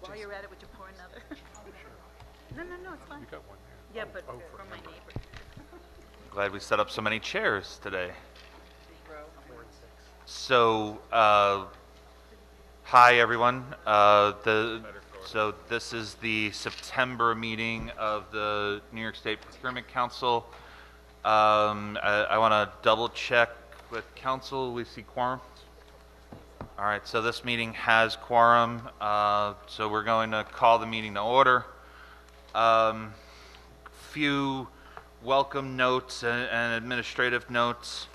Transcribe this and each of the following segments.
While you're at it, would you pour another? No, it's fine. You got one Yeah, there. but for from my neighbor. Glad we set up so many chairs today. 0. So, hi everyone. So this is the September meeting of the New York State Procurement Council. I want to double check with council. We see quorum. All right, so this meeting has quorum. So we're going to call the meeting to order. Few welcome notes and administrative notes.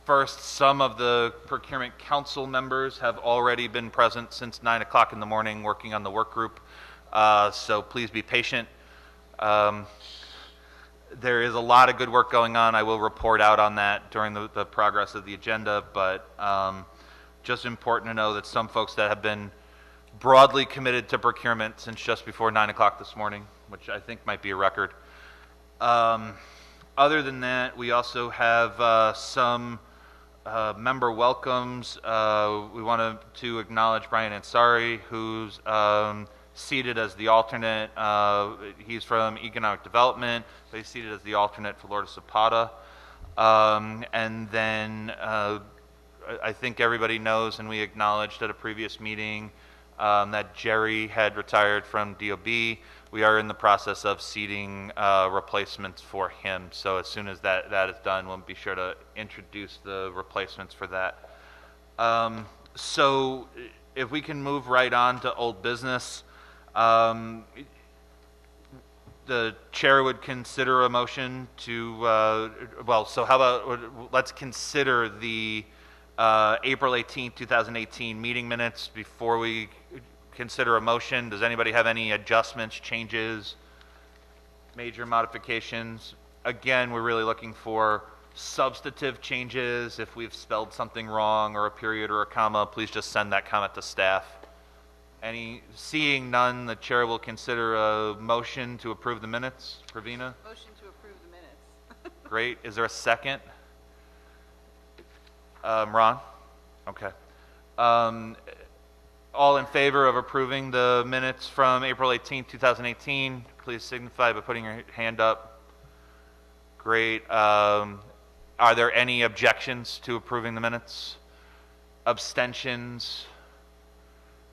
First, some of the Procurement Council members have already been present since 9 o'clock in the morning working on the work group, so please be patient. There is a lot of good work going on. I will report out on that during the progress of the agenda, but just important to know that some folks that have been broadly committed to procurement since just before 9 o'clock this morning, which I think might be a record. Other than that, we also have some member welcomes. We wanted to acknowledge Brian Ansari, who's seated as the alternate. He's from Economic Development, so he's seated as the alternate for Lourdes Zapata. And then I think everybody knows, and we acknowledged at a previous meeting, that Jerry had retired from DOB. We are in the process of seating replacements for him. So as soon as that is done, we'll be sure to introduce the replacements for that. So if we can move right on to old business, the chair would consider a motion to, so how about, let's consider the April 18th, 2018 meeting minutes before we consider a motion. Does anybody have any adjustments, changes, major modifications? Again, we're really looking for substantive changes. If we've spelled something wrong or a period or a comma, please just send that comment to staff. Seeing none, the chair will consider a motion to approve the minutes. Pravina? Motion to approve the minutes. Great. Is there a second? Ron? Okay. All in favor of approving the minutes from April 18th, 2018, please signify by putting your hand up. Great. Are there any objections to approving the minutes? Abstentions?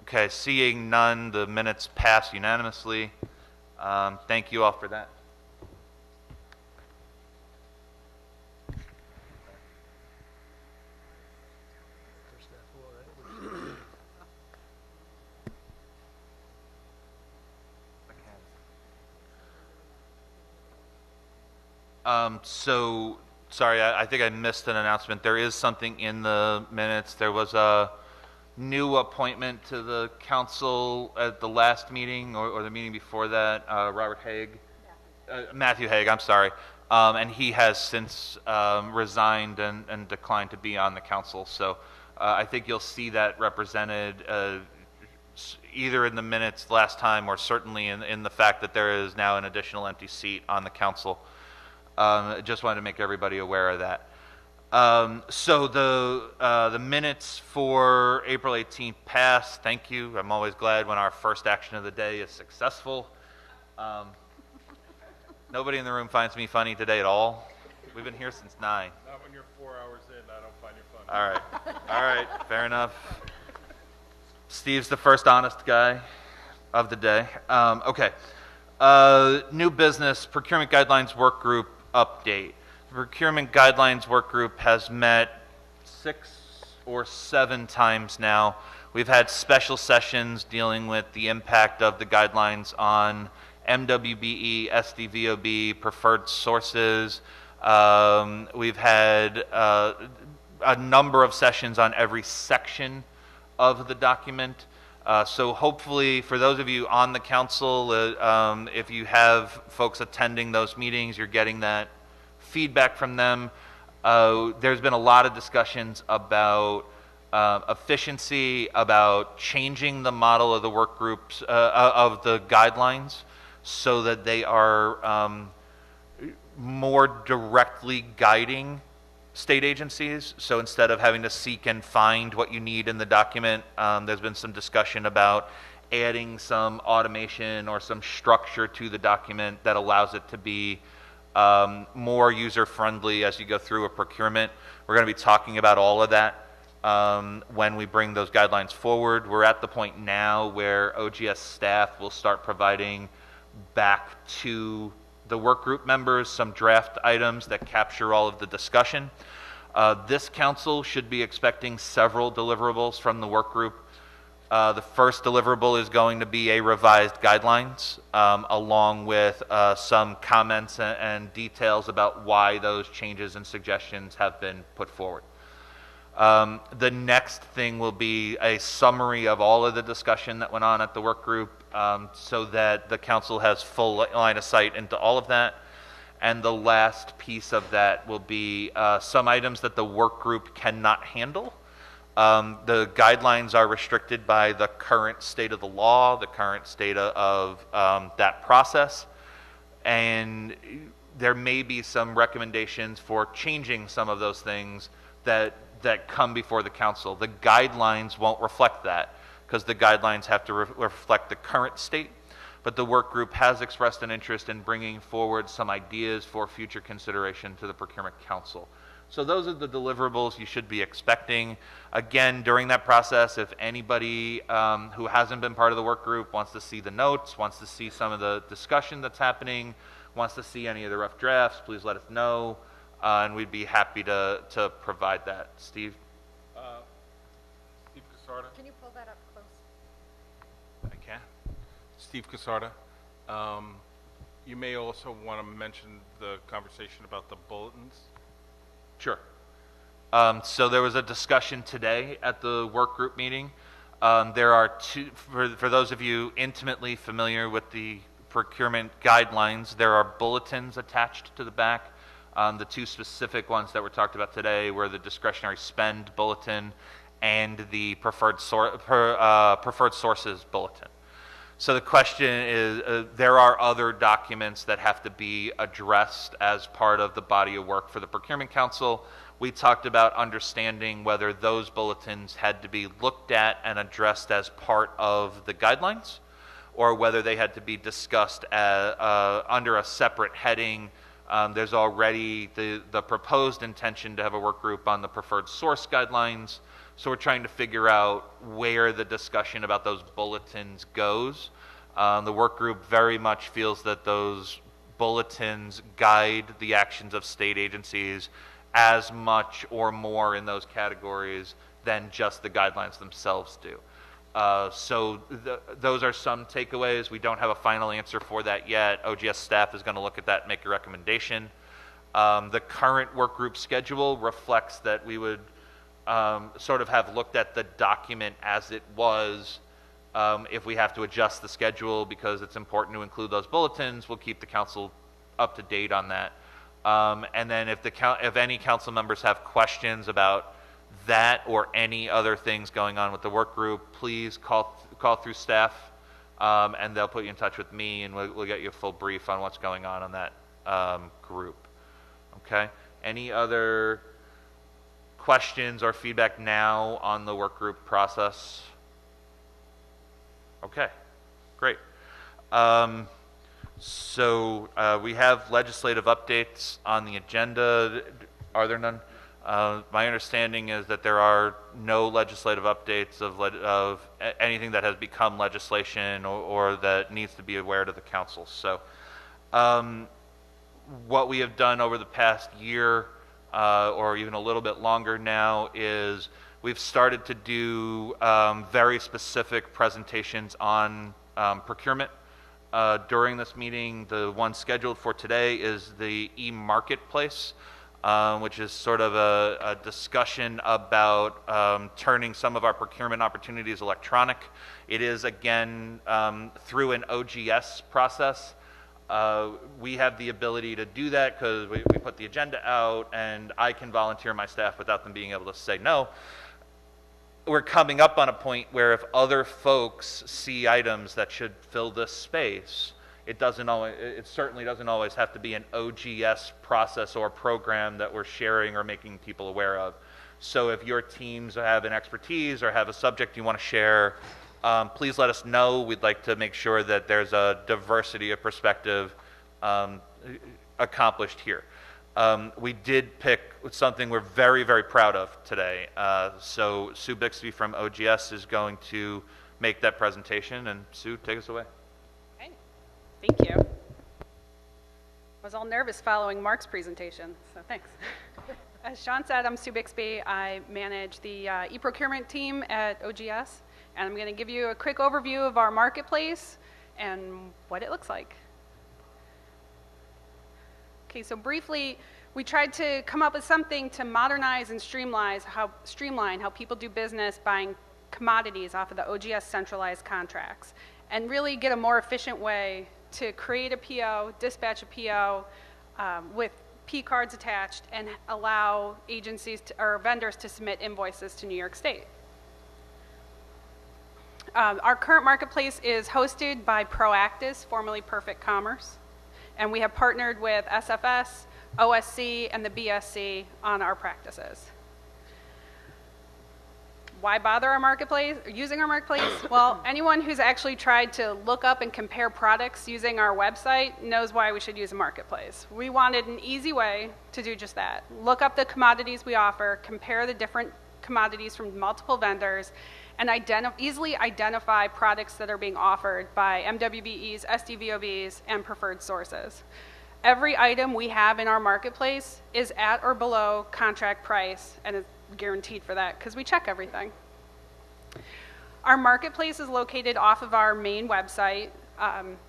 Okay, seeing none, the minutes pass unanimously. Thank you all for that. So, sorry, I think I missed an announcement. There is something in the minutes. There was a new appointment to the council at the last meeting or the meeting before that, Robert Haig. Matthew Haig, I'm sorry. And he has since resigned and declined to be on the council. So I think you'll see that represented either in the minutes last time or certainly in the fact that there is now an additional empty seat on the council. Just wanted to make everybody aware of that. So the minutes for April 18th passed. Thank you. I'm always glad when our first action of the day is successful. Nobody in the room finds me funny today at all. We've been here since 9. Not when you're 4 hours in. I don't find you funny. All right, fair enough. Steve's the first honest guy of the day. Okay. New business, Procurement Guidelines Work Group update. The Procurement Guidelines Work Group has met 6 or 7 times now. We've had special sessions dealing with the impact of the guidelines on MWBE, SDVOB, preferred sources. We've had a number of sessions on every section of the document. So hopefully, for those of you on the council, if you have folks attending those meetings, you're getting that feedback from them. There's been a lot of discussions about efficiency, about changing the model of the work groups, of the guidelines, so that they are more directly guiding state agencies. So instead of having to seek and find what you need in the document, there's been some discussion about adding some automation or some structure to the document that allows it to be more user-friendly as you go through a procurement. We're going to be talking about all of that when we bring those guidelines forward. We're at the point now where OGS staff will start providing back to the work group members some draft items that capture all of the discussion. This council should be expecting several deliverables from the work group. The first deliverable is going to be a revised guidelines, along with some comments and details about why those changes and suggestions have been put forward. The next thing will be a summary of all of the discussion that went on at the work group, so that the council has full line of sight into all of that. And the last piece of that will be some items that the work group cannot handle. The guidelines are restricted by the current state of the law, the current state of that process, and there may be some recommendations for changing some of those things that come before the council. The guidelines won't reflect that because the guidelines have to reflect the current state, but the work group has expressed an interest in bringing forward some ideas for future consideration to the Procurement Council. So those are the deliverables you should be expecting. Again, during that process, if anybody who hasn't been part of the work group wants to see the notes, wants to see some of the discussion that's happening, wants to see any of the rough drafts, please let us know, and we'd be happy to provide that. Steve? Steve Casarda? Can you pull that up close? I can. Steve Casarda. You may also want to mention the conversation about the bulletins. Sure. So there was a discussion today at the work group meeting. There are two, for those of you intimately familiar with the procurement guidelines, there are bulletins attached to the back. The two specific ones that were talked about today were the discretionary spend bulletin and the preferred sources bulletin. So the question is, there are other documents that have to be addressed as part of the body of work for the Procurement Council. We talked about understanding whether those bulletins had to be looked at and addressed as part of the guidelines, or whether they had to be discussed under a separate heading. There's already the proposed intention to have a work group on the preferred source guidelines. So we're trying to figure out where the discussion about those bulletins goes. The work group very much feels that those bulletins guide the actions of state agencies as much or more in those categories than just the guidelines themselves do. So those are some takeaways. We don't have a final answer for that yet. OGS staff is going to look at that and make a recommendation. The current work group schedule reflects that we would sort of have looked at the document as it was. If we have to adjust the schedule because it's important to include those bulletins, we'll keep the council up to date on that. And then if any council members have questions about that or any other things going on with the work group, please call through staff, and they'll put you in touch with me, and we'll get you a full brief on what's going on that group. Okay? Any other questions or feedback now on the work group process? Okay, great. So we have legislative updates on the agenda. Are there none? My understanding is that there are no legislative updates of anything that has become legislation or that needs to be aware to the council. So what we have done over the past year, or even a little bit longer now, is we've started to do very specific presentations on procurement. During this meeting, the one scheduled for today is the e-marketplace, which is sort of a discussion about turning some of our procurement opportunities electronic. It is, again, through an OGS process. We have the ability to do that because we put the agenda out, and I can volunteer my staff without them being able to say no. We're coming up on a point where if other folks see items that should fill this space, it certainly doesn't always have to be an OGS process or program that we're sharing or making people aware of. So if your teams have an expertise or have a subject you want to share, please let us know. We'd like to make sure that there's a diversity of perspective accomplished here. We did pick something we're very, very proud of today. So Sue Bixby from OGS is going to make that presentation. And Sue, take us away. Okay, thank you. I was all nervous following Mark's presentation, so thanks. As Sean said, I'm Sue Bixby. I manage the e-procurement team at OGS, and I'm going to give you a quick overview of our marketplace and what it looks like. Okay, so briefly, we tried to come up with something to modernize and streamline how people do business buying commodities off of the OGS centralized contracts, and really get a more efficient way to create a PO, dispatch a PO with P cards attached, and allow agencies or vendors to submit invoices to New York State. Our current marketplace is hosted by Proactis, formerly Perfect Commerce, and we have partnered with SFS, OSC, and the BSC on our practices. Why bother our marketplace, or using our marketplace? Well, anyone who's actually tried to look up and compare products using our website knows why we should use a marketplace. We wanted an easy way to do just that. Look up the commodities we offer, compare the different commodities from multiple vendors, and easily identify products that are being offered by MWBEs, SDVOBs, and preferred sources. Every item we have in our marketplace is at or below contract price, and it's guaranteed for that because we check everything. Our marketplace is located off of our main website.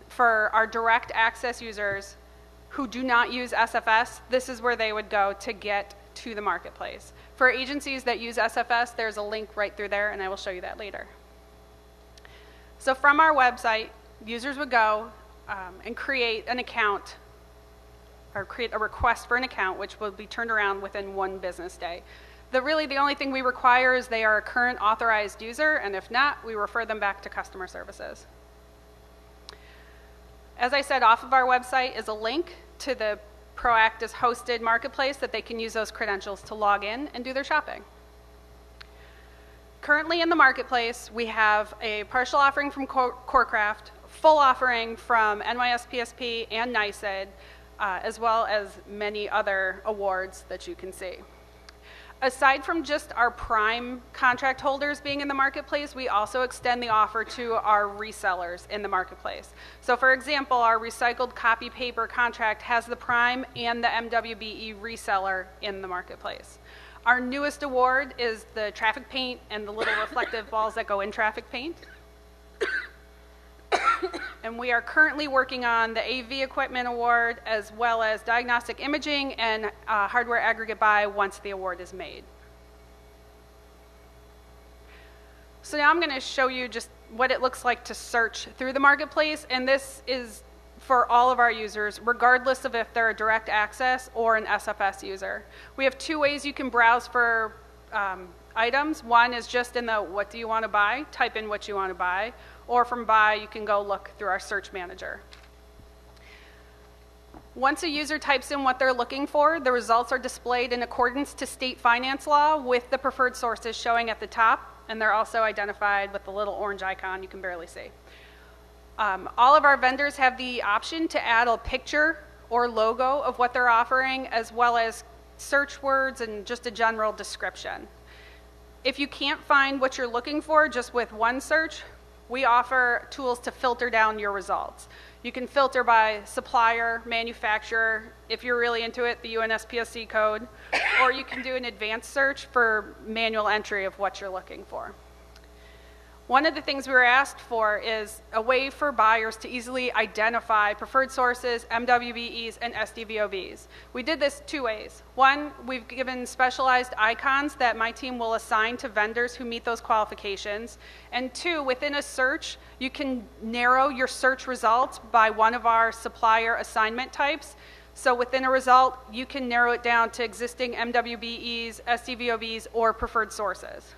For our direct access users who do not use SFS, this is where they would go to get to the marketplace. For agencies that use SFS, there's a link right through there, and I will show you that later. So from our website, users would go and create an account, or create a request for an account, which will be turned around within 1 business day. Really, the only thing we require is they are a current authorized user, and if not, we refer them back to customer services. As I said, off of our website is a link to the Proactis hosted marketplace that they can use those credentials to log in and do their shopping. Currently in the marketplace, we have a partial offering from Corecraft, full offering from NYS PSP and NYS, as well as many other awards that you can see. Aside from just our prime contract holders being in the marketplace, we also extend the offer to our resellers in the marketplace. So for example, our recycled copy paper contract has the prime and the MWBE reseller in the marketplace. Our newest award is the traffic paint and the little reflective balls that go in traffic paint. And we are currently working on the AV equipment award, as well as diagnostic imaging and hardware aggregate buy once the award is made. So now I'm going to show you just what it looks like to search through the marketplace, and this is for all of our users, regardless of if they're a direct access or an SFS user. We have 2 ways you can browse for items. One is just in the what do you want to buy, type in what you want to buy, or from buy, you can go look through our search manager. Once a user types in what they're looking for, the results are displayed in accordance to state finance law with the preferred sources showing at the top, and they're also identified with the little orange icon you can barely see. All of our vendors have the option to add a picture or logo of what they're offering, as well as search words and just a general description. If you can't find what you're looking for just with one search, we offer tools to filter down your results. You can filter by supplier, manufacturer, if you're really into it, the UNSPSC code, or you can do an advanced search for manual entry of what you're looking for. One of the things we were asked for is a way for buyers to easily identify preferred sources, MWBEs, and SDVOBs. We did this 2 ways. One, we've given specialized icons that my team will assign to vendors who meet those qualifications. And 2, within a search, you can narrow your search results by one of our supplier assignment types. So within a result, you can narrow it down to existing MWBEs, SDVOBs, or preferred sources.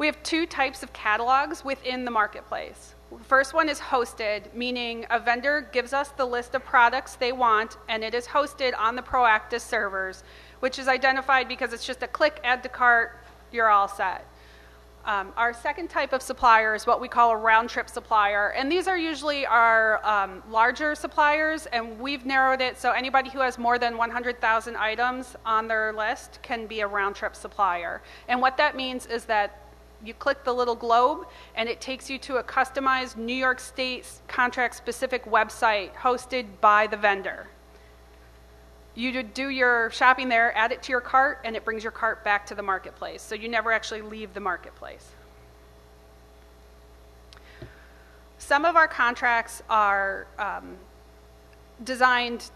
We have two types of catalogs within the marketplace. The first one is hosted, meaning a vendor gives us the list of products they want, and it is hosted on the Proactus servers, which is identified because it's just a click, add to cart, you're all set. Our second type of supplier is what we call a round-trip supplier, and these are usually our larger suppliers, and we've narrowed it so anybody who has more than 100,000 items on their list can be a round-trip supplier. And what that means is that you click the little globe, and it takes you to a customized New York State contract-specific website hosted by the vendor. You do your shopping there, add it to your cart, and it brings your cart back to the marketplace. So you never actually leave the marketplace. Some of our contracts are designed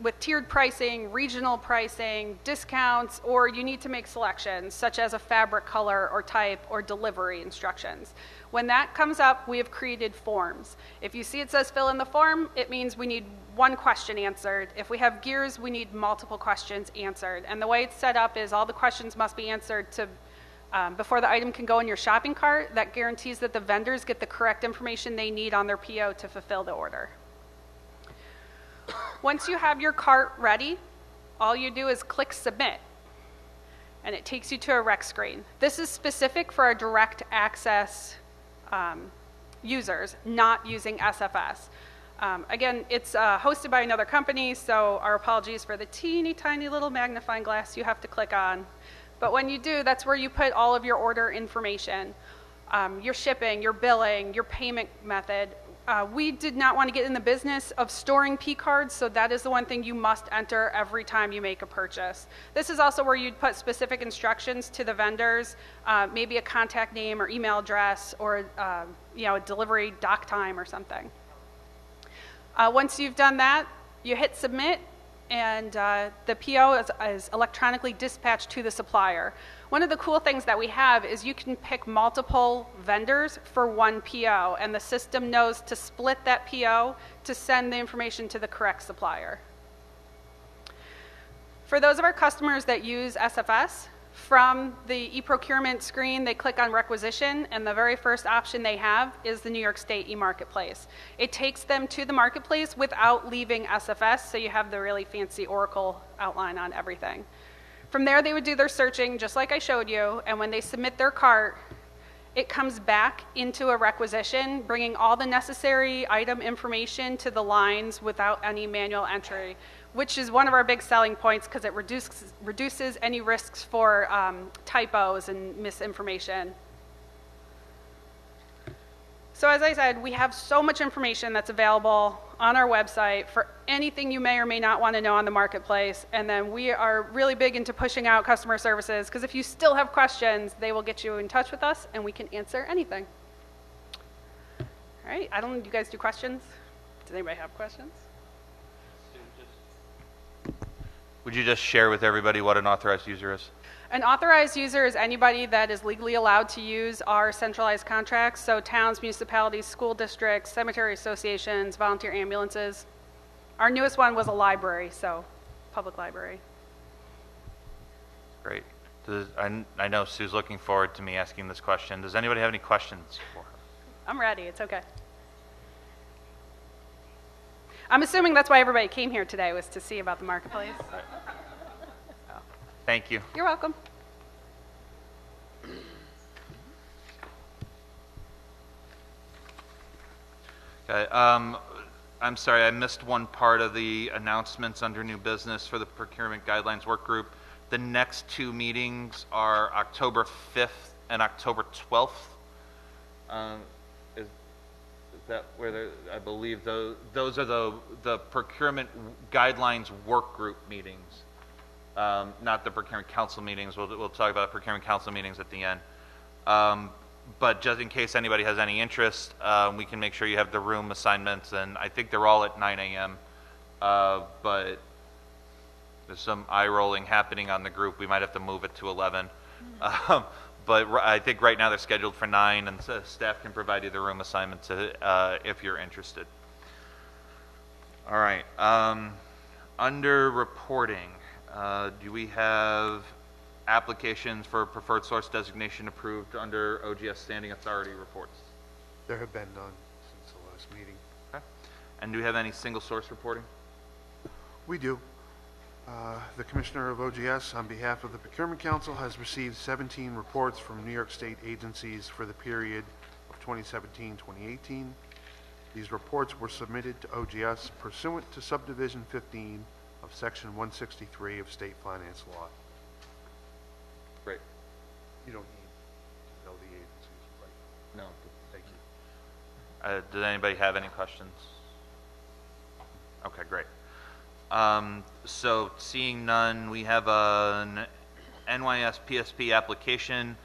with tiered pricing, regional pricing, discounts, or you need to make selections, such as a fabric color or type or delivery instructions. When that comes up, we have created forms. If you see it says fill in the form, it means we need one question answered. If we have gears, we need multiple questions answered. And the way it's set up is all the questions must be answered before the item can go in your shopping cart. That guarantees that the vendors get the correct information they need on their PO to fulfill the order. Once you have your cart ready, all you do is click submit, and it takes you to a rec screen. This is specific for our direct access users, not using SFS. Again, it's hosted by another company, so our apologies for the teeny tiny little magnifying glass you have to click on. But when you do, that's where you put all of your order information, your shipping, your billing, your payment method. We did not want to get in the business of storing P cards, so that is the one thing you must enter every time you make a purchase. This is also where you'd put specific instructions to the vendors, maybe a contact name or email address, or a delivery dock time or something. Once you've done that, you hit submit, and the PO is electronically dispatched to the supplier. One of the cool things that we have is you can pick multiple vendors for one PO, and the system knows to split that PO to send the information to the correct supplier. For those of our customers that use SFS, from the e-procurement screen, they click on requisition, and the very first option they have is the New York State e-marketplace. It takes them to the marketplace without leaving SFS, so you have the really fancy Oracle outline on everything. From there, they would do their searching, just like I showed you, and when they submit their cart, it comes back into a requisition, bringing all the necessary item information to the lines without any manual entry, which is one of our big selling points because it reduces any risks for typos and misinformation. So as I said, we have so much information that's available on our website for anything you may or may not want to know on the marketplace. And then we are really big into pushing out customer services, because if you still have questions, they will get you in touch with us and we can answer anything. All right, do you guys do questions? Does anybody have questions? Would you just share with everybody what an authorized user is? An authorized user is anybody that is legally allowed to use our centralized contracts, so towns, municipalities, school districts, cemetery associations, volunteer ambulances. Our newest one was a library, so public library. Great. I know Sue's looking forward to me asking this question. Does anybody have any questions for her? I'm ready, it's okay. I'm assuming that's why everybody came here today, was to see about the marketplace. Thank you. You're welcome. Okay, I'm sorry, I missed one part of the announcements under new business for the Procurement Guidelines Work Group. The next two meetings are October 5th and October 12th. Is that where I believe those are the Procurement Guidelines Work Group meetings. Not the Procurement Council meetings. We'll talk about Procurement Council meetings at the end. But just in case anybody has any interest, we can make sure you have the room assignments, and I think they're all at 9 a.m. But there's some eye rolling happening on the group. We might have to move it to 11. But I think right now they're scheduled for 9, and staff can provide you the room assignments if you're interested. All right. Under reporting, do we have applications for preferred source designation approved under OGS standing authority reports? There have been none since the last meeting. Okay. And do we have any single source reporting? We do. The Commissioner of OGS, on behalf of the Procurement Council, has received 17 reports from New York State agencies for the period of 2017-2018. These reports were submitted to OGS pursuant to Subdivision 15 of Section 163 of State Finance Law. Great. You don't need to know the agencies, right? No. Thank you. Did anybody have any questions? Okay, great. So seeing none, we have an NYS PSP application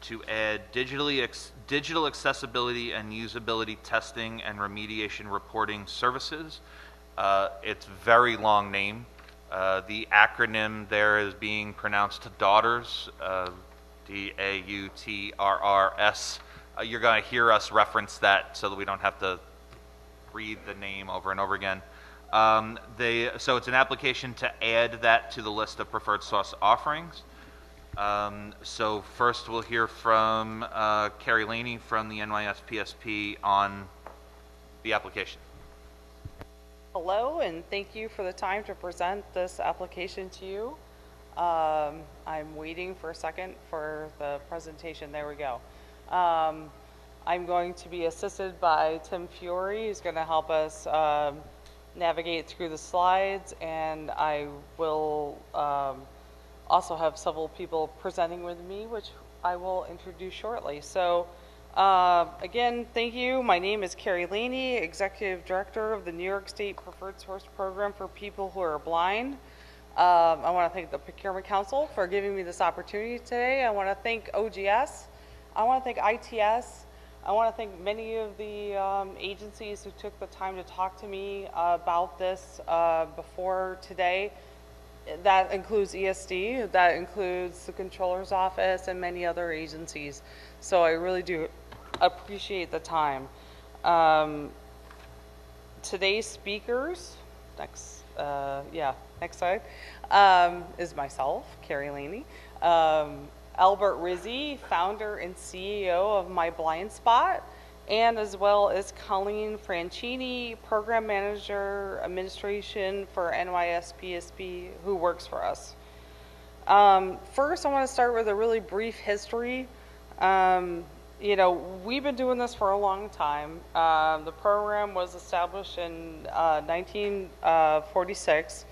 to add digital accessibility and usability testing and remediation reporting services. It's a very long name. The acronym there is being pronounced DAUTRS, DAUTRRS. You're going to hear us reference that so that we don't have to read the name over and over again. So it's an application to add that to the list of preferred source offerings. So first we'll hear from Carrie Laney from the NYS PSP on the application. Hello, and thank you for the time to present this application to you. I'm waiting for a second for the presentation. There we go. I'm going to be assisted by Tim Fiore, who's going to help us navigate through the slides, and I will also have several people presenting with me, which I will introduce shortly. So again, thank you. My name is Carrie Laney, Executive Director of the New York State Preferred Source Program for people who are blind. I want to thank the Procurement Council for giving me this opportunity today. I want to thank OGS. I want to thank ITS. I want to thank many of the agencies who took the time to talk to me about this before today. That includes ESD, that includes the Controller's Office, and many other agencies. So I really do appreciate the time. Today's speakers, next slide, is myself, Carrie Laney. Albert Rizzi, founder and CEO of My Blind Spot, and as well as Colleen Franchini, program manager administration for NYS PSP, who works for us. First, I want to start with a really brief history. You know, we've been doing this for a long time. The program was established in 1946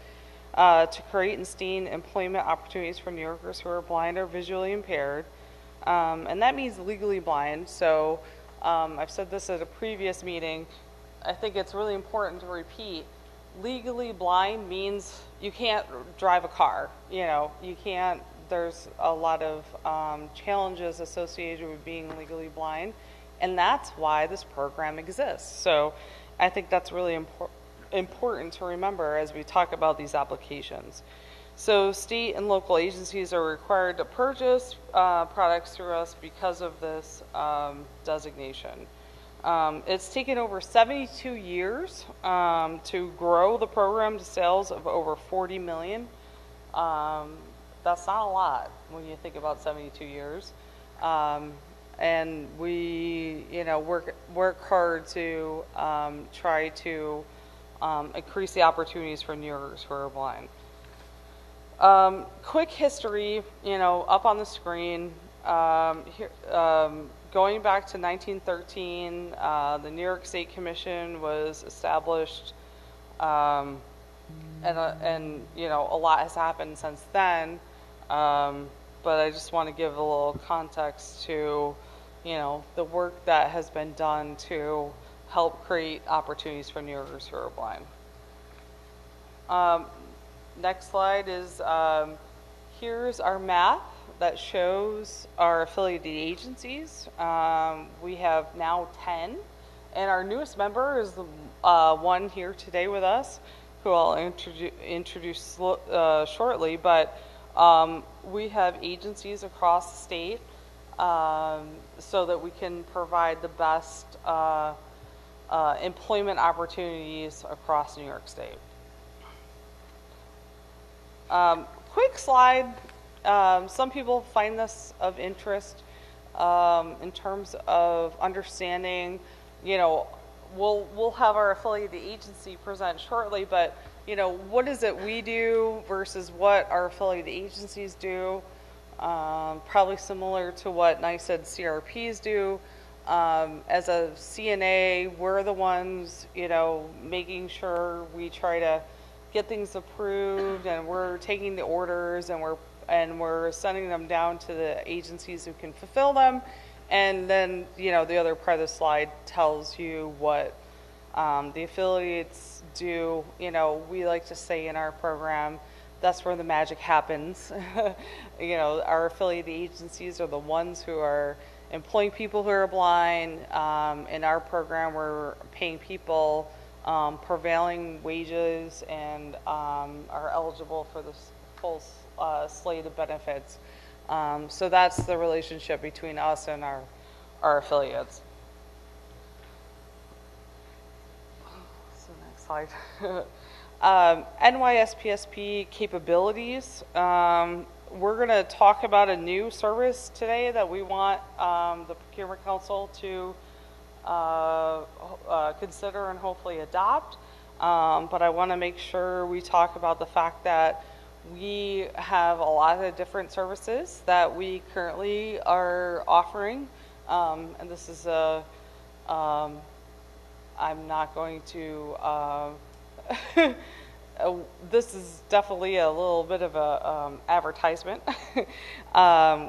to create and sustain employment opportunities for New Yorkers who are blind or visually impaired. And that means legally blind. So I've said this at a previous meeting. I think it's really important to repeat. Legally blind means you can't drive a car. You know, you can't, there's a lot of challenges associated with being legally blind. And that's why this program exists. So I think that's really important to remember as we talk about these applications. So state and local agencies are required to purchase products through us because of this designation. It's taken over 72 years to grow the program to sales of over 40 million. That's not a lot when you think about 72 years. And we, you know, work hard to try to increase the opportunities for New Yorkers who are blind. Quick history, you know, up on the screen. Here, going back to 1913, the New York State Commission was established, and you know, a lot has happened since then. But I just want to give a little context to, you know, the work that has been done to help create opportunities for New Yorkers who are blind. Next slide is, here's our map that shows our affiliated agencies. We have now 10, and our newest member is the one here today with us, who I'll introduce shortly, but we have agencies across the state so that we can provide the best employment opportunities across New York State. Quick slide Some people find this of interest in terms of understanding, we'll have our affiliated agency present shortly, but, what is it we do versus what our affiliated agencies do? Probably similar to what NYS and CRPs do. As a CNA, we're the ones, making sure we try to get things approved, and we're taking the orders, and we're sending them down to the agencies who can fulfill them. And then, the other part of the slide tells you what the affiliates do. We like to say in our program, that's where the magic happens. Our affiliated agencies are the ones who are employing people who are blind. In our program, we're paying people prevailing wages and are eligible for the full slate of benefits. So that's the relationship between us and our affiliates. So next slide. NYS PSP capabilities. We're going to talk about a new service today that we want the Procurement Council to consider and hopefully adopt. But I want to make sure we talk about the fact that we have a lot of different services that we currently are offering. And this is I'm not going to this is definitely a little bit of a advertisement.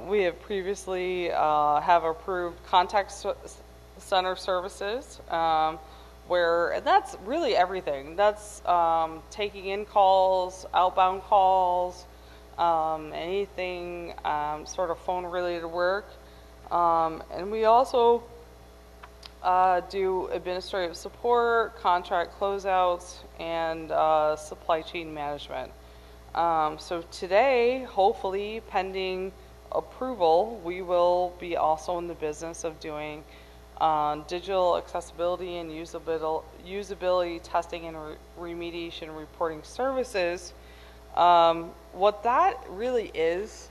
We have previously have approved contact center services, where that's really everything. That's taking in calls, outbound calls, anything sort of phone related work. And we also do administrative support, contract closeouts, and supply chain management. So today, hopefully, pending approval, we will be also in the business of doing digital accessibility and usability testing and remediation reporting services. What that really is,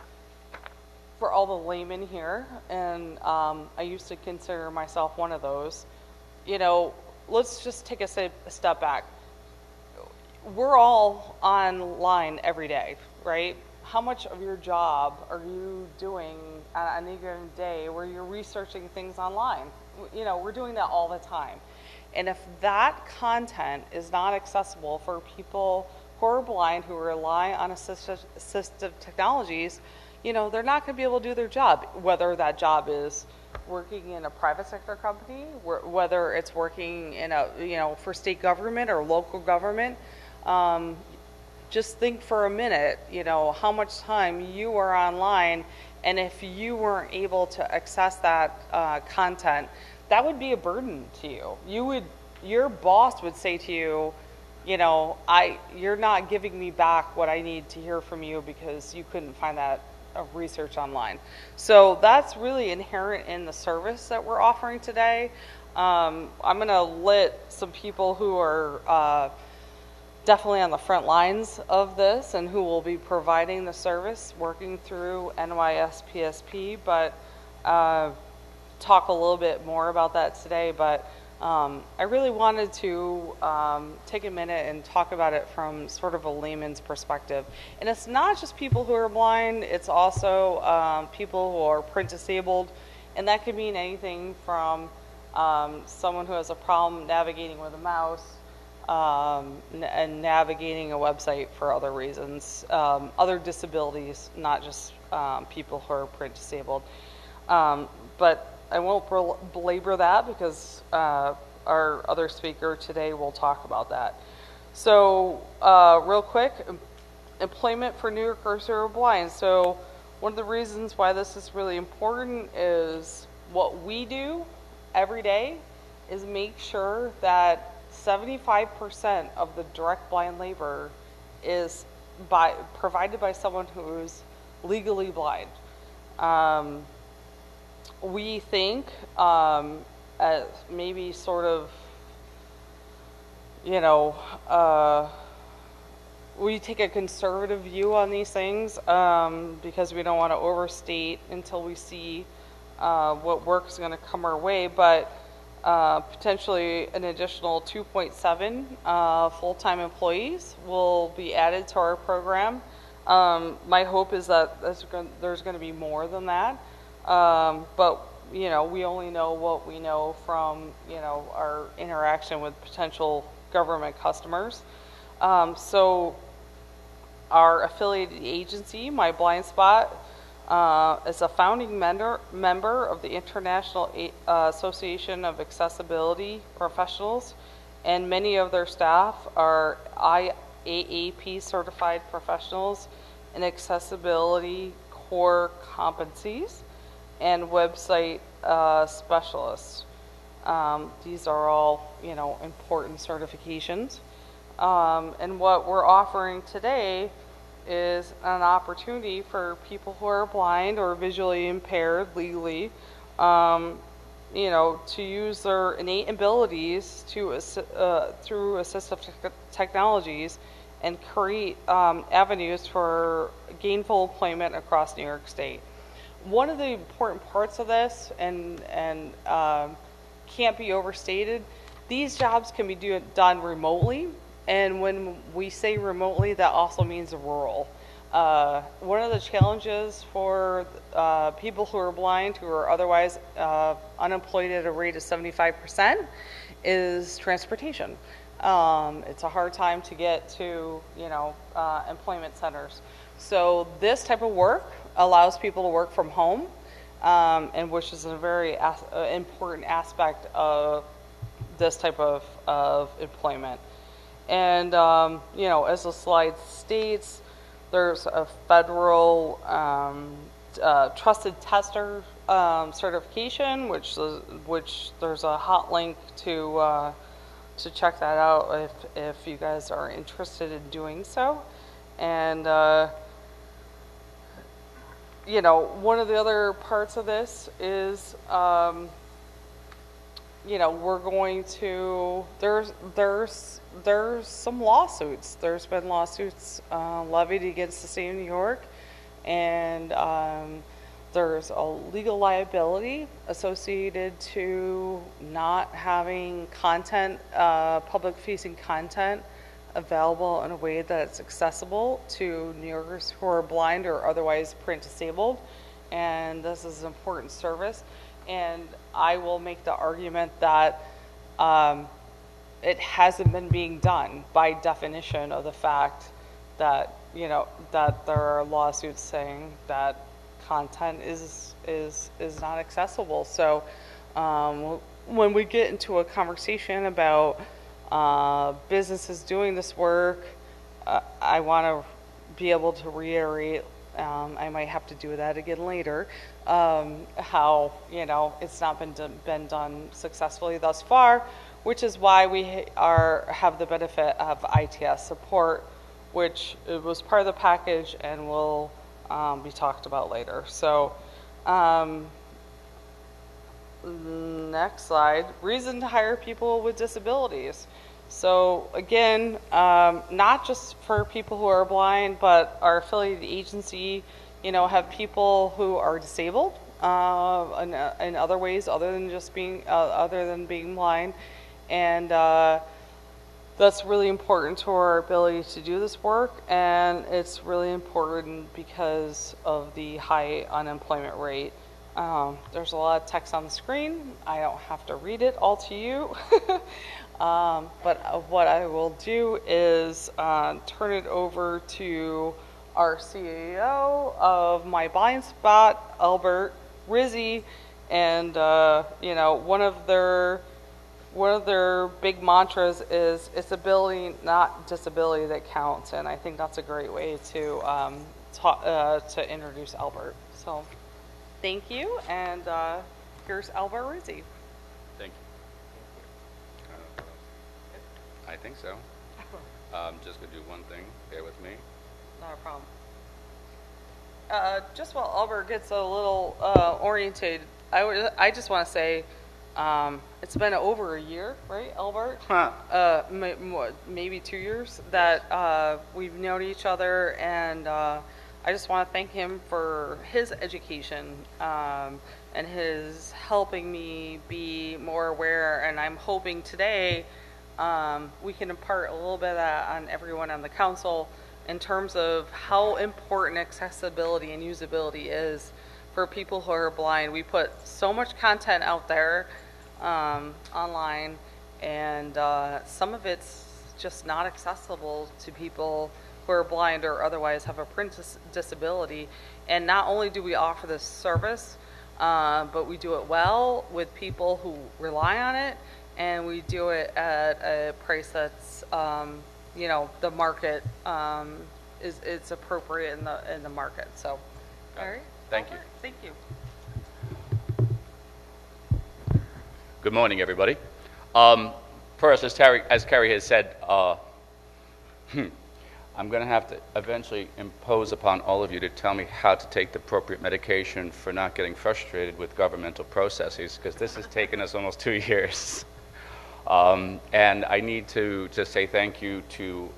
for all the laymen here, and I used to consider myself one of those, let's just take a step back. We're all online every day, right? How much of your job are you doing on any given day where you're researching things online? We're doing that all the time. And if that content is not accessible for people who are blind, who rely on assistive technologies, they're not going to be able to do their job, whether that job is working in a private sector company, whether it's working in for state government or local government. Just think for a minute, how much time you are online, and if you weren't able to access that content, that would be a burden to you. Your boss would say to you, you're not giving me back what I need to hear from you because you couldn't find that research online. So that's really inherent in the service that we're offering today. I'm going to let some people who are definitely on the front lines of this and who will be providing the service working through NYS PSP, but talk a little bit more about that today. But I really wanted to take a minute and talk about it from sort of a layman's perspective. And it's not just people who are blind, it's also people who are print disabled, and that could mean anything from someone who has a problem navigating with a mouse, and navigating a website for other reasons, other disabilities, not just people who are print disabled. But I won't belabor that because our other speaker today will talk about that. So real quick, employment for New Yorkers who are blind. So one of the reasons why this is really important is what we do every day is make sure that 75% of the direct blind labor is provided by someone who is legally blind. We think as maybe sort of, we take a conservative view on these things because we don't want to overstate until we see what work is going to come our way, but potentially an additional 2.7 full-time employees will be added to our program. My hope is that there's going to be more than that, but you know, we only know what we know from, you know, our interaction with potential government customers. So our affiliated agency, My Blind Spot, is a founding member of the International Association of Accessibility Professionals, and many of their staff are IAAP certified professionals in accessibility core competencies and website specialists. These are all, you know, important certifications. And what we're offering today is an opportunity for people who are blind or visually impaired legally, you know, to use their innate abilities to through assistive technologies and create avenues for gainful employment across New York State. One of the important parts of this, and can't be overstated, these jobs can be done remotely, and when we say remotely, that also means rural. One of the challenges for people who are blind, who are otherwise unemployed at a rate of 75%, is transportation. It's a hard time to get to, you know, employment centers. So this type of work allows people to work from home, and which is a very important aspect of this type of employment. And, you know, as the slide states, there's a federal trusted tester certification, which there's a hot link to check that out if you guys are interested in doing so. And you know, one of the other parts of this is, you know, we're going to, there's some lawsuits. There's been lawsuits levied against the state of New York, and there's a legal liability associated to not having content, public-facing content available in a way that's accessible to New Yorkers who are blind or otherwise print disabled, and this is an important service. And I will make the argument that it hasn't been being done by definition of the fact that, you know, that there are lawsuits saying that content is not accessible. So when we get into a conversation about businesses doing this work, I want to be able to reiterate, I might have to do that again later, how, you know, it's not been done successfully thus far, which is why we have the benefit of ITS support, which it was part of the package and will be talked about later. So next slide, reason to hire people with disabilities. So again, not just for people who are blind, but our affiliated agency, you know, have people who are disabled in other ways other than just being being blind, and that's really important to our ability to do this work, and it's really important because of the high unemployment rate. There's a lot of text on the screen. I don't have to read it all to you. But what I will do is turn it over to our CEO of My Blind Spot, Albert Rizzi, and you know, one of their big mantras is it's ability, not disability, that counts, and I think that's a great way to introduce Albert. So thank you, and here's Albert Rizzi. Thank you. I think so. I'm just going to do one thing. Bear with me. Not a problem. Just while Albert gets a little oriented, I just want to say It's been over a year, right, Albert? Maybe 2 years that we've known each other, and I just want to thank him for his education and his helping me be more aware. And I'm hoping today we can impart a little bit of that on everyone on the council in terms of how important accessibility and usability is for people who are blind. We put so much content out there online, and some of it's just not accessible to people who are blind or otherwise have a print disability. And not only do we offer this service, but we do it well with people who rely on it, and we do it at a price that's, you know, the market is appropriate in the market. So, all right. Thank you. Thank you. Good morning, everybody. First, as Carrie has said, I'm going to have to eventually impose upon all of you to tell me how to take the appropriate medication for not getting frustrated with governmental processes, because this has taken us almost 2 years. And I need to say thank you to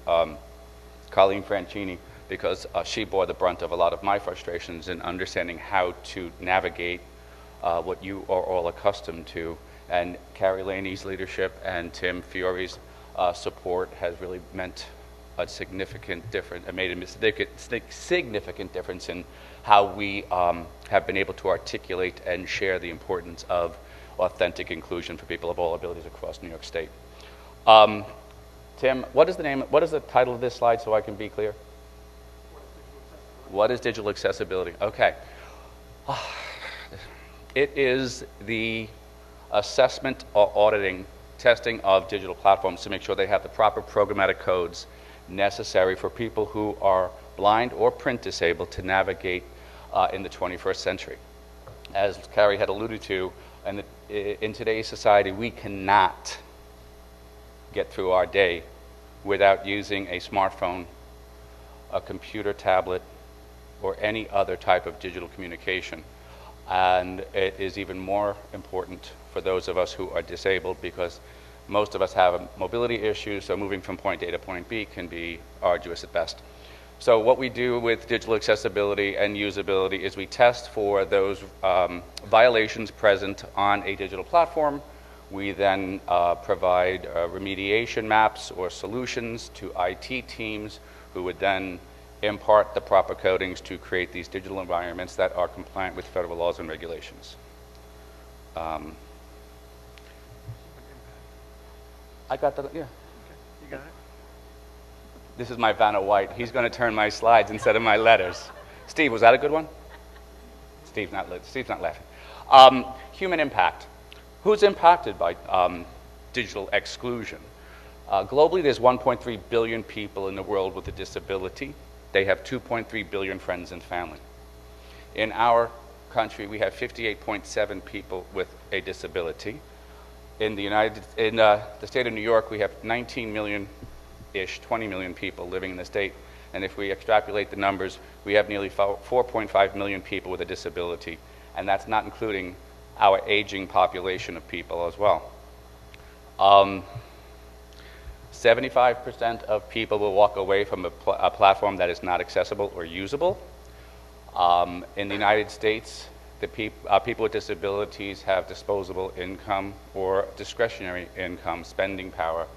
Colleen Franchini, because she bore the brunt of a lot of my frustrations in understanding how to navigate what you are all accustomed to. And Carrie Laney's leadership and Tim Fiore's support has really meant a significant difference, made a significant difference in how we have been able to articulate and share the importance of authentic inclusion for people of all abilities across New York State. Tim, what is the title of this slide so I can be clear? What is digital accessibility? Okay. It is the assessment or auditing, testing of digital platforms to make sure they have the proper programmatic codes necessary for people who are blind or print disabled to navigate in the 21st century. As Carrie had alluded to, in today's society, we cannot get through our day without using a smartphone, a computer, tablet, or any other type of digital communication. And it is even more important for those of us who are disabled, because most of us have mobility issues, so moving from point A to point B can be arduous at best. So what we do with digital accessibility and usability is we test for those violations present on a digital platform. We then provide remediation maps or solutions to IT teams, who would then impart the proper codings to create these digital environments that are compliant with federal laws and regulations. I got that, yeah. You got it? This is my Vanna White. He's going to turn my slides instead of my letters. Steve, was that a good one? Steve's not laughing. Human impact. Who's impacted by digital exclusion? Globally, there's 1.3 billion people in the world with a disability. They have 2.3 billion friends and family. In our country, we have 58.7 people with a disability. In the state of New York, we have 19 million-ish, 20 million people living in the state. And if we extrapolate the numbers, we have nearly 4.5 million people with a disability. And that's not including our aging population of people as well. 75% of people will walk away from a platform that is not accessible or usable. In the United States, people with disabilities have disposable income or discretionary income spending power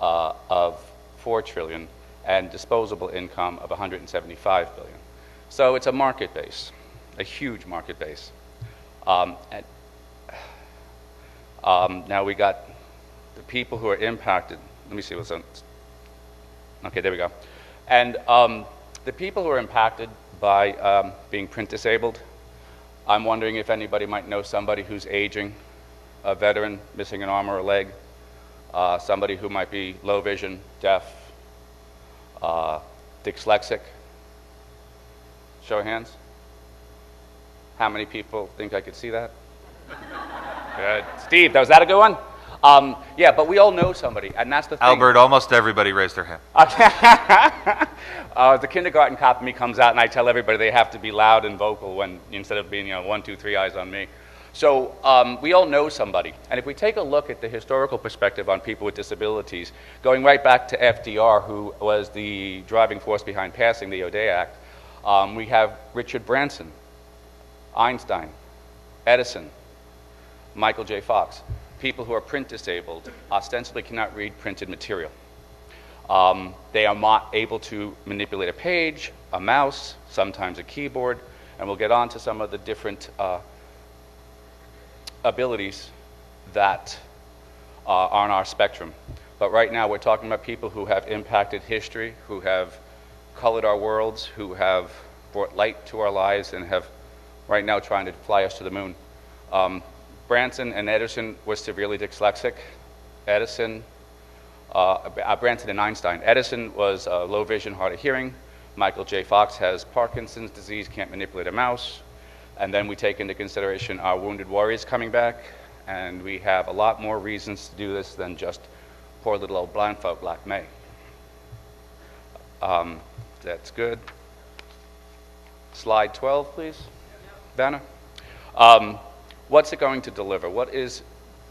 of $4 trillion and disposable income of $175 billion. So it's a market base, a huge market base. Now we got the people who are impacted. Let me see what's on. Okay, there we go. And the people who are impacted by being print disabled, I'm wondering if anybody might know somebody who's aging, a veteran missing an arm or a leg, somebody who might be low vision, deaf, dyslexic. Show of hands. How many people think I could see that? Good. Steve, was that a good one? Yeah, but we all know somebody, and that's the thing. Albert, almost everybody raised their hand. The kindergarten cop in me comes out, and I tell everybody they have to be loud and vocal when instead of being 1, 2, 3 eyes on me. So we all know somebody. And if we take a look at the historical perspective on people with disabilities, going right back to FDR, who was the driving force behind passing the O'Day Act, we have Richard Branson, Einstein, Edison, Michael J. Fox, people who are print disabled, ostensibly cannot read printed material. They are not able to manipulate a page, a mouse, sometimes a keyboard, and we'll get on to some of the different abilities that are on our spectrum. But right now we're talking about people who have impacted history, who have colored our worlds, who have brought light to our lives, and have right now trying to fly us to the moon. Branson and Edison were severely dyslexic. Branson and Einstein. Edison was low vision, hard of hearing. Michael J. Fox has Parkinson's disease, can't manipulate a mouse. And then we take into consideration our wounded warriors coming back, and we have a lot more reasons to do this than just poor little old blind folk like me. That's good. Slide 12, please. Banner. What's it going to deliver? What is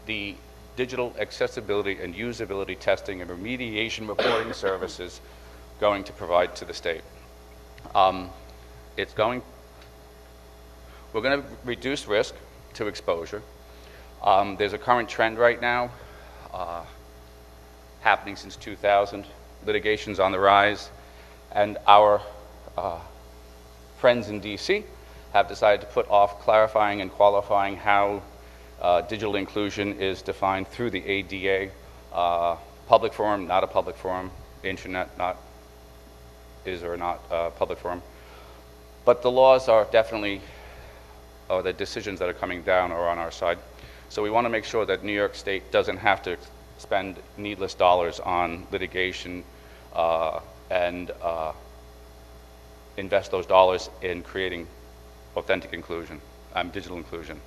the digital accessibility and usability testing and remediation reporting services going to provide to the state? We're going to reduce risk to exposure. There's a current trend right now happening since 2000. Litigation's on the rise, and our friends in DC have decided to put off clarifying and qualifying how digital inclusion is defined through the ADA. Public forum, not a public forum. Internet, not is or not a public forum. But the laws are definitely, or the decisions that are coming down are on our side. So we want to make sure that New York State doesn't have to spend needless dollars on litigation and invest those dollars in creating authentic inclusion, digital inclusion.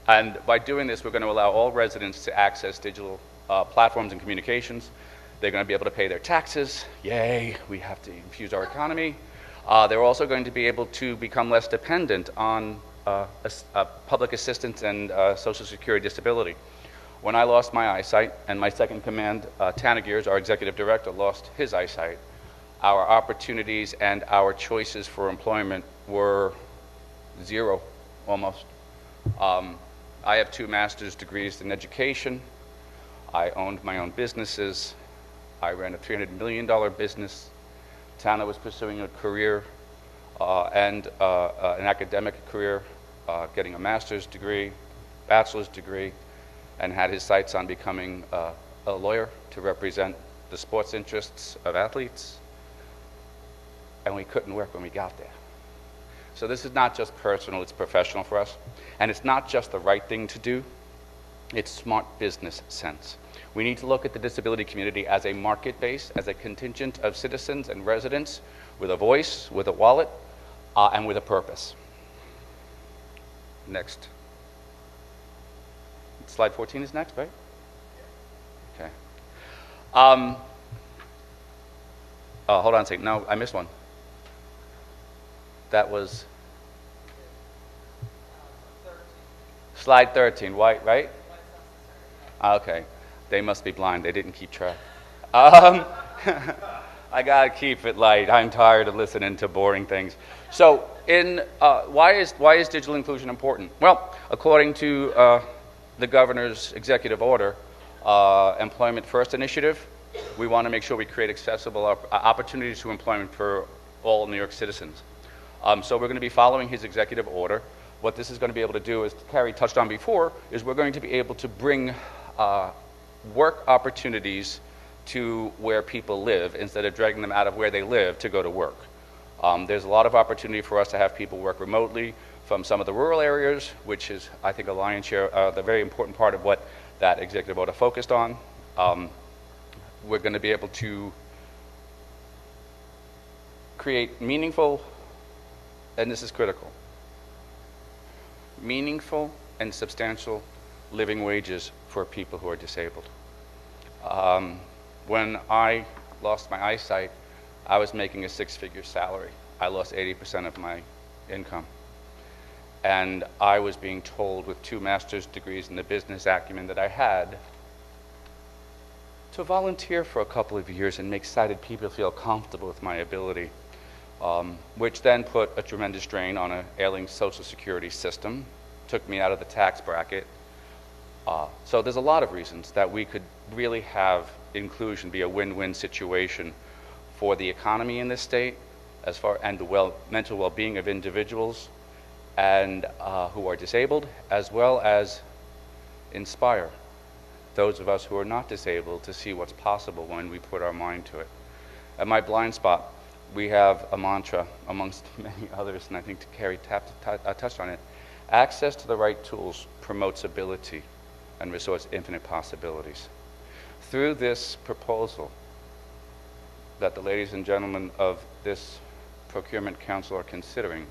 And by doing this, we're going to allow all residents to access digital platforms and communications. They're going to be able to pay their taxes. Yay, we have to infuse our economy. They're also going to be able to become less dependent on public assistance and Social Security disability. When I lost my eyesight, and my second command, Tanagiers, our executive director, lost his eyesight, our opportunities and our choices for employment were zero, almost. I have 2 master's degrees in education. I owned my own businesses. I ran a $300 million business. Tana was pursuing a career and an academic career, getting a master's degree, bachelor's degree, and had his sights on becoming a lawyer to represent the sports interests of athletes. And we couldn't work when we got there. So this is not just personal, it's professional for us. And it's not just the right thing to do, it's smart business sense. We need to look at the disability community as a market base, as a contingent of citizens and residents with a voice, with a wallet, and with a purpose. Next. Slide 14 is next, right? Okay. Hold on a second. No, I missed one. That was slide 13, white, right? Okay. They must be blind. They didn't keep track. I gotta keep it light. I'm tired of listening to boring things. So, why is digital inclusion important? Well, according to the governor's executive order, Employment First initiative, we want to make sure we create accessible opportunities to employment for all New York citizens. So we're going to be following his executive order. What this is going to be able to do, as Carrie touched on before, is we're going to be able to bring work opportunities to where people live instead of dragging them out of where they live to go to work. There's a lot of opportunity for us to have people work remotely from some of the rural areas, which is, I think, a lion's share, the very important part of what that executive order focused on. We're going to be able to create meaningful, and this is critical, meaningful and substantial living wages for people who are disabled. When I lost my eyesight, I was making a 6-figure salary. I lost 80% of my income. And I was being told, with 2 master's degrees in the business acumen that I had, to volunteer for a couple of years and make sighted people feel comfortable with my ability, which then put a tremendous strain on an ailing Social Security system, took me out of the tax bracket. So there's a lot of reasons that we could really have inclusion be a win-win situation for the economy in this state, and the mental well-being of individuals and who are disabled, as well as inspire those of us who are not disabled to see what's possible when we put our mind to it. At my blind spot, we have a mantra amongst many others, and I think Carrie touched on it. Access to the right tools promotes ability and restores infinite possibilities. Through this proposal that the ladies and gentlemen of this Procurement Council are considering,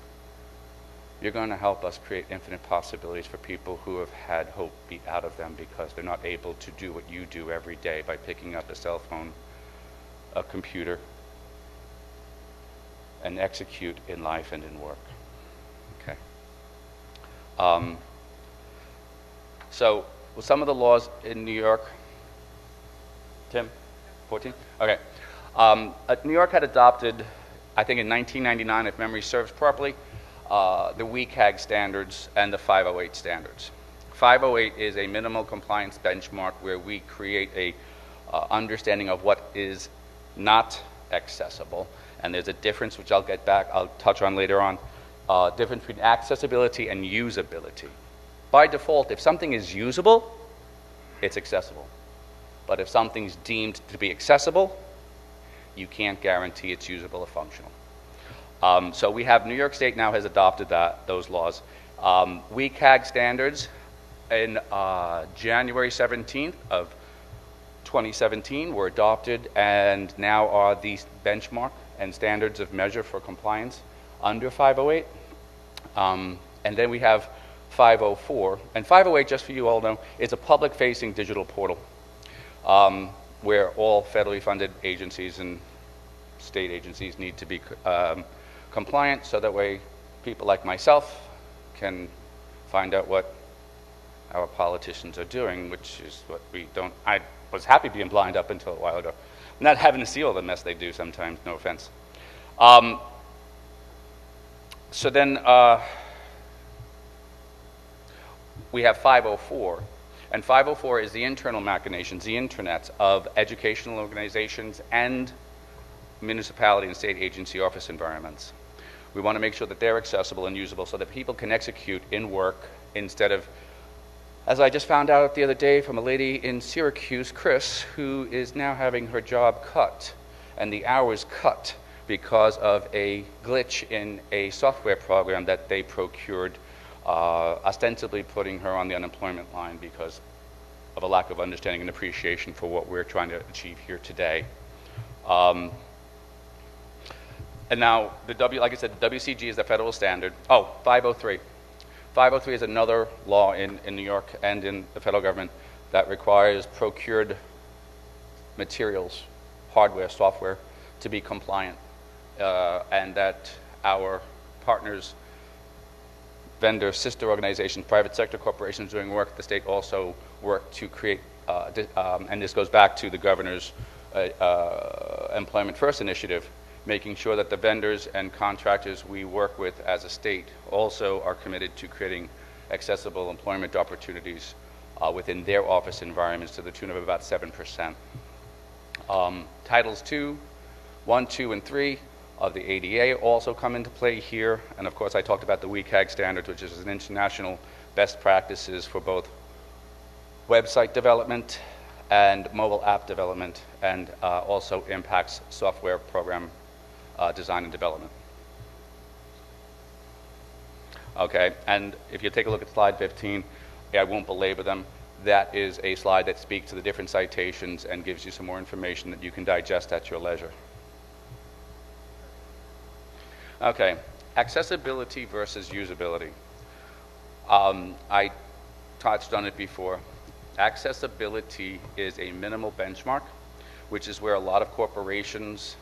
you're going to help us create infinite possibilities for people who have had hope beat out of them because they're not able to do what you do every day by picking up a cell phone, a computer, and execute in life and in work. Okay. So, with some of the laws in New York, Tim, 14? Okay. New York had adopted, I think in 1999, if memory serves properly, the WCAG standards and the 508 standards. 508 is a minimal compliance benchmark where we create a understanding of what is not accessible, and there's a difference which I'll touch on later on, difference between accessibility and usability. By default, if something is usable, it's accessible. But if something's deemed to be accessible, you can't guarantee it's usable or functional. So we have New York State now has adopted those laws. WCAG standards in January 17th of 2017 were adopted and now are the benchmark and standards of measure for compliance under 508. And then we have 504. And 508, just for you all know, is a public-facing digital portal where all federally funded agencies and state agencies need to be compliant, so that way people like myself can find out what our politicians are doing, which is what we don't. I was happy being blind up until a while ago, not having to see all the mess they do sometimes, no offense. So then we have 504, and 504 is the internal machinations, the intranets of educational organizations and municipality and state agency office environments. We want to make sure that they're accessible and usable so that people can execute in work instead of, as I just found out the other day from a lady in Syracuse, Chris, who is now having her job cut and the hours cut because of a glitch in a software program that they procured, ostensibly putting her on the unemployment line because of a lack of understanding and appreciation for what we're trying to achieve here today. And now, like I said, the WCG is the federal standard. Oh, 503. 503 is another law in New York and in the federal government that requires procured materials, hardware, software, to be compliant, and that our partners, vendors, sister organizations, private sector corporations doing work, the state also work to create, and this goes back to the governor's Employment First initiative, making sure that the vendors and contractors we work with as a state also are committed to creating accessible employment opportunities within their office environments to the tune of about 7%. Titles 1, 2, and 3 of the ADA also come into play here, and of course I talked about the WCAG standards, which is an international best practices for both website development and mobile app development, and also impacts software program design and development. Okay, and if you take a look at slide 15, I won't belabor them. That is a slide that speaks to the different citations and gives you some more information that you can digest at your leisure. Okay, accessibility versus usability. I touched on it before. Accessibility is a minimal benchmark, which is where a lot of corporations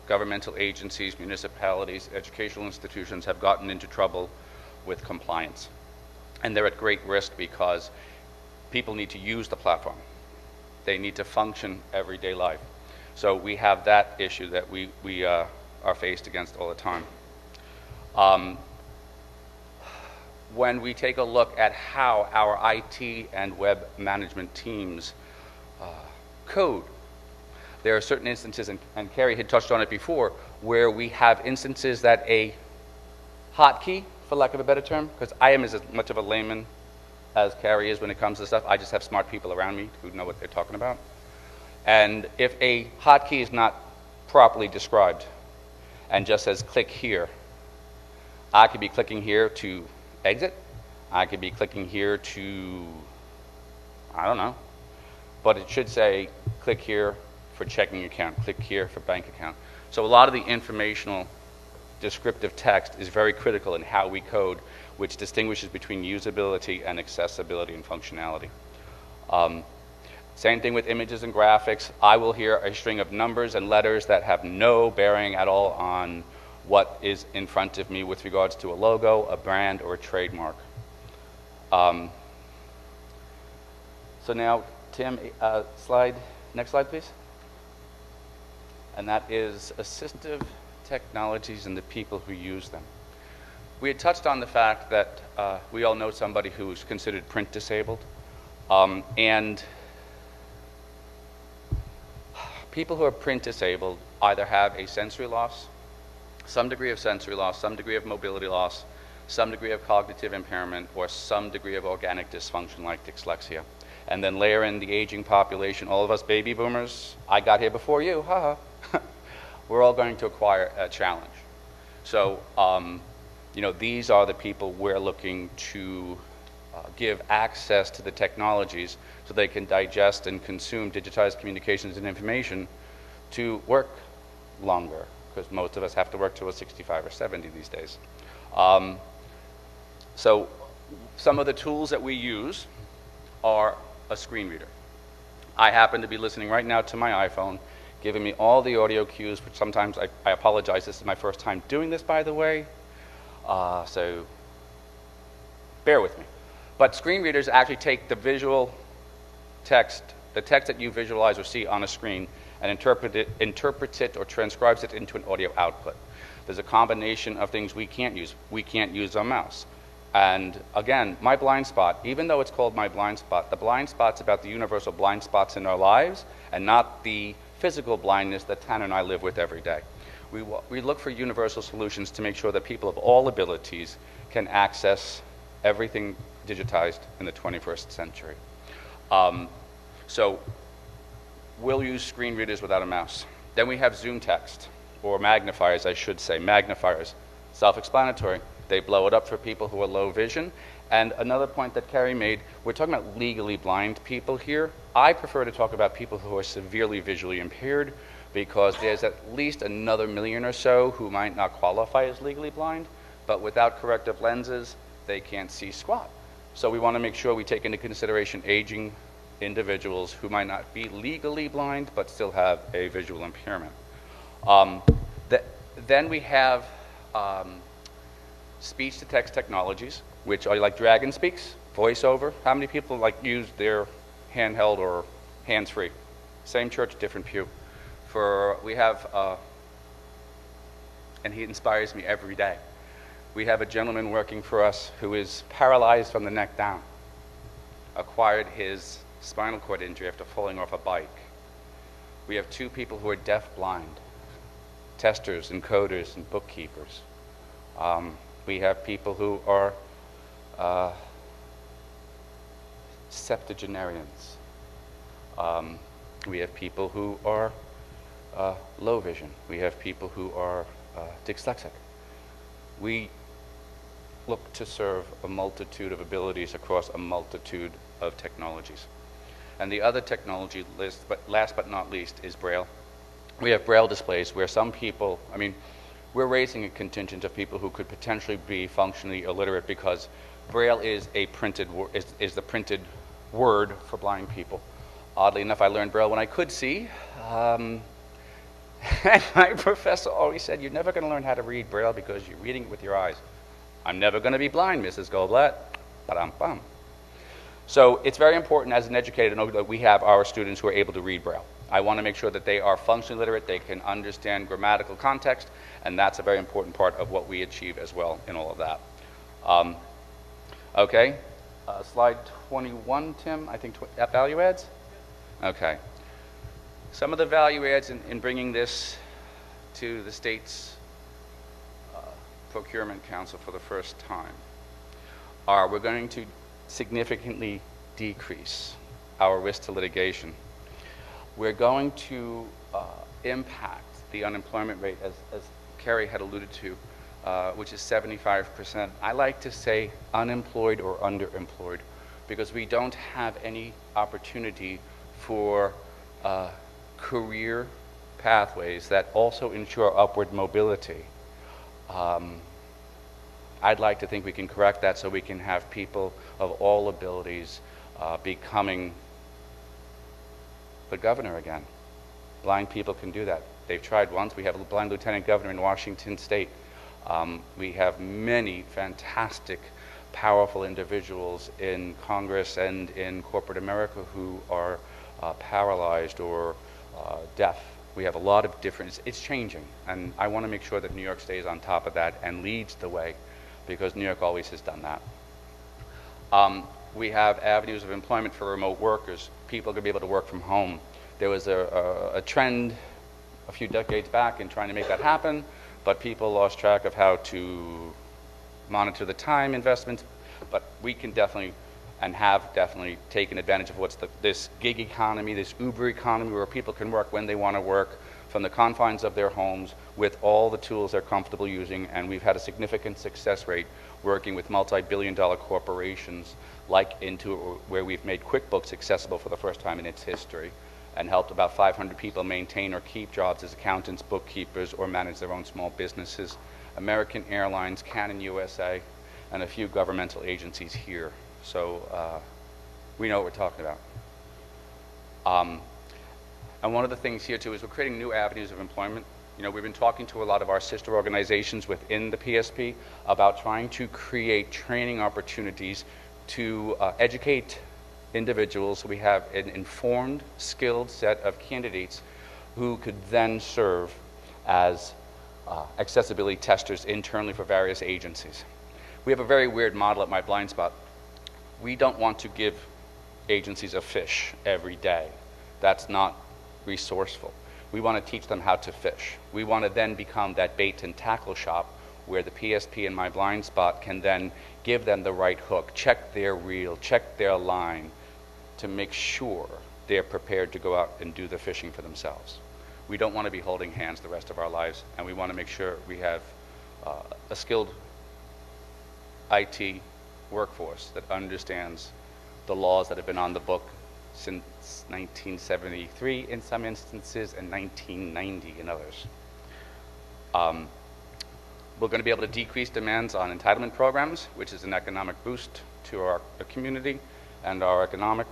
governmental agencies, municipalities, educational institutions have gotten into trouble with compliance. And they're at great risk because people need to use the platform. They need to function everyday life. So we have that issue that we are faced against all the time. When we take a look at how our IT and web management teams code, there are certain instances, and Carrie had touched on it before, where we have instances that a hotkey, for lack of a better term, because I am as much of a layman as Carrie is when it comes to stuff. I just have smart people around me who know what they're talking about. And if a hotkey is not properly described and just says click here, I could be clicking here to exit. I could be clicking here to, I don't know, but it should say click here for checking account, click here for bank account. So a lot of the informational descriptive text is very critical in how we code, which distinguishes between usability and accessibility and functionality. Same thing with images and graphics. I will hear a string of numbers and letters that have no bearing at all on what is in front of me with regards to a logo, a brand, or a trademark. So now, Tim, next slide, please. And that is assistive technologies and the people who use them. We had touched on the fact that we all know somebody who's considered print disabled, and people who are print disabled either have a sensory loss, some degree of sensory loss, some degree of mobility loss, some degree of cognitive impairment, or some degree of organic dysfunction like dyslexia. And then layer in the aging population, all of us baby boomers, I got here before you, haha. We're all going to acquire a challenge. So, these are the people we're looking to give access to the technologies so they can digest and consume digitized communications and information to work longer, because most of us have to work till we're 65 or 70 these days. So some of the tools that we use are a screen reader. I happen to be listening right now to my iPhone, giving me all the audio cues, which sometimes I apologize. This is my first time doing this, by the way. So bear with me. But screen readers actually take the visual text, the text that you visualize or see on a screen, and interprets it or transcribes it into an audio output. There's a combination of things we can't use. We can't use a mouse. And again, my blind spot, even though it's called my blind spot, the blind spot's about the universal blind spots in our lives and not the physical blindness that Tanner and I live with every day. We look for universal solutions to make sure that people of all abilities can access everything digitized in the 21st century. So we'll use screen readers without a mouse. Then we have zoom text, or magnifiers, I should say, magnifiers. Self-explanatory. They blow it up for people who are low vision. And another point that Carrie made, we're talking about legally blind people here. I prefer to talk about people who are severely visually impaired, because there's at least another million or so who might not qualify as legally blind, but without corrective lenses, they can't see squat. So we want to make sure we take into consideration aging individuals who might not be legally blind, but still have a visual impairment. Then we have speech-to-text technologies, which are like Dragon Speaks, VoiceOver. How many people use their handheld or hands-free? Same church, different pew. We have, and he inspires me every day. We have a gentleman working for us who is paralyzed from the neck down, acquired his spinal cord injury after falling off a bike. We have 2 people who are deaf-blind, testers, encoders, and bookkeepers. We have people who are septuagenarians. We have people who are low vision. We have people who are dyslexic. We look to serve a multitude of abilities across a multitude of technologies. And the other technology list, but last but not least, is Braille. We have Braille displays where some people, we're raising a contingent of people who could potentially be functionally illiterate, because Braille is a printed is the printed word for blind people. Oddly enough, I learned Braille when I could see. And my professor always said, you're never going to learn how to read Braille because you're reading it with your eyes. I'm never going to be blind, Mrs. Goldblatt. Ba-dum-bum. So it's very important as an educator to know that we have our students who are able to read Braille. I want to make sure that they are functionally literate, they can understand grammatical context, and that's a very important part of what we achieve as well in all of that. Okay, slide 21, Tim, I think value adds? Okay. Some of the value adds in bringing this to the state's Procurement Council for the first time are we're going to significantly decrease our risk to litigation. We're going to impact the unemployment rate, as Carrie had alluded to, which is 75%. I like to say unemployed or underemployed because we don't have any opportunity for career pathways that also ensure upward mobility. I'd like to think we can correct that so we can have people of all abilities becoming the governor again. Blind people can do that. They've tried once. We have a blind lieutenant governor in Washington State. We have many fantastic, powerful individuals in Congress and in corporate America who are paralyzed or deaf. We have a lot of different, it's changing, and I want to make sure that New York stays on top of that and leads the way, because New York always has done that. We have avenues of employment for remote workers. People are going to be able to work from home. There was a trend a few decades back in trying to make that happen, but people lost track of how to monitor the time investments. But we can definitely and have definitely taken advantage of what's this gig economy, this Uber economy, where people can work when they want to work from the confines of their homes with all the tools they're comfortable using. And we've had a significant success rate working with multi-billion-dollar corporations like Intuit, where we've made QuickBooks accessible for the first time in its history and helped about 500 people maintain or keep jobs as accountants, bookkeepers, or manage their own small businesses. American Airlines, Canon USA, and a few governmental agencies here. So we know what we're talking about. And one of the things here too is we're creating new avenues of employment. You know, we've been talking to a lot of our sister organizations within the PSP about trying to create training opportunities to educate individuals so we have an informed, skilled set of candidates who could then serve as accessibility testers internally for various agencies. We have a very weird model at My Blind Spot. We don't want to give agencies a fish every day. That's not resourceful. We want to teach them how to fish. We want to then become that bait and tackle shop where the PSP and My Blind Spot can then give them the right hook, check their reel, check their line to make sure they're prepared to go out and do the fishing for themselves. We don't want to be holding hands the rest of our lives, and we want to make sure we have a skilled IT workforce that understands the laws that have been on the book since 1973 in some instances and 1990 in others. We're going to be able to decrease demands on entitlement programs, which is an economic boost to our community and our economic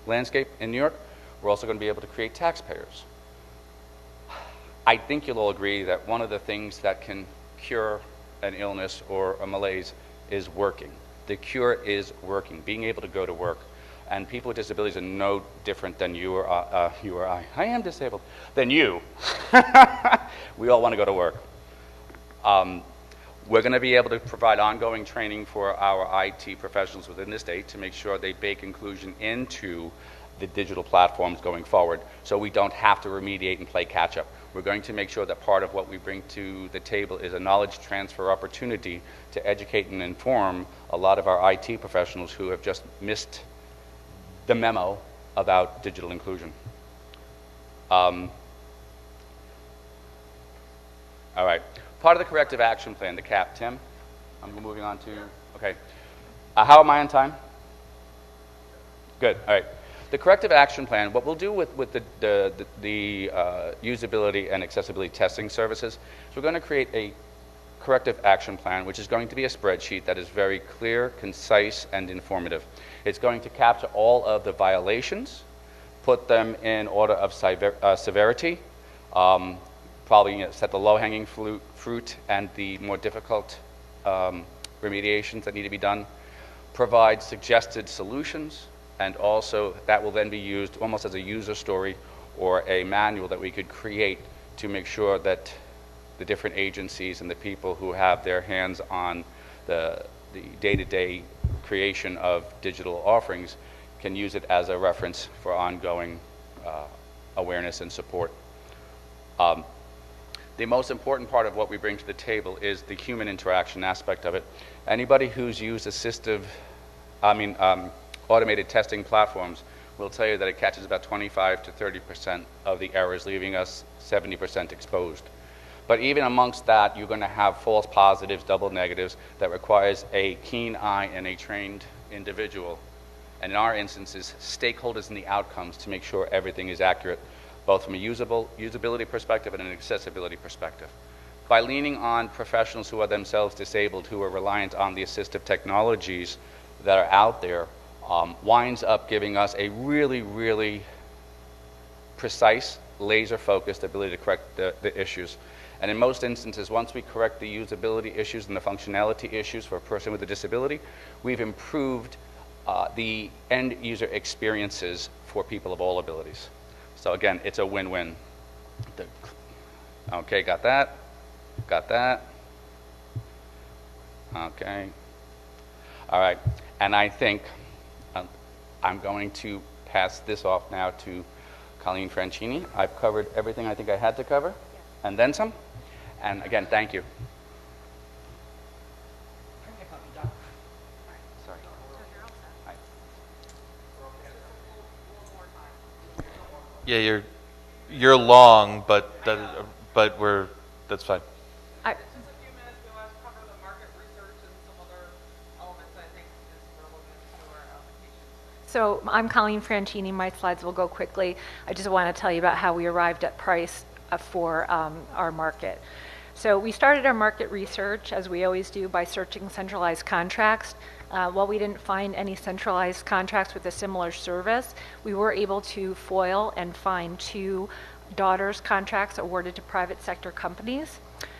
landscape in New York. We're also going to be able to create taxpayers. I think you'll all agree that one of the things that can cure an illness or a malaise is working. The cure is working, being able to go to work. And people with disabilities are no different than you or I. I am disabled. Than you. We all want to go to work. We're going to be able to provide ongoing training for our IT professionals within the state to make sure they bake inclusion into the digital platforms going forward, so we don't have to remediate and play catch up. We're going to make sure that part of what we bring to the table is a knowledge transfer opportunity to educate and inform a lot of our IT professionals who have just missed the memo about digital inclusion. All right, part of the corrective action plan, the CAP, Tim, I'm moving on to, okay. How am I on time? Good, all right. The corrective action plan, what we'll do with the usability and accessibility testing services is we're going to create a corrective action plan, which is going to be a spreadsheet that is very clear, concise, and informative. It's going to capture all of the violations, put them in order of severity, Probably set the low-hanging fruit and the more difficult remediations that need to be done, provide suggested solutions, and also that will then be used almost as a user story or a manual that we could create to make sure that the different agencies and the people who have their hands on the day-to-day creation of digital offerings can use it as a reference for ongoing awareness and support. The most important part of what we bring to the table is the human interaction aspect of it. Anybody who's used automated testing platforms will tell you that it catches about 25 to 30% of the errors, leaving us 70% exposed. But even amongst that, you're going to have false positives, double negatives, that requires a keen eye and a trained individual. And in our instances, stakeholders in the outcomes to make sure everything is accurate, both from a usability perspective and an accessibility perspective. By leaning on professionals who are themselves disabled, who are reliant on the assistive technologies that are out there, winds up giving us a really, really precise, laser-focused ability to correct the issues. And in most instances, once we correct the usability issues and the functionality issues for a person with a disability, we've improved the end user experiences for people of all abilities. So again, it's a win-win. Okay, got that? Got that? Okay. All right, and I think I'm going to pass this off now to Colleen Franchini. I've covered everything I think I had to cover, and then some. And again, thank you. Sorry. Yeah, you're long, but that's fine. Just a few minutes, we want to cover the market research and some other elements I think is relevant to our applications. So I'm Colleen Franchini. My slides will go quickly. I just want to tell you about how we arrived at price for our market. So we started our market research, as we always do, by searching centralized contracts. While we didn't find any centralized contracts with a similar service, we were able to foil and find 2 daughters contracts awarded to private sector companies.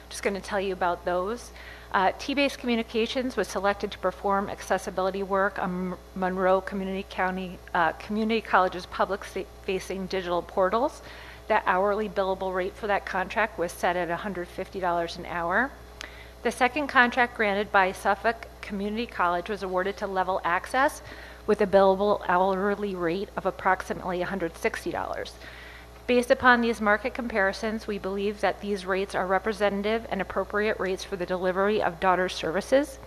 Just going to tell you about those. T-Base Communications was selected to perform accessibility work on Monroe Community College's public-facing digital portals. That hourly billable rate for that contract was set at $150 an hour. The second contract granted by Suffolk Community College was awarded to Level Access with a billable hourly rate of approximately $160. Based upon these market comparisons, we believe that these rates are representative and appropriate rates for the delivery of daughter services.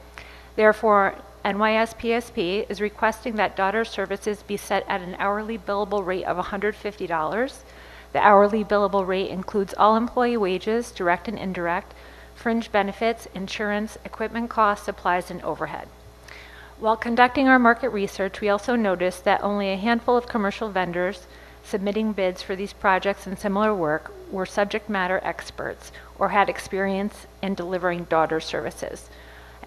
Therefore, NYS PSP is requesting that daughter services be set at an hourly billable rate of $150. The hourly billable rate includes all employee wages, direct and indirect, fringe benefits, insurance, equipment costs, supplies, and overhead. While conducting our market research, we also noticed that only a handful of commercial vendors submitting bids for these projects and similar work were subject matter experts or had experience in delivering daughter services.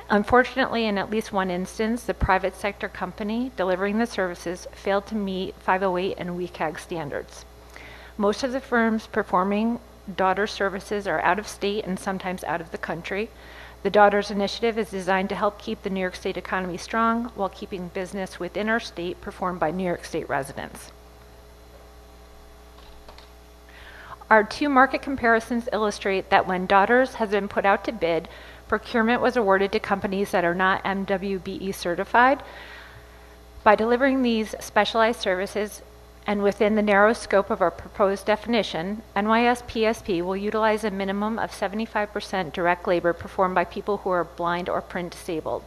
Unfortunately, in at least one instance, the private sector company delivering the services failed to meet 508 and WCAG standards. Most of the firms performing daughter services are out of state and sometimes out of the country. The Daughters Initiative is designed to help keep the New York State economy strong while keeping business within our state performed by New York State residents. Our 2 market comparisons illustrate that when Daughters has been put out to bid, procurement was awarded to companies that are not MWBE certified. By delivering these specialized services, and within the narrow scope of our proposed definition, NYS PSP will utilize a minimum of 75% direct labor performed by people who are blind or print disabled.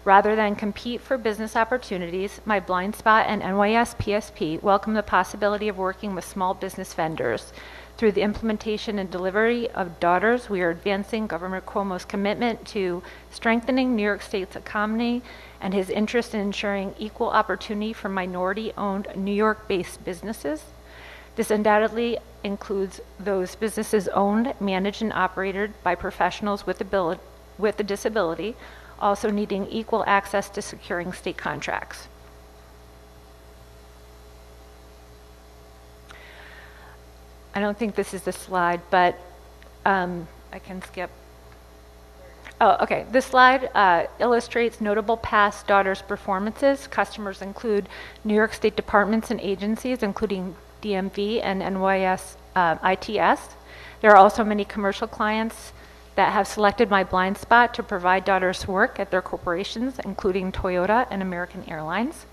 Rather than compete for business opportunities, my Blind Spot and NYS PSP welcome the possibility of working with small business vendors. Through the implementation and delivery of Daughters, we are advancing Governor Cuomo's commitment to strengthening New York State's economy and his interest in ensuring equal opportunity for minority-owned New York-based businesses. This undoubtedly includes those businesses owned, managed, and operated by professionals with a disability, also needing equal access to securing state I don't think this is the slide, but I can skip. Oh, okay. This slide illustrates notable past daughters' performances. Customers include New York State departments and agencies, including DMV and NYS ITS. There are also many commercial clients that have selected my blind spot to provide daughters work at their corporations, including Toyota and American Airlines.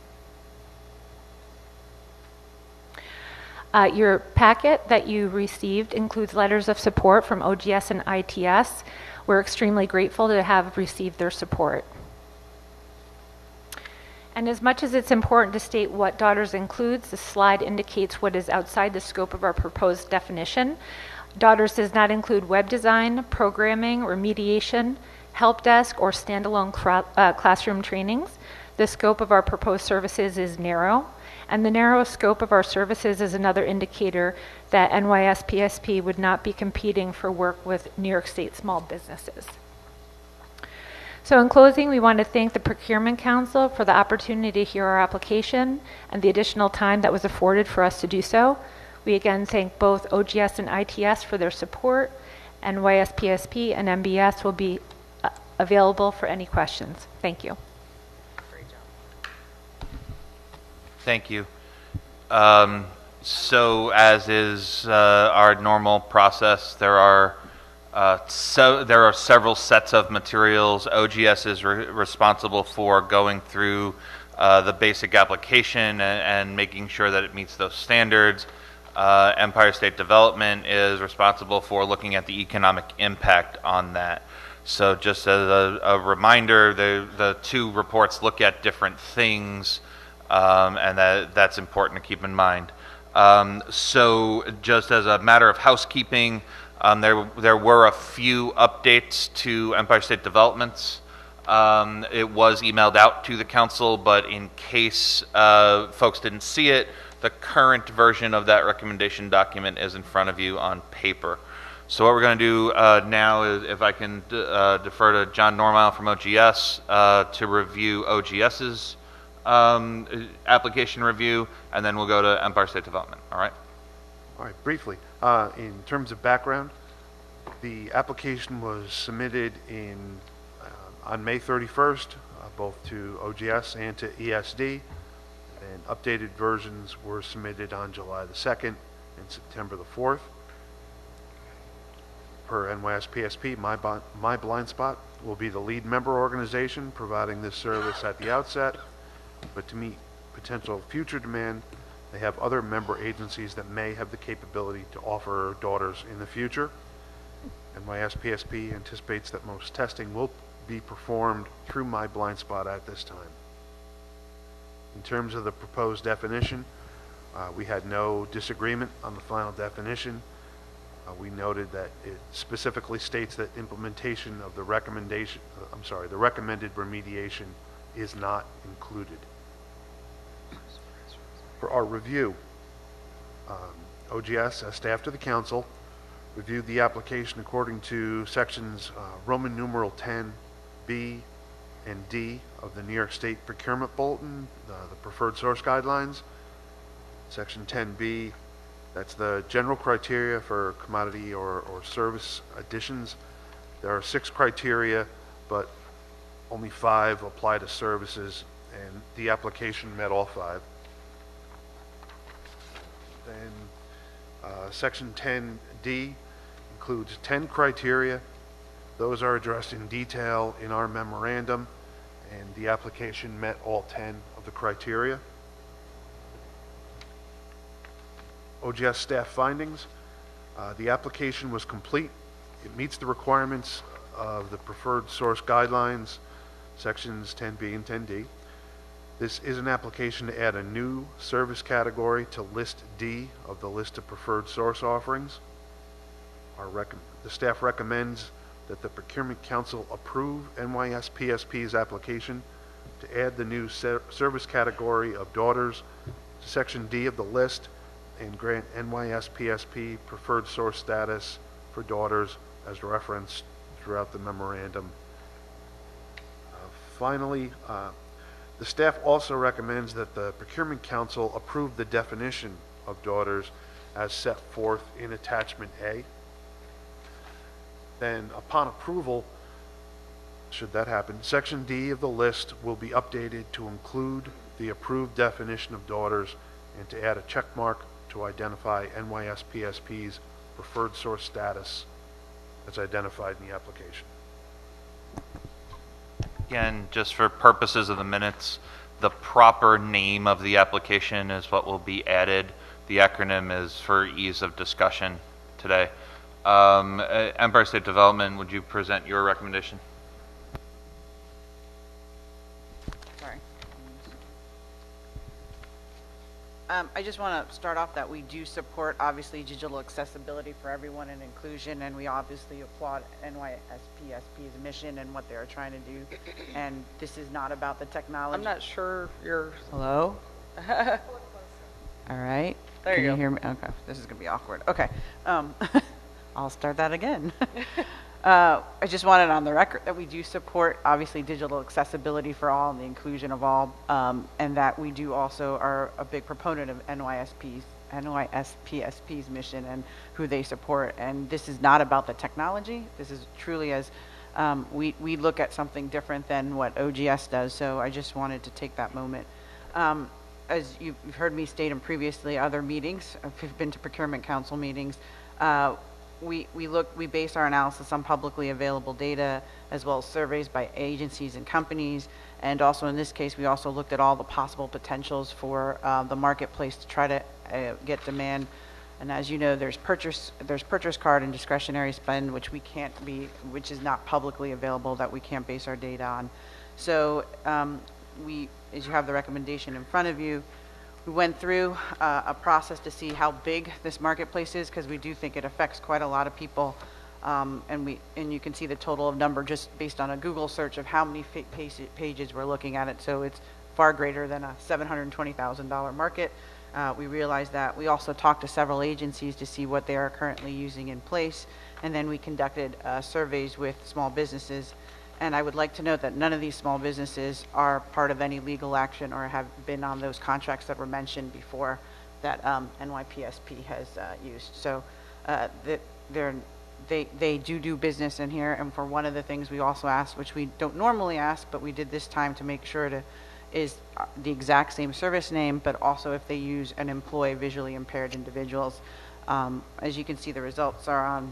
Your packet that you received includes letters of support from OGS and ITS. We're extremely grateful to have received their support. And as much as it's important to state what daughters includes, the slide indicates what is outside the scope of our proposed definition. Daughters does not include web design, programming, remediation, help desk, or standalone classroom trainings. The scope of our proposed services is narrow, and the narrow scope of our services is another indicator that NYS PSP would not be competing for work with New York State small businesses. So in closing, we want to thank the Procurement Council for the opportunity to hear our application and the additional time that was afforded for us to do so. We again thank both OGS and ITS for their support. NYS PSP and MBS will be available for any questions. Thank you. Thank you. So as is our normal process, there are several sets of materials. OGS is responsible for going through the basic application and making sure that it meets those standards. Empire State Development is responsible for looking at the economic impact on that. So just as a reminder, the two reports look at different things, and that's important to keep in mind. So just as a matter of housekeeping, there were a few updates to Empire State Developments. It was emailed out to the council, but in case folks didn't see it, the current version of that recommendation document is in front of you on paper. So what we're going to do now is, if I can defer to John Normile from OGS to review OGS's application review, and then we'll go to Empire State Development. All right? All right, briefly, in terms of background, the application was submitted on May 31st, both to OGS and to ESD, and updated versions were submitted on July the 2nd and September the 4th. Per NYS PSP, My Blind Spot will be the lead member organization providing this service at the outset, but to meet potential future demand, they have other member agencies that may have the capability to offer daughters in the future. NYS PSP anticipates that most testing will be performed through My Blind Spot at this time. In terms of the proposed definition, we had no disagreement on the final definition. We noted that it specifically states that implementation of the recommended remediation is not included. For our review, OGS, as staff to the council, reviewed the application according to sections Roman numeral 10B and D of the New York State Procurement Bulletin, the preferred source guidelines. Section 10B, that's the general criteria for commodity or service additions. There are 6 criteria, but only 5 apply to services, and the application met all 5. Then Section 10D includes 10 criteria. Those are addressed in detail in our memorandum, and the application met all 10 of the criteria. OGS staff findings. The application was complete. It meets the requirements of the preferred source guidelines, sections 10B and 10D. This is an application to add a new service category to list D of the list of preferred source offerings. The staff recommends that the Procurement Council approve NYS PSP's application to add the new service category of daughters to section D of the list and grant NYS PSP preferred source status for daughters as referenced throughout the memorandum. Finally, the staff also recommends that the Procurement Council approve the definition of daughters as set forth in Attachment A. Then, upon approval, should that happen, Section D of the list will be updated to include the approved definition of daughters and to add a check mark to identify NYS PSP's preferred source status as identified in the application. Again, just for purposes of the minutes, the proper name of the application is what will be added. The acronym is for ease of discussion today. Empire State Development, would you present your recommendation? Sorry. I just want to start off that we do support, obviously, digital accessibility for everyone and inclusion, and we obviously applaud NYSPSP's mission and what they're trying to do. And this is not about the technology. I'm not sure you're, Hello? All right. There Can you you go. hear me? Okay, this is going to be awkward. Okay. I'll start that again. I just wanted on the record that we do support, obviously, digital accessibility for all and the inclusion of all, and that we do also are a big proponent of NYSPSP's mission and who they support. And this is not about the technology. This is truly as we look at something different than what OGS does. So I just wanted to take that moment. As you've heard me state in previously other meetings, if you've been to Procurement Council meetings, we base our analysis on publicly available data as well as surveys by agencies and companies. And also in this case, we also looked at all the possible potentials for the marketplace to try to get demand. And as you know, there's purchase card and discretionary spend, which is not publicly available, that we can't base our data on. So as you have the recommendation in front of you, we went through a process to see how big this marketplace is, because we do think it affects quite a lot of people. And you can see the total of number just based on a Google search of how many pages we're looking at it. So it's far greater than a $720,000 market. We realized that. We also talked to several agencies to see what they are currently using in place. And then we conducted surveys with small businesses. And I would like to note that none of these small businesses are part of any legal action or have been on those contracts that were mentioned before that NYPSP has used. So they do business in here. And for one of the things we also asked, which we don't normally ask, but we did this time to make sure is the exact same service name, but also if they use and employ visually impaired individuals. As you can see, the results are on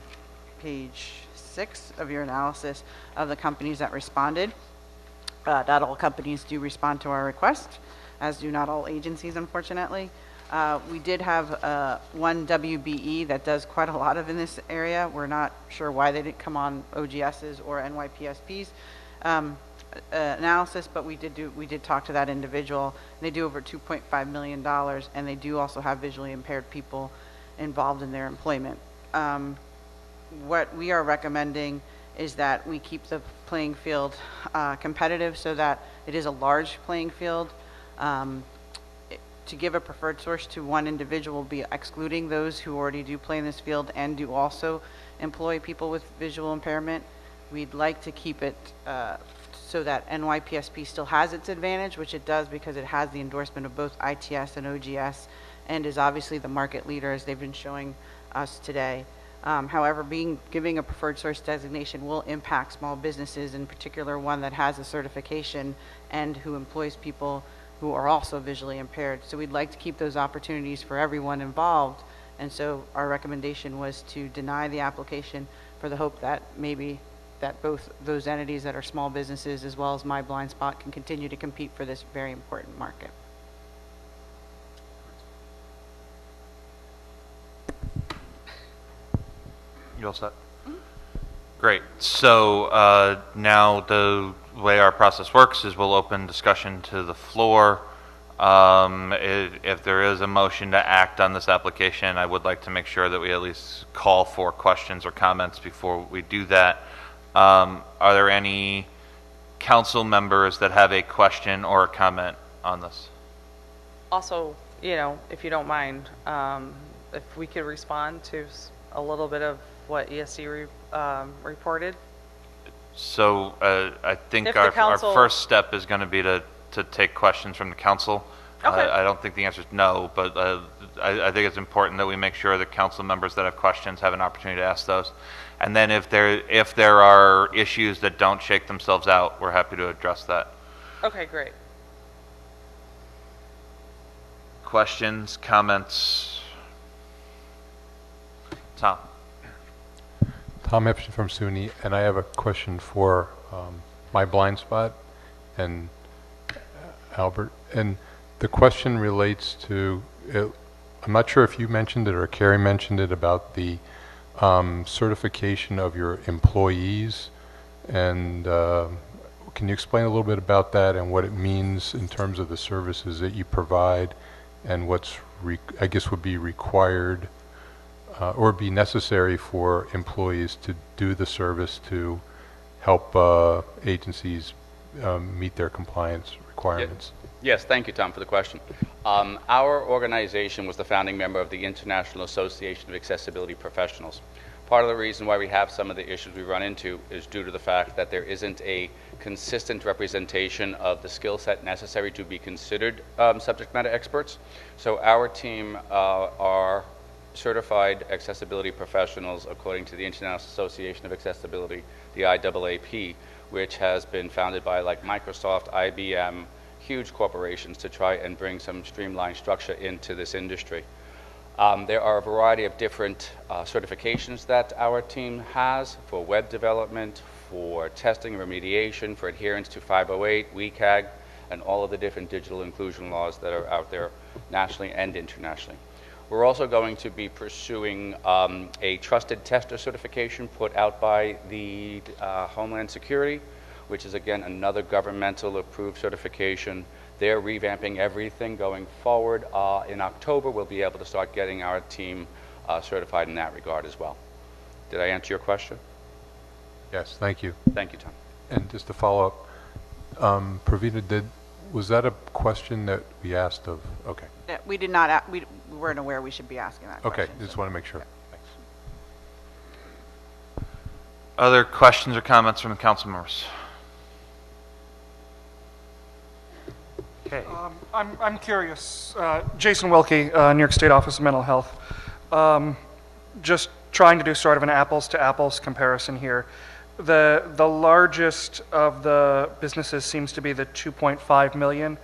page 6 of your analysis of the companies that responded. Not all companies do respond to our request, as do not all agencies, unfortunately. We did have one WBE that does quite a lot in this area. We're not sure why they didn't come on OGS's or NYPSP's analysis, but we did talk to that individual. They do over $2.5 million, and they do also have visually impaired people involved in their employment. What we are recommending is that we keep the playing field competitive so that it is a large playing field. To give a preferred source to one individual will be excluding those who already do play in this field and do also employ people with visual impairment. We'd like to keep it so that NYPSP still has its advantage, which it does because it has the endorsement of both ITS and OGS and is obviously the market leader, as they've been showing us today. However, giving a preferred source designation will impact small businesses, in particular one that has a certification and who employs people who are also visually impaired. So we'd like to keep those opportunities for everyone involved. And so our recommendation was to deny the application for the hope that maybe that both those entities that are small businesses as well as My Blind Spot can continue to compete for this very important market. You all set? Great. So now the way our process works is we'll open discussion to the floor. If there is a motion to act on this application, I would like to make sure that we at least call for questions or comments before we do that. Are there any council members that have a question or a comment on this? also, if you don't mind, if we could respond to a little bit of what ESC reported. So I think If the our council- first step is going to be to take questions from the council. Okay. I don't think the answer is no, but I think it's important that we make sure that council members that have questions have an opportunity to ask those. And then if there are issues that don't shake themselves out, we're happy to address that. Okay, great. Questions, comments? Tom? Tom Epstein from SUNY, and I have a question for my blind spot and Albert. And the question relates to, I'm not sure if you mentioned it or Carrie mentioned it, about the certification of your employees. And can you explain a little bit about that and what it means in terms of the services that you provide and what's, I guess, would be required or be necessary for employees to do the service to help agencies meet their compliance requirements? Yes, thank you, Tom, for the question. Our organization was the founding member of the International Association of Accessibility Professionals. Part of the reason why we have some of the issues we run into is due to the fact that there isn't a consistent representation of the skill set necessary to be considered subject matter experts. So our team are certified accessibility professionals according to the International Association of Accessibility, the IAAP, which has been founded by like Microsoft, IBM, huge corporations to try and bring some streamlined structure into this industry. There are a variety of different certifications that our team has for web development, for testing and remediation, for adherence to 508, WCAG, and all of the different digital inclusion laws that are out there nationally and internationally. We're also going to be pursuing a trusted tester certification put out by the Homeland Security, which is again another governmental approved certification. They're revamping everything going forward. In October, we'll be able to start getting our team certified in that regard as well. Did I answer your question? Yes, thank you. Thank you, Tom. And just to follow up, Pravina, was that a question that we asked of? Okay. Yeah, we did not, we weren't aware we should be asking that Okay, question. just want to make sure. Thanks. Other questions or comments from the council members? Okay. I'm curious. Jason Wilkie, New York State Office of Mental Health. Just trying to do sort of an apples to apples comparison here. The largest of the businesses seems to be the 2.5 million.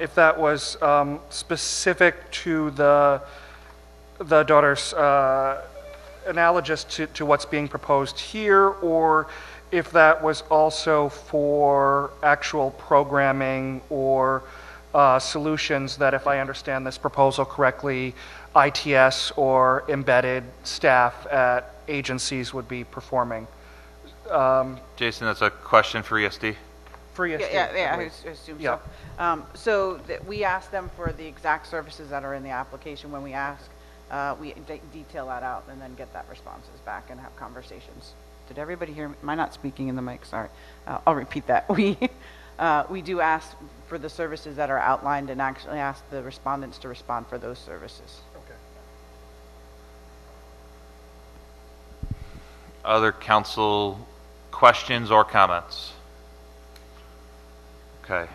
If that was specific to the daughter's analogous to what's being proposed here, or if that was also for actual programming or solutions that, if I understand this proposal correctly, ITS or embedded staff at agencies would be performing. Jason, that's a question for ESD. For ESD. Yeah, I assume Yeah. so. So we ask them for the exact services that are in the application. When we ask, we detail that out and then get that responses back and have conversations. Did everybody hear me? Am I not speaking in the mic? Sorry. I'll repeat that. We do ask for the services that are outlined and actually ask the respondents to respond for those services. Okay. Other council questions or comments? Okay.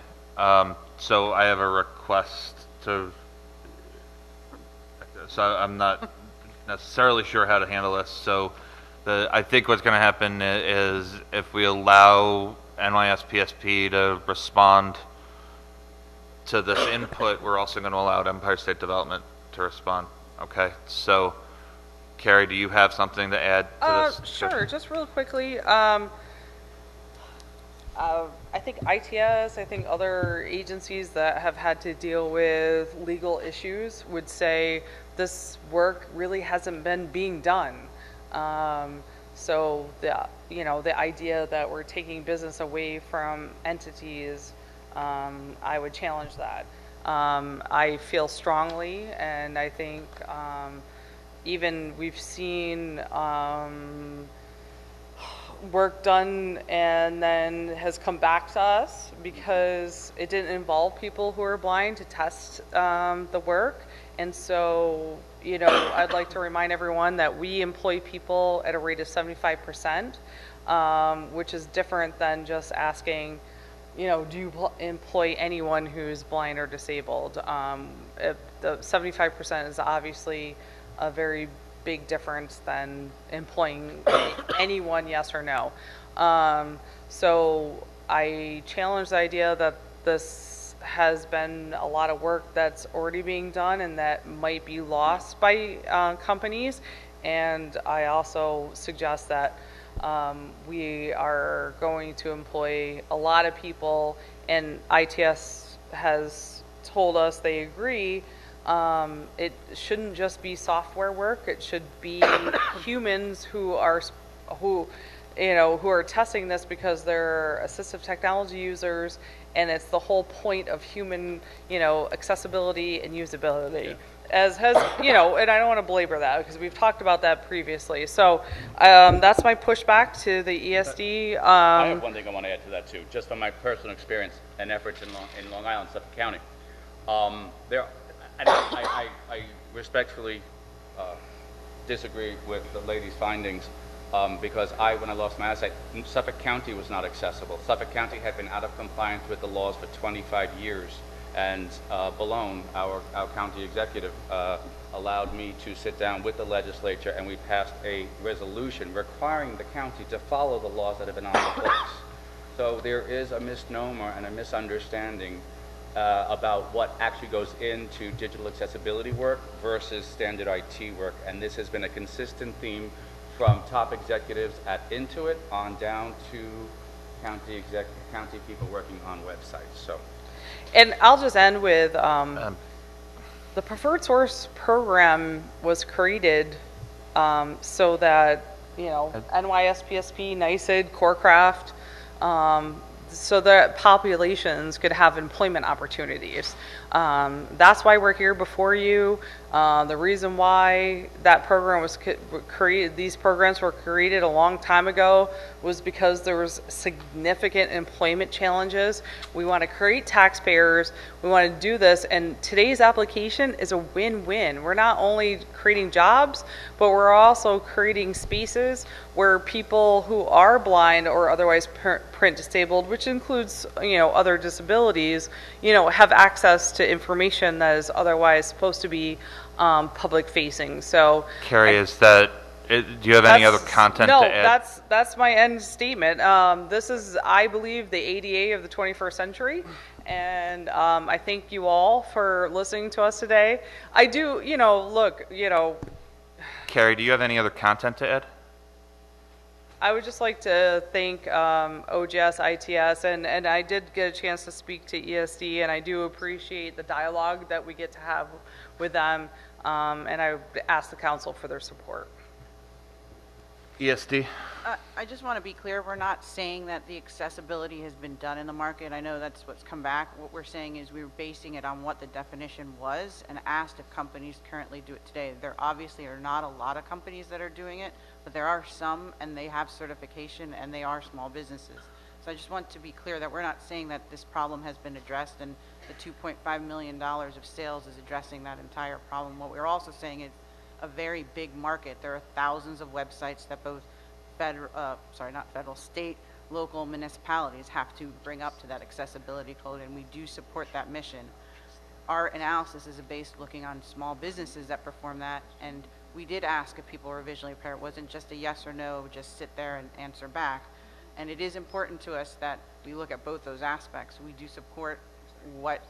So I have a request to, so I'm not necessarily sure how to handle this. So I think what's going to happen is if we allow NYS PSP to respond to this input, we're also going to allow Empire State Development to respond. Okay. So Carrie, do you have something to add to this? Sure, just real quickly. I think ITS, I think other agencies that have had to deal with legal issues would say this work really hasn't been being done. So the idea that we're taking business away from entities, I would challenge that. I feel strongly, and I think even we've seen work done and then has come back to us because it didn't involve people who are blind to test the work. And so, I'd like to remind everyone that we employ people at a rate of 75%, which is different than just asking do you employ anyone who's blind or disabled? The 75% is obviously a very big difference than employing anyone, yes or no. So I challenge the idea that this has been a lot of work that's already being done and that might be lost by companies. And I also suggest that we are going to employ a lot of people, and ITS has told us they agree. It shouldn't just be software work. It should be humans who are testing this because they're assistive technology users, and it's the whole point of human, accessibility and usability. Yeah. As has, and I don't want to belabor that because we've talked about that previously. So that's my pushback to the ESD. I have one thing I want to add to that too, just from my personal experience and efforts in Long Island, Suffolk County. I respectfully disagree with the lady's findings because when I lost my eyesight, Suffolk County was not accessible. Suffolk County had been out of compliance with the laws for 25 years. And Balone, our county executive, allowed me to sit down with the legislature, and we passed a resolution requiring the county to follow the laws that have been on the books. So there is a misnomer and a misunderstanding about what actually goes into digital accessibility work versus standard IT work, and this has been a consistent theme from top executives at Intuit on down to county people working on websites. So. And I'll just end with the preferred source program was created so that, NYS, PSP, NYSID, CoreCraft, so that populations could have employment opportunities. That's why we're here before you. The reason why that program was created, these programs were created a long time ago, was because there was significant employment challenges. We want to create taxpayers. We want to do this, and today's application is a win-win. We're not only creating jobs, but we're also creating spaces where people who are blind or otherwise print disabled, which includes other disabilities, have access to information that is otherwise supposed to be public facing. So Carrie, do you have any other content to add? No, that's my end statement. This is, I believe, the ADA of the 21st century, and I thank you all for listening to us today. I do, Carrie, do you have any other content to add? I would just like to thank OGS, ITS, and I did get a chance to speak to ESD, and I do appreciate the dialogue that we get to have with them, and I ask the council for their support. ESD? I just want to be clear, we're not saying that the accessibility has been done in the market. I know that's what's come back. What we're saying is we're basing it on what the definition was and asked if companies currently do it today. There obviously are not a lot of companies that are doing it, but there are some, and they have certification, and they are small businesses. So I just want to be clear that we're not saying that this problem has been addressed and the $2.5 million of sales is addressing that entire problem. What we're also saying is a very big market. There are thousands of websites that both state, local municipalities have to bring up to that accessibility code, and we do support that mission. Our analysis is based looking on small businesses that perform that, and we did ask if people were visually impaired. It wasn't just a yes or no, just sit there and answer back. And it is important to us that we look at both those aspects. We do support what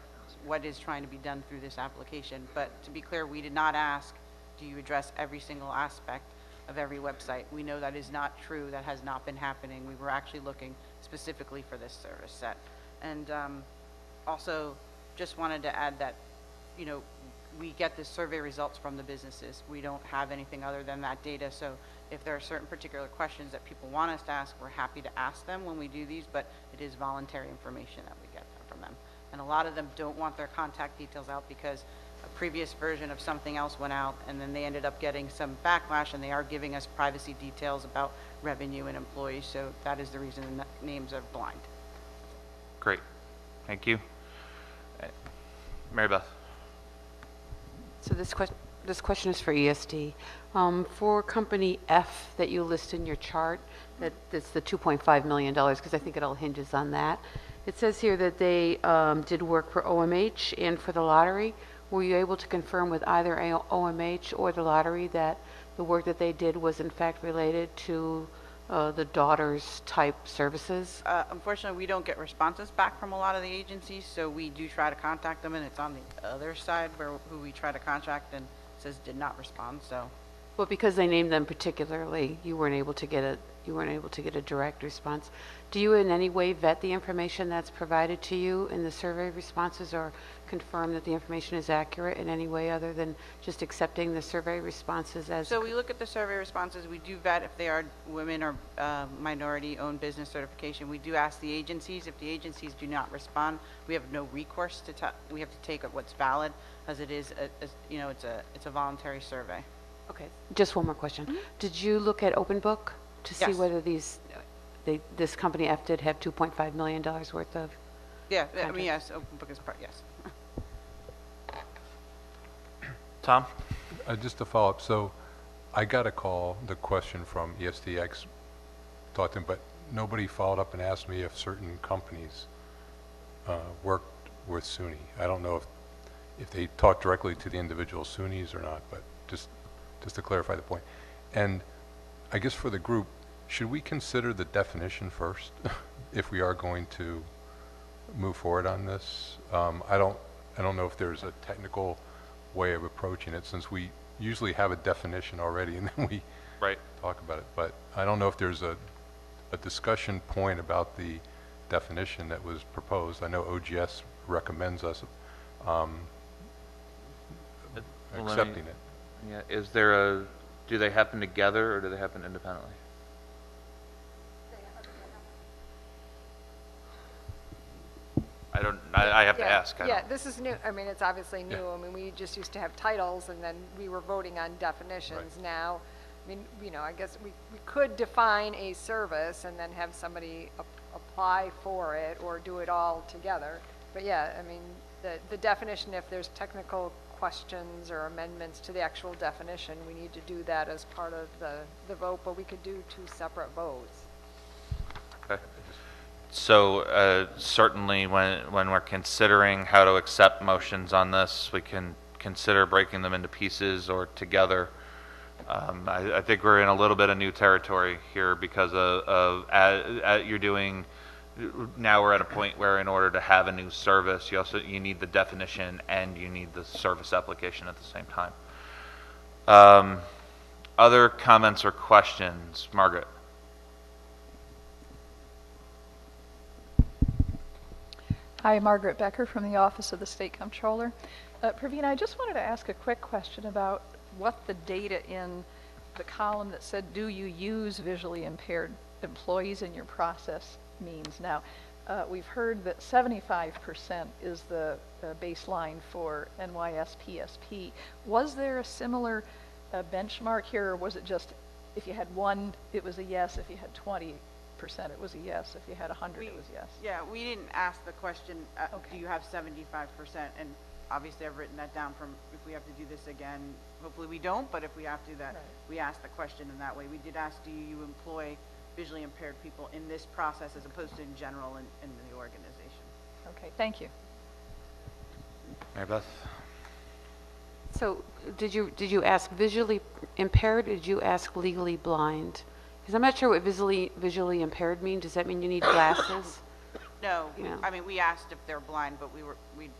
is trying to be done through this application, but to be clear, we did not ask, do you address every single aspect of every website? We know that is not true. That has not been happening. We were actually looking specifically for this service set. And also just wanted to add that, we get the survey results from the businesses. We don't have anything other than that data. So if there are certain particular questions that people want us to ask, we're happy to ask them when we do these, but it is voluntary information that we get from them. And a lot of them don't want their contact details out because a previous version of something else went out, and then they ended up getting some backlash, and they are giving us privacy details about revenue and employees. So that is the reason the names are blind. Great. Thank you. Mary Beth. So this question is for ESD. For company F that you list in your chart, that's the $2.5 million, because I think it all hinges on that. It says here that they did work for OMH and for the lottery. Were you able to confirm with either OMH or the lottery that the work that they did was in fact related to the daughter's type services? Unfortunately, we don't get responses back from a lot of the agencies, so we do try to contact them, and it's on the other side who we try to contact and says did not respond, so. Well, because they named them particularly, you weren't able to get a direct response. Do you in any way vet the information that's provided to you in the survey responses, or confirm that the information is accurate in any way other than just accepting the survey responses as? So we look at the survey responses, we do vet if they are women or minority-owned business certification. We do ask the agencies. If the agencies do not respond, we have no recourse we have to take what's valid, as it is, it's a voluntary survey. Okay, just one more question. Did you look at Open Book to see Yes. whether this company F did have $2.5 million worth of? Yeah, I mean, yes, open book is yes. Tom? Just to follow up, so I got a call, the question from ESTX, talked to them, but nobody followed up and asked me if certain companies worked with SUNY. I don't know if they talked directly to the individual SUNYs or not, but just to clarify the point. And I guess for the group, should we consider the definition first if we are going to move forward on this? I don't know if there's a technical way of approaching it, since we usually have a definition already and then we talk about it. But I don't know if there's a discussion point about the definition that was proposed. I know OGS recommends us accepting it. Yeah, do they happen together or do they happen independently? I have to ask. Yeah, this is new. I mean, it's obviously new. I mean, we just used to have titles, and then we were voting on definitions. Right. Now, I mean, I guess we could define a service and then have somebody apply for it or do it all together. But yeah, I mean, the definition, if there's technical questions or amendments to the actual definition, we need to do that as part of the vote, but we could do 2 separate votes. Okay. So certainly when we're considering how to accept motions on this, we can consider breaking them into pieces or together. I think we're in a little bit of new territory here because you're doing, now we're at a point where in order to have a new service, you need the definition and you need the service application at the same time. Other comments or questions? Margaret? Hi, Margaret Becker from the Office of the State Comptroller. Praveen, I just wanted to ask a quick question about what the data in the column that said, do you use visually impaired employees in your process means. Now, we've heard that 75% is the baseline for NYS PSP. Was there a similar benchmark here, or was it just if you had 1, it was a yes, if you had 20%, it was a yes, if you had 100, it was yes? Yeah, we didn't ask the question, Okay. do you have 75%? And obviously I've written that down from if we have to do this again. Hopefully we don't, but if we have to, we ask the question in that way. We did ask, do you employ visually impaired people in this process as opposed to in general in the organization? Okay, thank you. Mary Beth? So did you ask visually impaired, or did you ask legally blind? Because I'm not sure what visually impaired means. Does that mean you need glasses? No, Yeah. I mean, we asked if they're blind, but we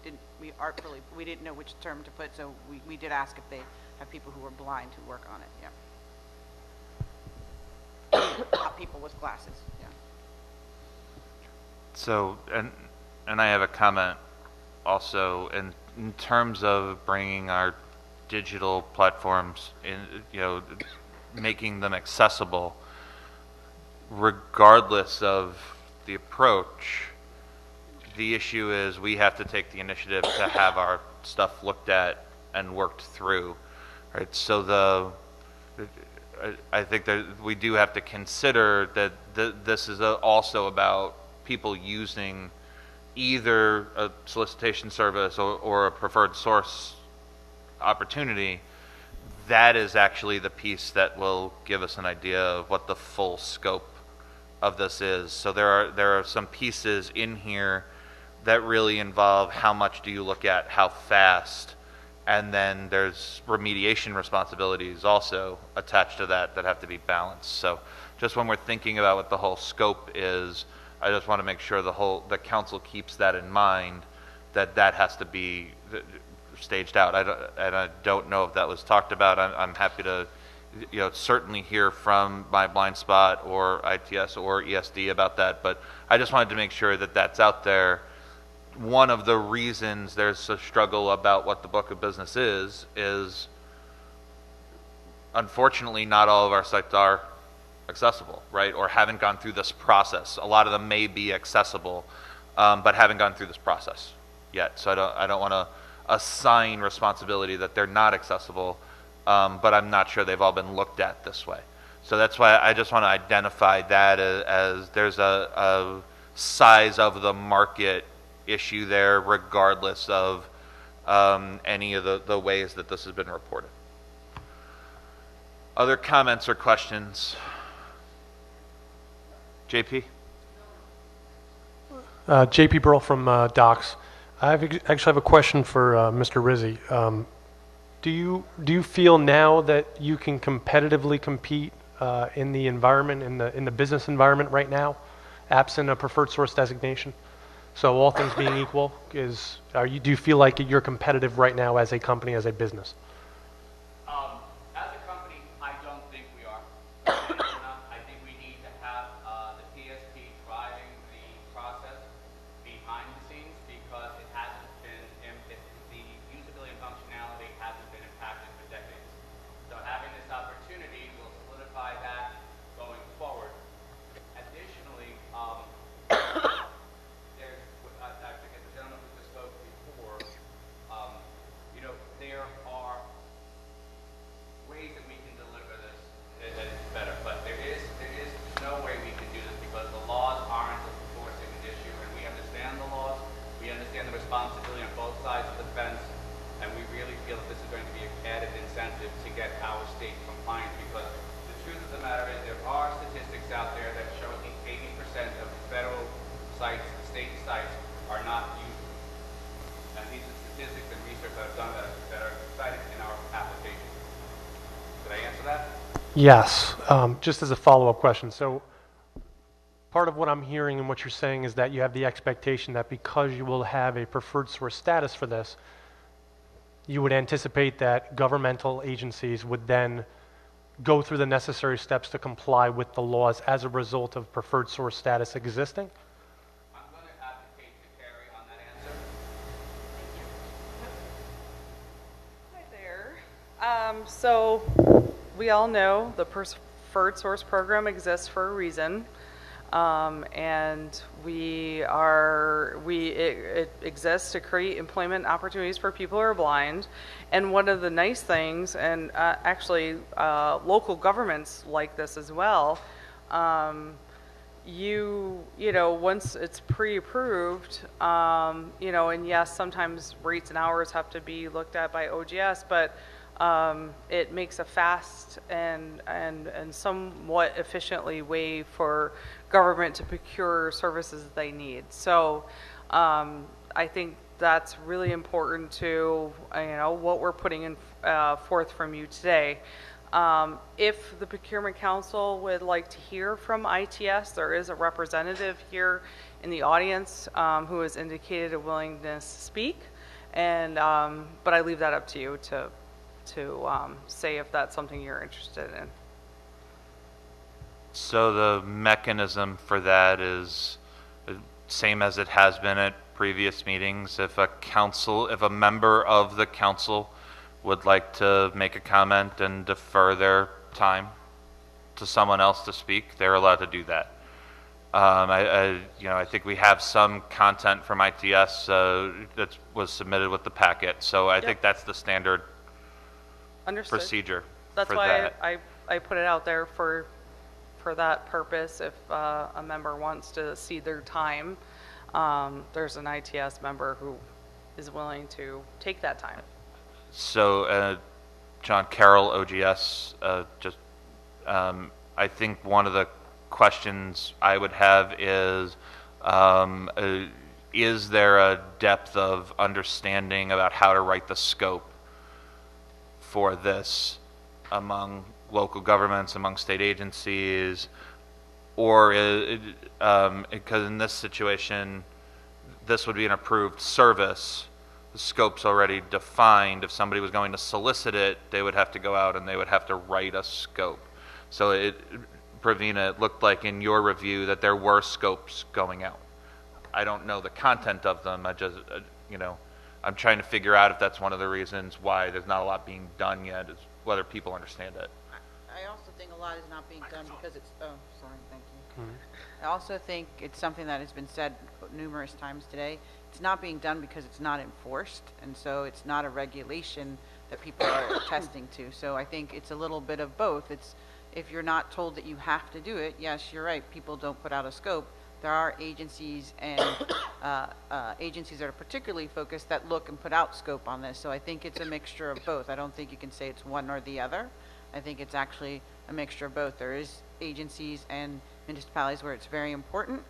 didn't know which term to put, so we did ask if they have people who are blind who work on it, yeah. Not people with glasses, yeah. So, and I have a comment also in terms of bringing our digital platforms in, making them accessible, regardless of the approach. The issue is we have to take the initiative to have our stuff looked at and worked through, right? So I think that we do have to consider that this is also about people using either a solicitation service or a preferred source opportunity. That is actually the piece that will give us an idea of what the full scope of this is. So there are some pieces in here that really involve how much do you look at, how fast, and then there's remediation responsibilities also attached to that have to be balanced. So just when we're thinking about what the whole scope is, I just want to make sure the council keeps that in mind, that has to be staged out. I don't know if that was talked about. I'm happy to, certainly hear from my blind spot or ITS or ESD about that, but I just wanted to make sure that that's out there. One of the reasons there's a struggle about what the book of business is unfortunately not all of our sites are accessible, right? Or haven't gone through this process. A lot of them may be accessible, but haven't gone through this process yet. So I don't want to assign responsibility that they're not accessible, but I'm not sure they've all been looked at this way. So that's why I just want to identify that as there's a size of the market issue there, regardless of any of the ways that this has been reported. Other comments or questions? JP? JP Burl from Docs. I actually have a question for Mr. Rizzi. Do you feel now that you can competitively compete in the environment, in the business environment right now, absent a preferred source designation? So all things being equal, do you feel like you're competitive right now as a company, as a business? As a company, I don't think we are. I think we need to have the PSP driving the process behind the scenes, because it hasn't been, the usability and functionality hasn't been impacted for decades. So having this opportunity will solidify that going forward. Additionally, I forget the gentleman who just spoke before, there are ways that we can deliver this that is better, but there is no way we can do this because the laws aren't enforcing an issue, and we understand the laws, we understand the responsibility on both sides of the fence, and we really feel that this is going to be an added incentive to get our state compliant, because the truth of the matter is there are statistics out there that show I think 80% of federal sites, state sites, are not usable. And these are statistics and research that I've done that are cited in our application. Did I answer that? Yes. Just as a follow-up question. So part of what I'm hearing and what you're saying is that you have the expectation that because you will have a preferred source status for this, you would anticipate that governmental agencies would then go through the necessary steps to comply with the laws as a result of preferred source status existing? I'm going to advocate to Carrie on that answer. Hi there. So we all know the preferred source program exists for a reason. And it exists to create employment opportunities for people who are blind. And one of the nice things, and actually local governments like this as well, once it's pre-approved, and yes, sometimes rates and hours have to be looked at by OGS, but it makes a fast and somewhat efficiently way for government to procure services they need. So I think that's really important to what we're putting in forth from you today. If the Procurement Council would like to hear from ITS, there is a representative here in the audience who has indicated a willingness to speak, and but I leave that up to you to say if that's something you're interested in. So the mechanism for that is the same as it has been at previous meetings. If a member of the council would like to make a comment and defer their time to someone else to speak, they're allowed to do that. I think we have some content from ITS that was submitted with the packet, so I think that's the standard procedure. That's why I put it out there for that purpose. If a member wants to cede their time, there's an ITS member who is willing to take that time. So, John Carroll, OGS, I think one of the questions I would have is there a depth of understanding about how to write the scope for this among local governments, among state agencies, or because in this situation, this would be an approved service. The scope's already defined. If somebody was going to solicit it, they would have to go out and they would have to write a scope. So Pravina, it looked like in your review that there were scopes going out. I don't know the content of them. I just, I'm trying to figure out if that's one of the reasons why there's not a lot being done yet, is whether people understand it. I also think a lot is not being done because it's, oh, sorry, thank you. I also think it's something that has been said numerous times today. It's not being done because it's not enforced, and so it's not a regulation that people are attesting to. So I think it's a little bit of both. It's, if you're not told that you have to do it, yes, you're right, people don't put out a scope. There are agencies and agencies that are particularly focused that look and put out scope on this. So I think it's a mixture of both. I don't think you can say it's one or the other. I think it's actually a mixture of both. There is agencies and municipalities where it's very important,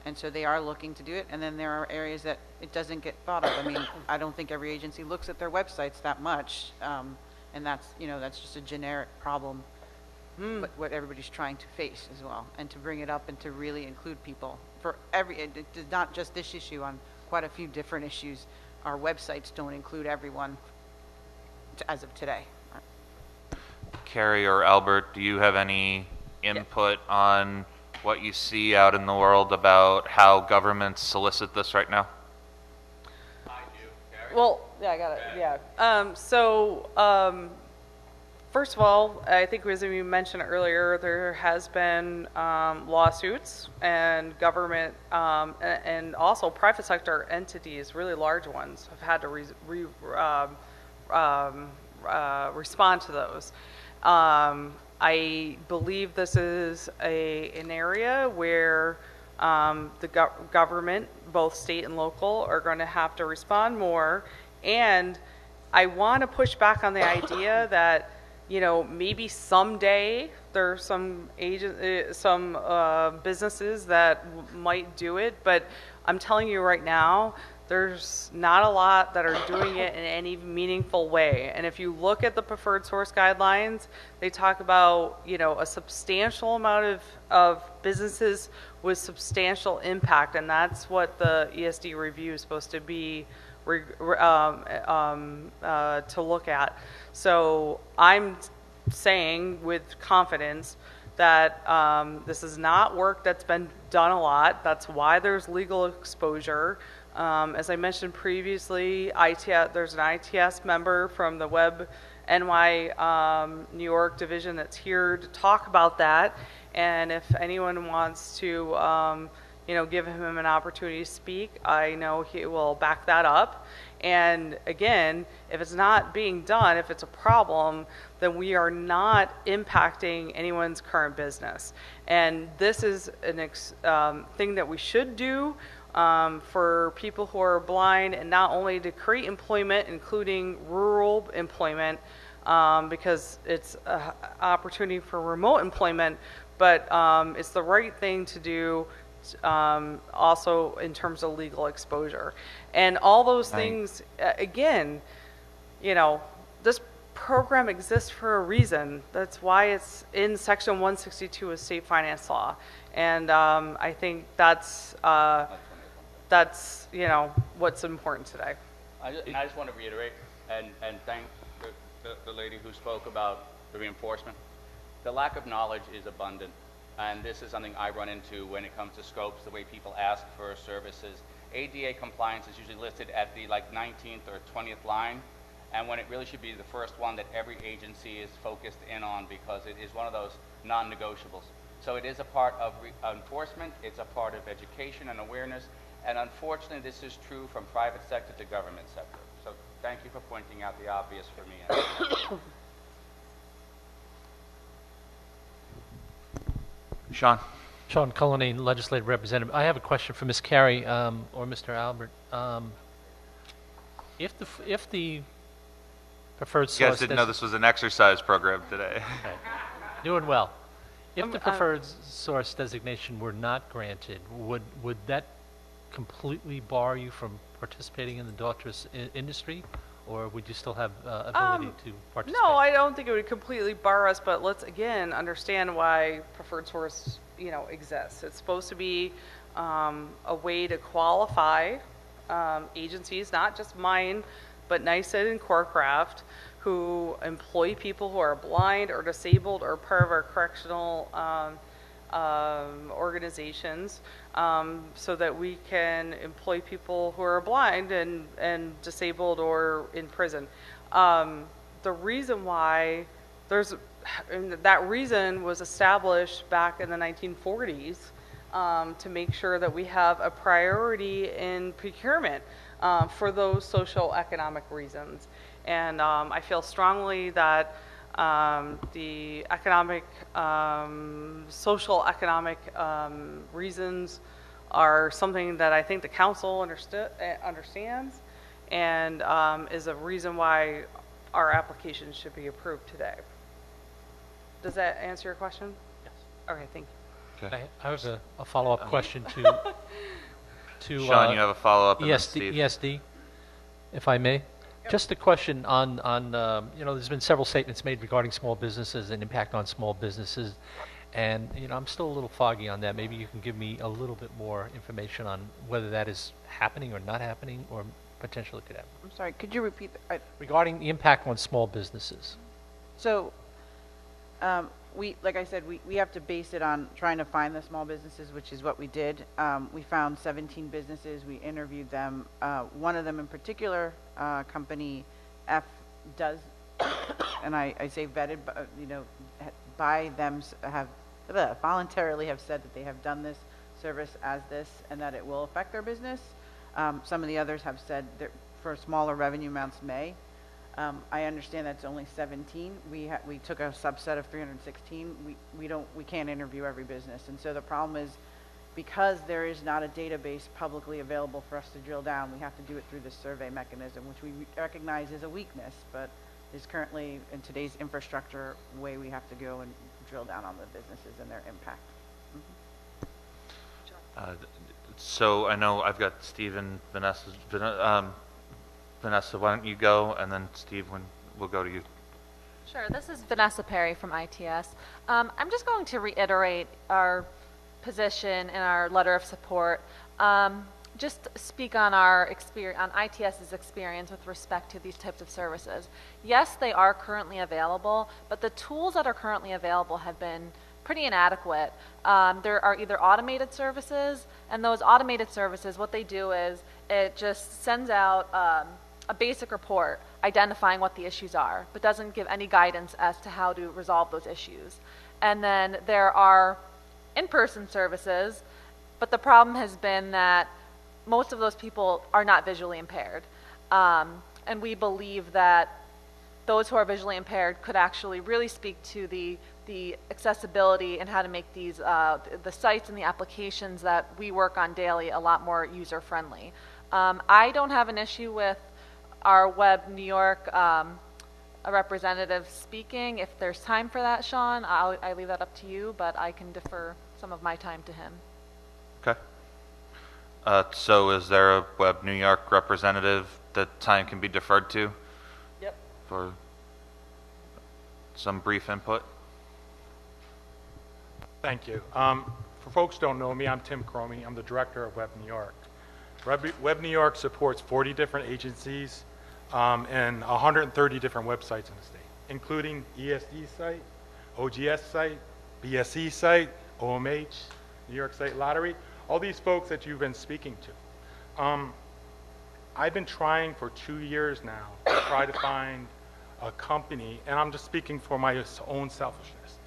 and so they are looking to do it. And then there are areas that it doesn't get thought of. I mean, I don't think every agency looks at their websites that much, and that's, that's just a generic problem. But what everybody's trying to face as well, and to bring it up and to really include people for it's not just this issue, on quite a few different issues. Our websites don't include everyone as of today. Carrie or Albert, do you have any input on what you see out in the world about how governments solicit this right now? I do. Carrie? Well, yeah, I got it. Yeah. First of all, I think as we mentioned earlier, there has been lawsuits, and government and also private sector entities, really large ones, have had to respond to those. I believe this is an area where the government, both state and local, are going to have to respond more. And I want to push back on the idea that, maybe someday there's some businesses that might do it, but I'm telling you right now, there's not a lot that are doing it in any meaningful way. And if you look at the preferred source guidelines, they talk about, a substantial amount of businesses with substantial impact, and that's what the ESD review is supposed to be to look at. So I'm saying with confidence that this is not work that's been done a lot. That's why there's legal exposure. As I mentioned previously, there's an ITS member from the New York division that's here to talk about that. And if anyone wants to give him an opportunity to speak, I know he will back that up. And again, if it's not being done, if it's a problem, then we are not impacting anyone's current business. And this is an thing that we should do for people who are blind, and not only to create employment, including rural employment, because it's an opportunity for remote employment, but it's the right thing to do also in terms of legal exposure. And all those things, again, this program exists for a reason. That's why it's in Section 162 of state finance law. And I think that's what's important today. I just want to reiterate and thank the lady who spoke about the reinforcement. The lack of knowledge is abundant, and this is something I run into when it comes to scopes, the way people ask for services. ADA compliance is usually listed at the 19th or 20th line, and when it really should be the first one that every agency is focused in on, because it is one of those non-negotiables. So it is a part of enforcement, it's a part of education and awareness, and unfortunately this is true from private sector to government sector. So thank you for pointing out the obvious for me. Sean? Sean Cullinane, Legislative Representative. I have a question for Ms. Carey or Mr. Albert. If the preferred source... You guys didn't know this was an exercise program today. Okay. Doing well. If the preferred source designation were not granted, would that completely bar you from participating in the daughter's industry, or would you still have ability to participate? No, I don't think it would completely bar us, but let's again understand why preferred source, exists. It's supposed to be a way to qualify agencies, not just mine, but NYS and Corecraft, who employ people who are blind or disabled or part of our correctional organizations, so that we can employ people who are blind and disabled or in prison. The reason why that reason was established back in the 1940s to make sure that we have a priority in procurement for those social economic reasons. And I feel strongly that the social economic reasons are something that I think the council understands, and is a reason why our application should be approved today. Does that answer your question? Yes. Okay, thank you. Okay. I have a follow-up question to Sean, you have a follow-up? ESD, if I may. Just a question on there's been several statements made regarding small businesses and impact on small businesses, and I'm still a little foggy on that. Maybe you can give me a little bit more information on whether that is happening or not happening, or potentially could happen. I'm sorry, could you repeat that? Regarding the impact on small businesses. So, like I said, we have to base it on trying to find the small businesses, which is what we did. We found 17 businesses. We interviewed them. One of them in particular, company F, does, and I say vetted, but, by them voluntarily have said that they have done this service as this and that it will affect their business. Some of the others have said that for smaller revenue amounts may. I understand that's only 17. We took a subset of 316. We can't interview every business, and so the problem is, because there is not a database publicly available for us to drill down, we have to do it through this survey mechanism, which we recognize is a weakness, but is currently in today's infrastructure way we have to go and drill down on the businesses and their impact. So I know I've got Steve and Vanessa. Vanessa, why don't you go, and then Steve, we'll go to you. Sure. This is Vanessa Perry from ITS. I'm just going to reiterate our position in our letter of support. Just speak on our experience, on ITS's experience with respect to these types of services. Yes, they are currently available, but the tools that are currently available have been pretty inadequate. There are either automated services, and those automated services, what they do is it just sends out a basic report identifying what the issues are, but doesn't give any guidance as to how to resolve those issues. And then there are in-person services, but the problem has been that most of those people are not visually impaired. And we believe that those who are visually impaired could actually really speak to the accessibility and how to make these the sites and the applications that we work on daily a lot more user-friendly. I don't have an issue with our Web New York a representative speaking. If there's time for that, Sean, I leave that up to you, but I can defer some of my time to him. Okay. So is there a Web New York representative that time can be deferred to? Yep. For some brief input? Thank you. For folks who don't know me, I'm Tim Cromie. I'm the director of Web New York. Web New York supports 40 different agencies and 130 different websites in the state, including ESD site, OGS site, BSE site, OMH, New York State Lottery, all these folks that you've been speaking to. I've been trying for 2 years now to try to find a company, and I'm just speaking for my own selfishness,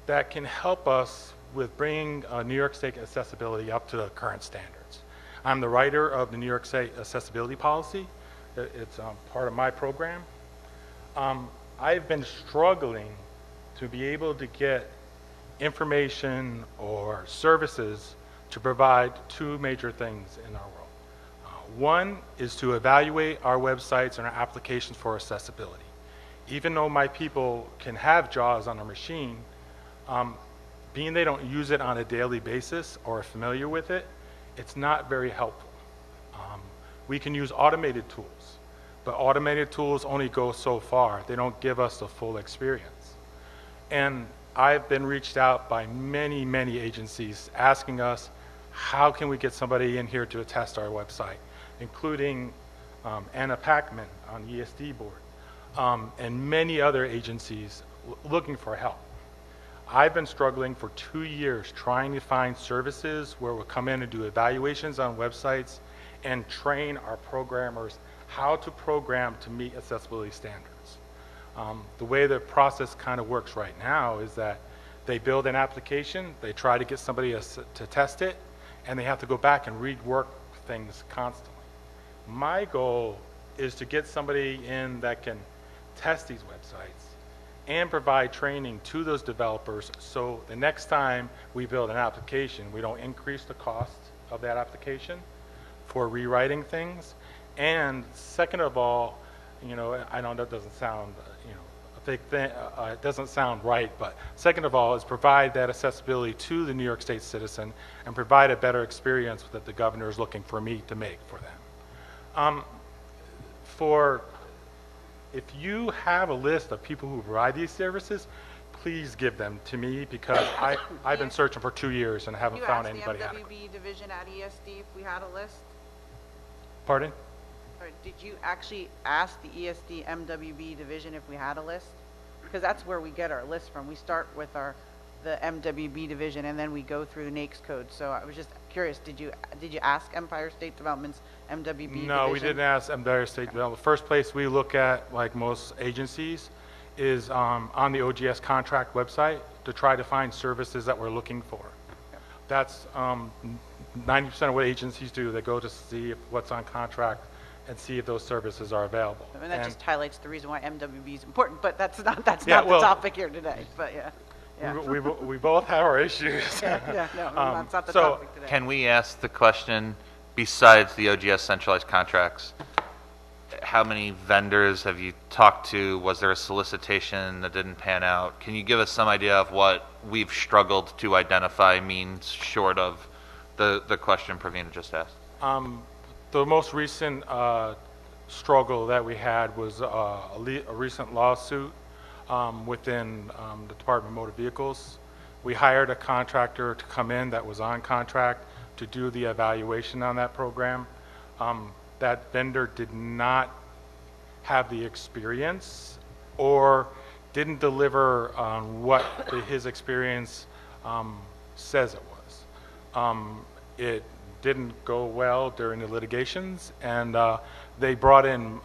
that can help us with bringing New York State accessibility up to the current standards. I'm the writer of the New York State Accessibility Policy. It's part of my program. I've been struggling to be able to get information or services to provide two major things in our world. One is to evaluate our websites and our applications for accessibility. Even though my people can have JAWS on a machine, being they don't use it on a daily basis or are familiar with it, it's not very helpful. We can use automated tools, but automated tools only go so far. They don't give us the full experience. And I've been reached out by many, many agencies asking us, how can we get somebody in here to attest our website, including Anna Packman on the ESD board, and many other agencies looking for help. I've been struggling for 2 years trying to find services where we'll come in and do evaluations on websites and train our programmers how to program to meet accessibility standards. The way the process kind of works right now is that they build an application, they try to get somebody to test it, and they have to go back and rework things constantly. My goal is to get somebody in that can test these websites and provide training to those developers so the next time we build an application, we don't increase the cost of that application for rewriting things. And second of all, you know, I know that doesn't sound, you know, a big thing, it doesn't sound right, but second of all is provide that accessibility to the New York State citizen and provide a better experience that the governor is looking for me to make for them. If you have a list of people who provide these services, please give them to me because I've been searching for 2 years and haven't found anybody You asked adequate. the MWB division at ESD if we had a list? Pardon? Or did you actually ask the ESD MWB division if we had a list? Because that's where we get our list from. We start with the MWB division and then we go through NAICS code. So I was just curious, did you ask Empire State Development's MWB division? No, we didn't ask Empire State Development. The first place we look at, like most agencies, is on the OGS contract website to try to find services that we're looking for. That's 90% of what agencies do. They go to see what's on contract and see if those services are available. And that just highlights the reason why MWB is important, but that's not Yeah, not well, the topic here today. But yeah. Yeah. We both have our issues. Yeah, no, that's not the So topic today. can we ask the question, besides the OGS centralized contracts, how many vendors have you talked to? Was there a solicitation that didn't pan out? Can you give us some idea of what we've struggled to identify means short of the question Pravina just asked? The most recent struggle that we had was a recent lawsuit within the Department of Motor Vehicles. We hired a contractor to come in that was on contract to do the evaluation on that program. That vendor did not have the experience or didn't deliver on what his experience says it was. It didn't go well during the litigations, and they brought in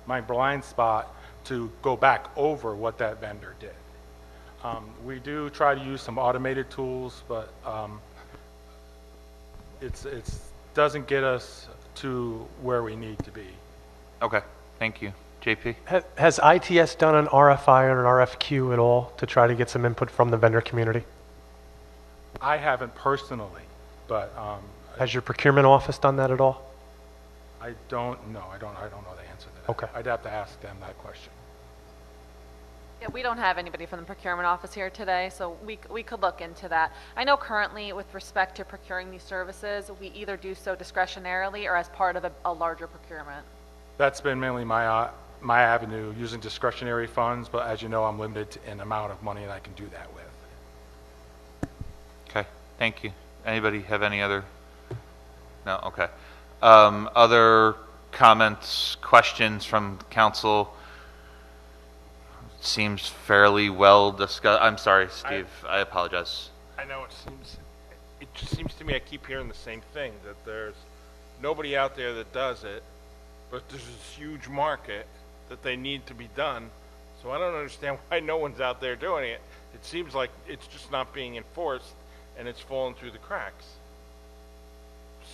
my blind spot to go back over what that vendor did. We do try to use some automated tools, but it doesn't get us to where we need to be. Okay, thank you. JP? Has ITS done an RFI or an RFQ at all to try to get some input from the vendor community? I haven't personally, but Has your procurement office done that at all? I don't know. I don't know the answer to that. Okay. I'd have to ask them that question. Yeah, we don't have anybody from the procurement office here today, so we could look into that. I know currently with respect to procuring these services, we either do so discretionarily or as part of a larger procurement. That's been mainly my avenue, using discretionary funds, but as you know, I'm limited in amount of money that I can do that with. Okay, thank you. Anybody have any other? No, okay. Other comments, questions from council? Seems fairly well discussed. I'm sorry, Steve, I apologize. I know it just seems to me I keep hearing the same thing, that there's nobody out there that does it, but there's this huge market that they need to be done. So I don't understand why no one's out there doing it. It seems like it's just not being enforced and it's falling through the cracks.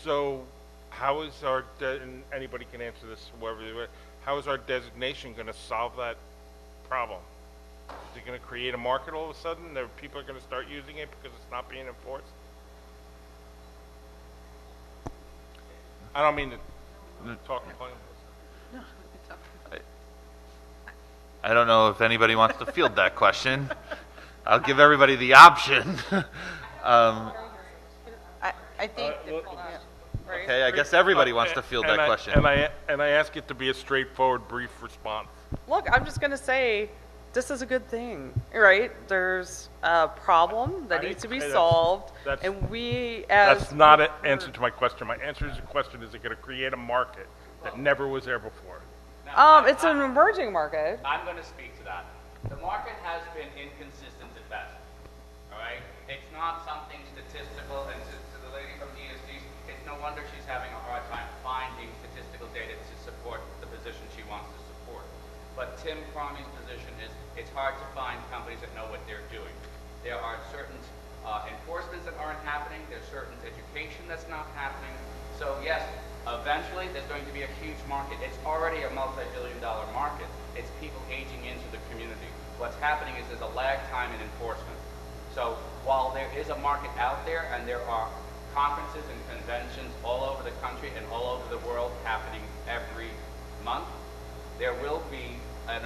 So how is our, and anybody can answer this, whoever, how is our designation going to solve that problem? Is it going to create a market all of a sudden that people are going to start using it because it's not being enforced? I don't mean to talk and claim. I don't know if anybody wants to field that question. I'll give everybody the option. I think, Okay, I guess everybody wants to field that question. And I ask it to be a straightforward, brief response. Look, I'm just going to say, this is a good thing, right? There's a problem that needs to be solved, and we as... That's not an answer to my question. My answer to the question is it going to create a market that never was there before? It's an emerging market. I'm going to speak to that. The market has been inconsistent at best, all right? It's not something statistical, and to the lady from ESG, it's no wonder she's having a hard time finding statistical data to support the position she wants to support. But Tim Cromie's position is it's hard to find companies that know what they're doing. There are certain enforcements that aren't happening. There's certain education that's not happening. So yes, eventually there's going to be a huge market. It's already a multi-billion-dollar market. It's people aging into the community. What's happening is there's a lag time in enforcement. So while there is a market out there and there are conferences and conventions all over the country and all over the world happening every month, there will be an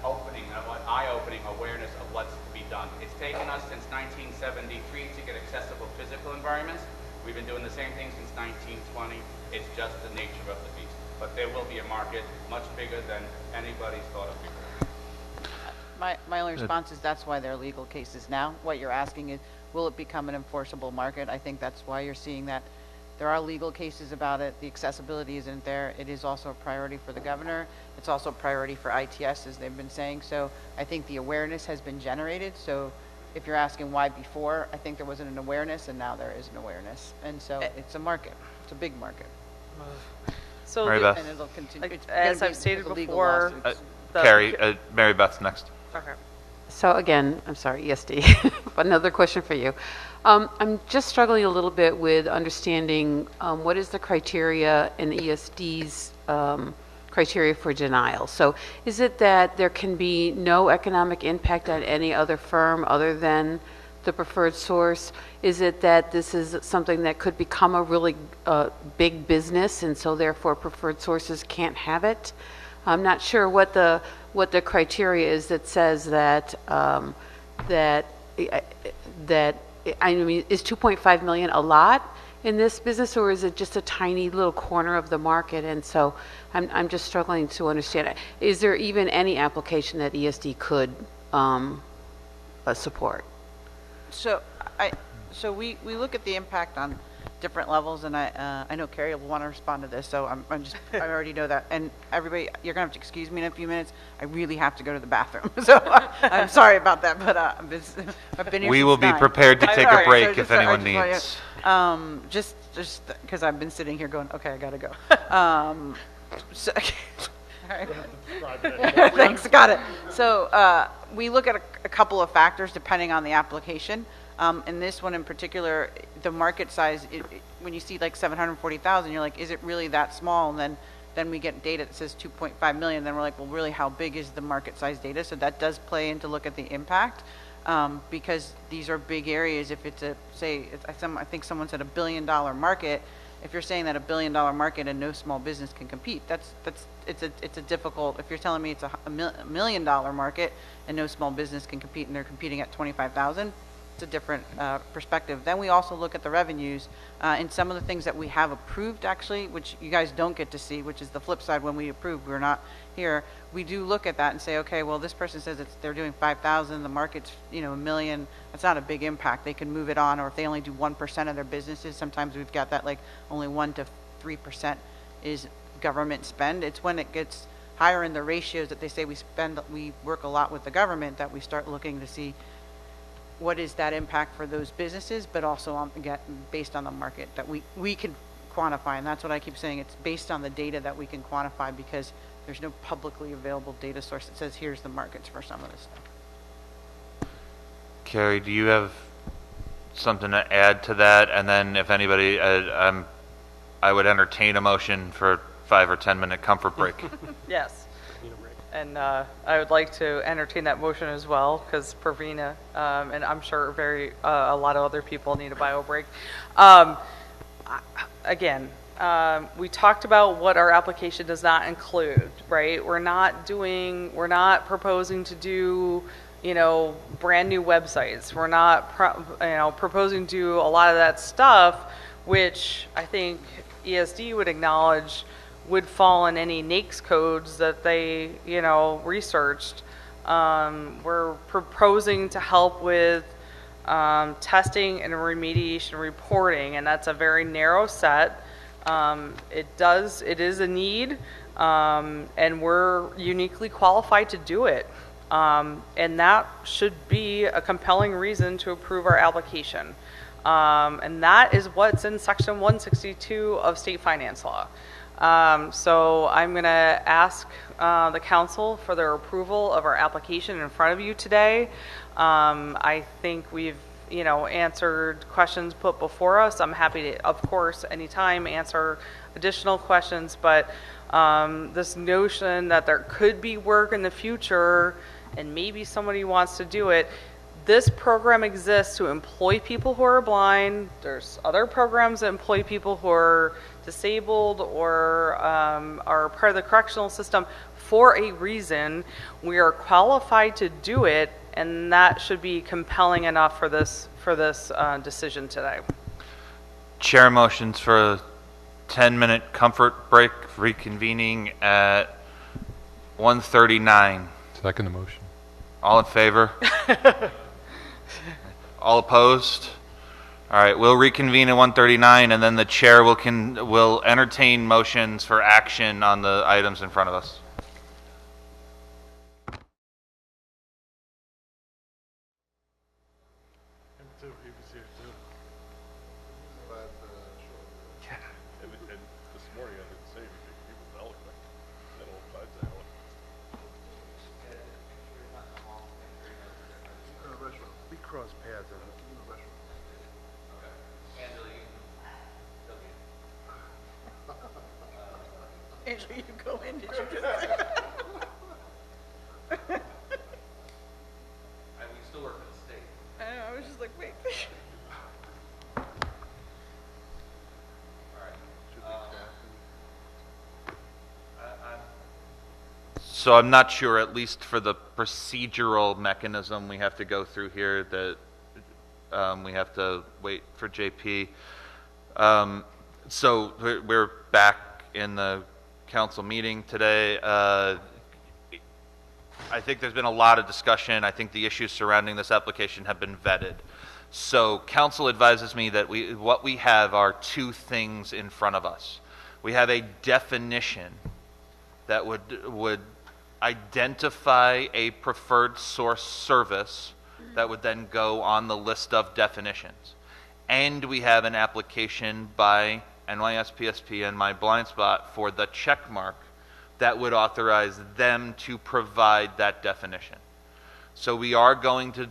opening, an eye-opening awareness of what's to be done. It's taken us since 1973 to get accessible physical environments. We've been doing the same thing since 1920. It's just the nature of the beast. But there will be a market much bigger than anybody's thought of before. my only response is that's why there are legal cases now. What you're asking is, will it become an enforceable market? I think that's why you're seeing that. There are legal cases about it. The accessibility isn't there. It is also a priority for the governor. It's also a priority for ITS, as they've been saying. So I think the awareness has been generated. So if you're asking why before, I think there wasn't an awareness, and now there is an awareness. And so it's a market. It's a big market. So Mary Beth. And it'll continue. It's as gonna I've be stated the legal before, lawsuits. Carrie, Mary Beth's next. Okay. So again, I'm sorry, ESD, another question for you. I'm just struggling a little bit with understanding what is the criteria in ESD's criteria for denial. So is it that there can be no economic impact on any other firm other than the preferred source? Is it that this is something that could become a really big business and so therefore preferred sources can't have it? I'm not sure what the criteria is that says that I mean, is 2.5 million a lot in this business, or is it just a tiny little corner of the market? And so I'm just struggling to understand it. Is there even any application that ESD could support? So we look at the impact on different levels, and I know Carrie will want to respond to this, so I already know that. And everybody, you're gonna have to excuse me in a few minutes. I really have to go to the bathroom, so I'm sorry about that. But I've been here. We since will be 9. prepared to take a break So if anyone I needs. just because I've been sitting here going, okay, I gotta go. So, all right. Thanks, got it. So we look at a couple of factors depending on the application. In this one in particular, the market size, when you see like 740,000, you're like, is it really that small? And then we get data that says 2.5 million. Then we're like, well, really, how big is the market size data? So that does play into look at the impact, because these are big areas. If it's I think someone said $1 billion market. If you're saying that $1 billion market and no small business can compete, it's a difficult. If you're telling me it's a $1 million market and no small business can compete, and they're competing at 25,000. A different perspective. Then we also look at the revenues and some of the things that we have approved, actually, which you guys don't get to see, which is the flip side. When we approve, we're not here. We do look at that and say, okay, well, this person says they're doing 5,000, the market's $1 million. That's not a big impact. They can move it on, or if they only do 1% of their businesses, sometimes we've got that like only 1 to 3% is government spend. It's when it gets higher in the ratios that they say we work a lot with the government, that we start looking to see what is that impact for those businesses, but also based on the market that we can quantify. And that's what I keep saying. It's based on the data that we can quantify, because there's no publicly available data source that says here's the markets for some of this stuff. Carrie, do you have something to add to that? And then if anybody, I would entertain a motion for a 5 or 10 minute comfort break. Yes. And I would like to entertain that motion as well, because Pravina, and I'm sure a lot of other people need a bio break. Again, we talked about what our application does not include, right? We're not proposing to do brand new websites. We're not, proposing to do a lot of that stuff, which I think ESD would acknowledge would fall in any NAICS codes that they, researched. We're proposing to help with testing and remediation reporting, and that's a very narrow set. It is a need, and we're uniquely qualified to do it. And that should be a compelling reason to approve our application. And that is what's in Section 162 of state finance law. So I'm going to ask the council for their approval of our application in front of you today. I think we've answered questions put before us. I'm happy to, of course, anytime answer additional questions, but this notion that there could be work in the future and maybe somebody wants to do it, this program exists to employ people who are blind. There's other programs that employ people who are disabled or are part of the correctional system for a reason. We are qualified to do it, and that should be compelling enough for this decision today. Chair motions for a 10-minute comfort break, reconvening at 1:39. Second the motion. All in favor? All opposed? All right, we'll reconvene at 1:39, and then the chair will entertain motions for action on the items in front of us. We cross paths in the restaurant. Angela, you go in, did you just say? We still work for the state. I know, I was just like, wait. So I'm not sure, at least for the procedural mechanism we have to go through here, that we have to wait for JP. So we're back in the council meeting today. I think there's been a lot of discussion. I think the issues surrounding this application have been vetted. So council advises me that what we have are two things in front of us. We have a definition that would identify a preferred source service that would then go on the list of definitions. And we have an application by NYS PSP and My Blind Spot for the check mark that would authorize them to provide that definition. So we are going to,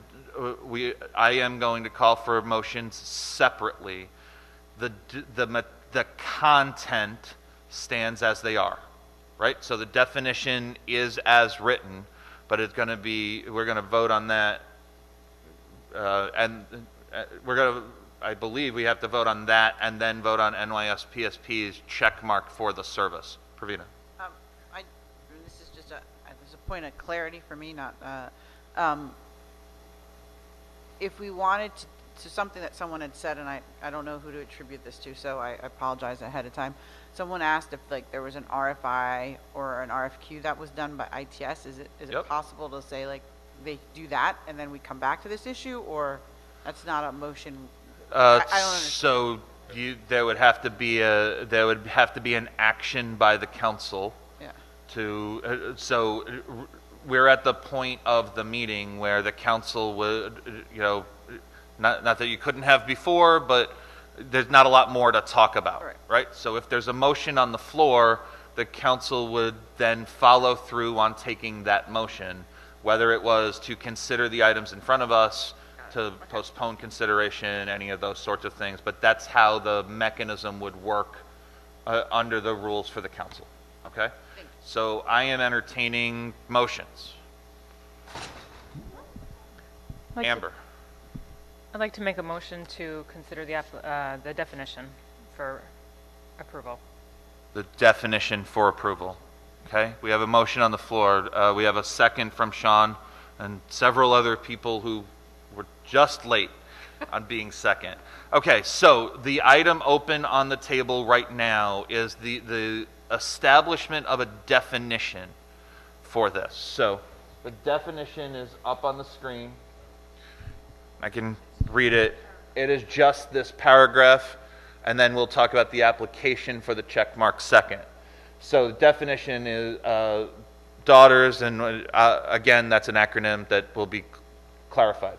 I am going to call for motions separately. The content stands as they are. Right? So the definition is as written, but it's going to be, we're going to vote on that, and I believe we have to vote on that and then vote on NYS PSP's check mark for the service. Pravina. This is just there's a point of clarity for me, not, if we wanted to something that someone had said, and I don't know who to attribute this to, so I apologize ahead of time. Someone asked if there was an RFI or an RFQ that was done by ITS. Is it possible to say they do that and then we come back to this issue, or that's not a motion? I don't understand. So there would have to be an action by the council. Yeah. So we're at the point of the meeting where the council would, not that you couldn't have before, but there's not a lot more to talk about, right? So if there's a motion on the floor, the council would then follow through on taking that motion, whether it was to consider the items in front of us, to postpone consideration, any of those sorts of things. But that's how the mechanism would work under the rules for the council, okay? So I am entertaining motions. Amber. I'd like to make a motion to consider the definition for approval. The definition for approval. Okay, we have a motion on the floor. We have a second from Sean. and several other people who were just late on being second. Okay, so the item open on the table right now is the establishment of a definition for this. So the definition is up on the screen. I can read it. It is just this paragraph, and then we'll talk about the application for the check mark second. So the definition is daughters, and again, that's an acronym that will be clarified,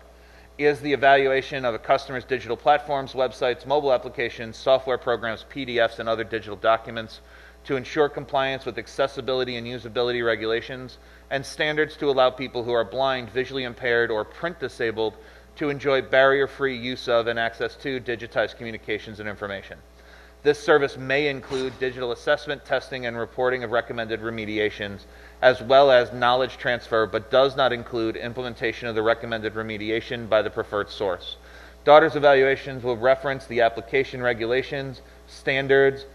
is the evaluation of a customer's digital platforms, websites, mobile applications, software programs, PDFs, and other digital documents to ensure compliance with accessibility and usability regulations and standards to allow people who are blind, visually impaired, or print disabled to enjoy barrier-free use of and access to digitized communications and information. This service may include digital assessment, testing, and reporting of recommended remediations, as well as knowledge transfer, but does not include implementation of the recommended remediation by the preferred source. Daughter's evaluations will reference the application regulations, standards,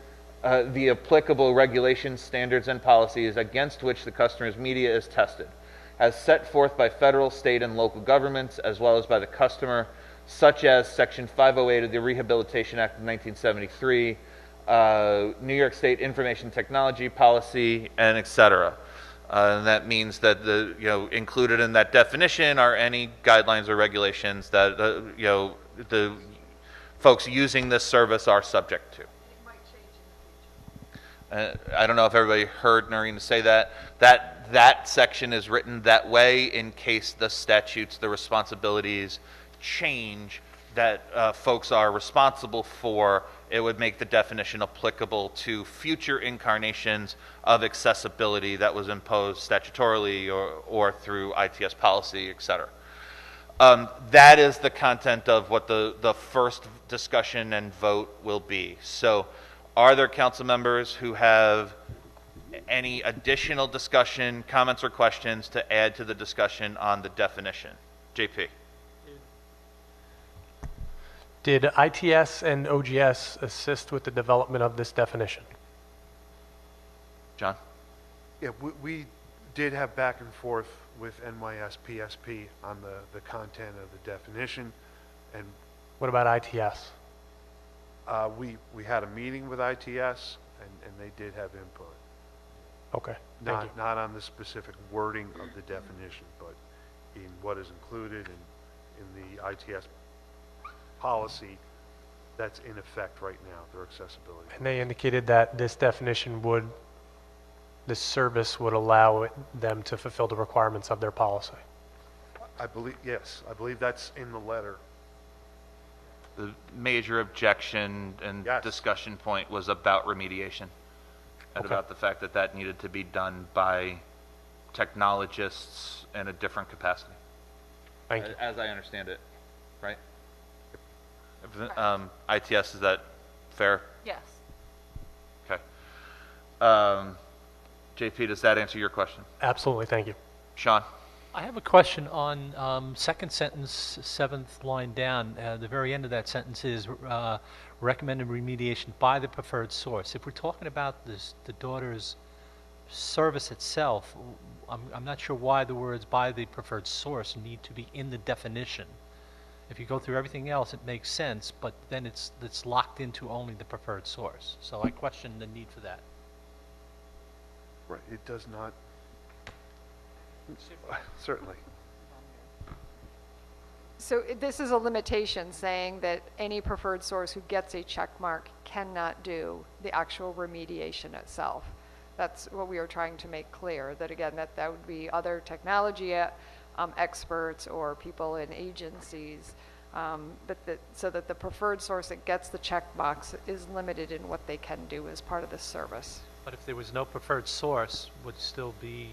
the applicable regulations, standards, and policies against which the customer's media is tested, as set forth by federal, state, and local governments, as well as by the customer, such as Section 508 of the Rehabilitation Act of 1973, New York State Information Technology Policy, and et cetera. And that means that included in that definition are any guidelines or regulations that the folks using this service are subject to. I don't know if everybody heard Noreen say that. That section is written that way in case the statutes, the responsibilities change that folks are responsible for. It would make the definition applicable to future incarnations of accessibility that was imposed statutorily or through ITS policy, et cetera. That is the content of what the first discussion and vote will be. So are there council members who have any additional discussion, comments, or questions to add to the discussion on the definition? JP. Did ITS and OGS assist with the development of this definition? John? Yeah, we did have back and forth with NYS PSP on the content of the definition. And what about ITS? We had a meeting with ITS, and they did have input. Okay, thank you. Not on the specific wording of the definition, but in what is included in the ITS policy that's in effect right now, their accessibility. And they indicated that this definition this service would allow them to fulfill the requirements of their policy. I believe, yes, I believe that's in the letter. The major objection and discussion point was about remediation and about the fact that needed to be done by technologists in a different capacity. Thank you. As I understand it, right? ITS, is that fair? Yes. Okay. JP, does that answer your question? Absolutely, thank you. Sean? I have a question on second sentence, seventh line down. The very end of that sentence is recommended remediation by the preferred source. If we're talking about the daughter's service itself, I'm not sure why the words by the preferred source need to be in the definition. If you go through everything else, it makes sense, but then it's locked into only the preferred source. So I question the need for that. Right, it does not. Certainly. So this is a limitation saying that any preferred source who gets a check mark cannot do the actual remediation itself. That's what we are trying to make clear, that again, that would be other technology experts or people in agencies, so that the preferred source that gets the check box is limited in what they can do as part of this service. But if there was no preferred source, would still be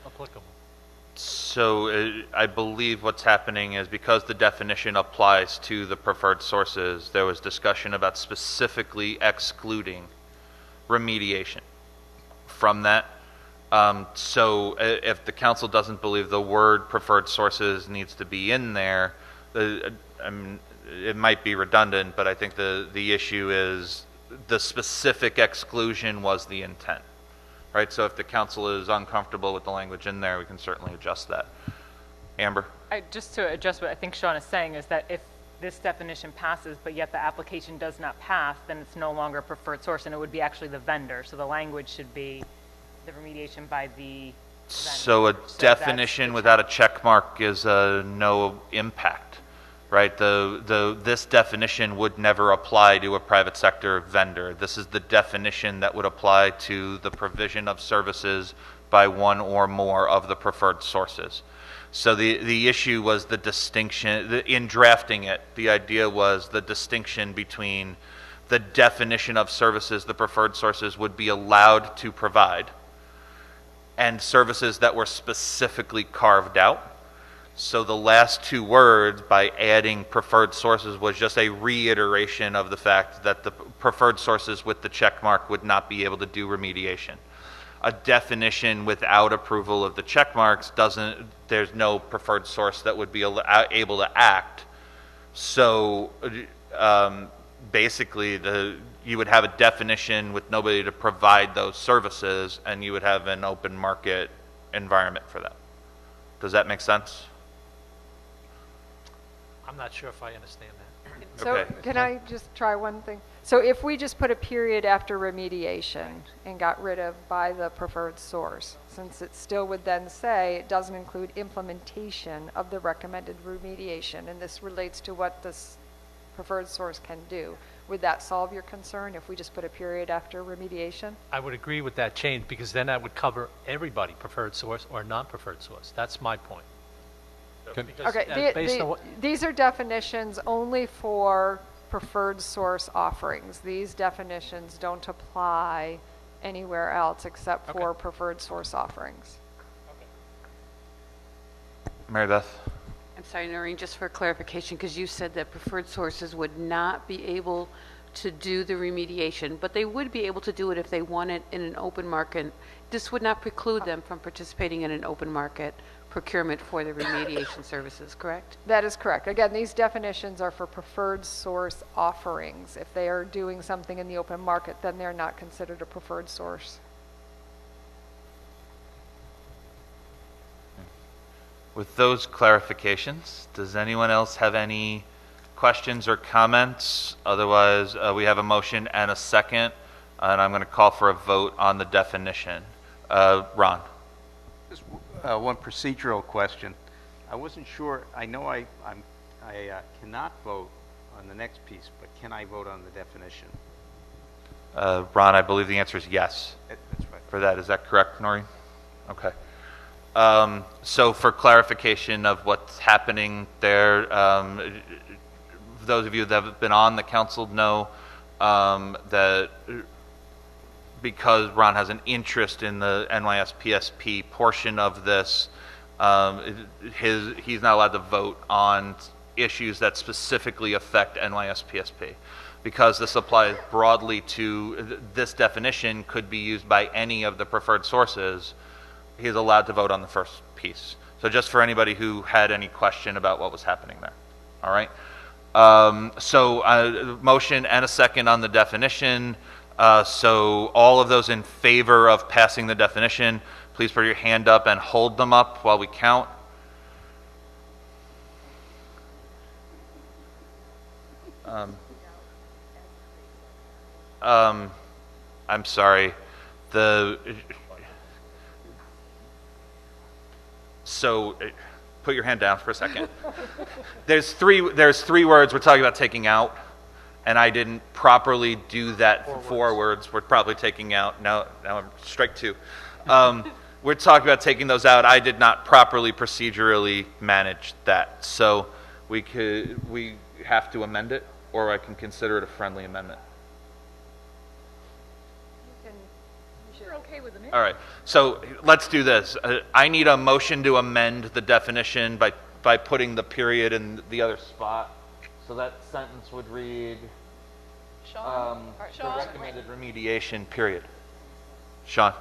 applicable. So I believe what's happening is because the definition applies to the preferred sources, there was discussion about specifically excluding remediation from that. So if the council doesn't believe the word preferred sources needs to be in there, it might be redundant, but I think the issue is the specific exclusion was the intent. right? So if the council is uncomfortable with the language in there, we can certainly adjust that. Amber? Just to adjust what I think Sean is saying is that if this definition passes, but yet the application does not pass, then it's no longer a preferred source, and it would be actually the vendor. So the language should be the remediation by the vendor. So a definition without a check mark is no impact, right? This definition would never apply to a private sector vendor. This is the definition that would apply to the provision of services by one or more of the preferred sources. So the issue was the distinction, in drafting it, the idea was the distinction between the definition of services the preferred sources would be allowed to provide and services that were specifically carved out. So the last two words, by adding preferred sources, was just a reiteration of the fact that the preferred sources with the check mark would not be able to do remediation. A definition without approval of the check marks there's no preferred source that would be able to act. So basically you would have a definition with nobody to provide those services, and you would have an open market environment for that. Does that make sense? I'm not sure if I understand that. So Okay. can I just try one thing? So if we just put a period after remediation and got rid of by the preferred source, since it still would then say it doesn't include implementation of the recommended remediation, and this relates to what this preferred source can do, would that solve your concern if we just put a period after remediation? I would agree with that change, because then that would cover everybody, preferred source or non-preferred source. That's my point. Because, Okay, based on what, these are definitions only for preferred source offerings. These definitions don't apply anywhere else except for preferred source offerings. Mary Beth? I'm sorry, Noreen, just for clarification, because you said that preferred sources would not be able to do the remediation, but they would be able to do it if they want it in an open market. This would not preclude them from participating in an open market procurement for the remediation services, correct? That is correct. Again, these definitions are for preferred source offerings. If they are doing something in the open market, then they're not considered a preferred source. With those clarifications, does anyone else have any questions or comments? Otherwise, we have a motion and a second, and I'm going to call for a vote on the definition. Ron? Just one procedural question. I wasn't sure. I know I cannot vote on the next piece, but can I vote on the definition? Ron, I believe the answer is yes. That's right. For that, is that correct, Noreen? Okay. So for clarification of what's happening there, those of you that have been on the council know that because Ron has an interest in the NYS PSP portion of this, he's not allowed to vote on issues that specifically affect NYS PSP. Because this applies broadly to, this definition could be used by any of the preferred sources, he's allowed to vote on the first piece. So just for anybody who had any question about what was happening there. All right. Motion and a second on the definition. So all of those in favor of passing the definition, please put your hand up and hold them up while we count. I'm sorry. So put your hand down for a second. There's three words we're talking about taking out, and I didn't properly do that. Four words we're probably taking out. Now I'm strike two. We're talking about taking those out. I did not properly procedurally manage that. So we have to amend it, or I can consider it a friendly amendment. You're okay with them. All right, so let's do this. I need a motion to amend the definition by putting the period in the other spot. So that sentence would read, the recommended remediation period. Sean?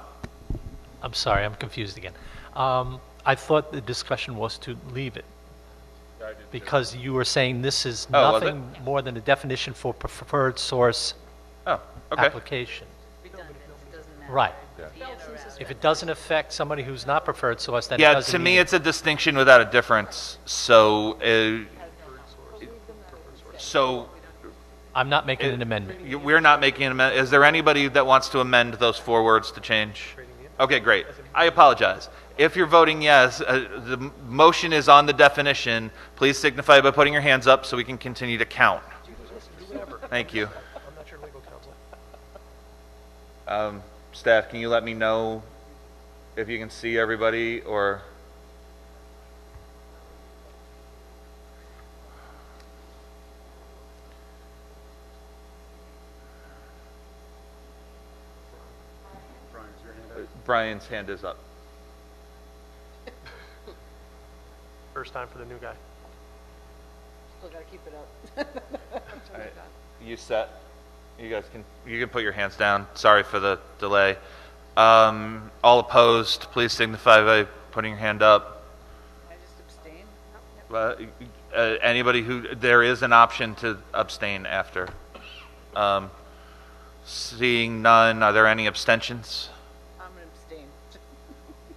I'm sorry, I'm confused again. I thought the discussion was to leave it, because you were saying this is nothing more than a definition for preferred source application. Right. If it doesn't affect somebody who's not preferred source, then it Yeah, doesn't to me, need it. it's a distinction without a difference. So I'm not making an amendment. we're not making an amendment. Is there anybody that wants to amend those 4 words to change? Okay, great. I apologize. If you're voting yes, the motion is on the definition. Please signify by putting your hands up so we can continue to count. Thank you. I'm not your legal counsel. Staff, can you let me know if you can see everybody or... Brian's hand is up. First time for the new guy. Still gotta keep it up. All right. You set? You guys can put your hands down. Sorry for the delay. All opposed, please signify by putting your hand up. I just abstain? Anybody who, there is an option to abstain after. Seeing none, are there any abstentions? I'm gonna abstain.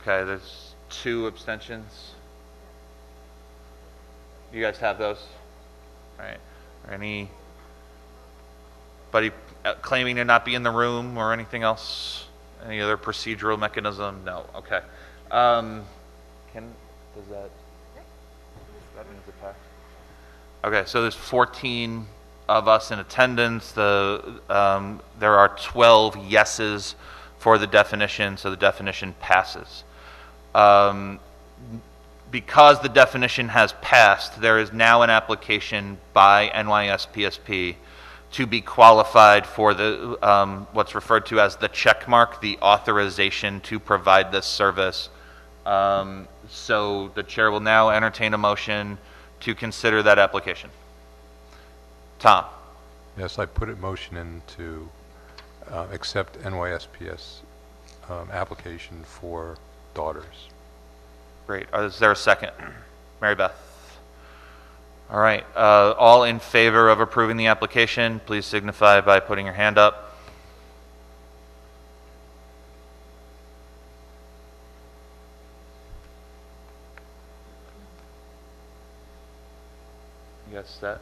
Okay, there's 2 abstentions. You guys have those? All right. Are anybody claiming to not be in the room or anything else? Any other procedural mechanism? No. Okay. Does that means it passed? Okay, so there's 14 of us in attendance. There are 12 yeses for the definition, so the definition passes. Because the definition has passed, there is now an application by NYS PSP to be qualified for the what's referred to as the check mark, the authorization to provide this service. So the chair will now entertain a motion to consider that application. Tom? Yes, I put a motion in to accept NYSPS application for daughters. Great. Is there a second? Mary Beth? All right. All in favor of approving the application, please signify by putting your hand up. You guys set?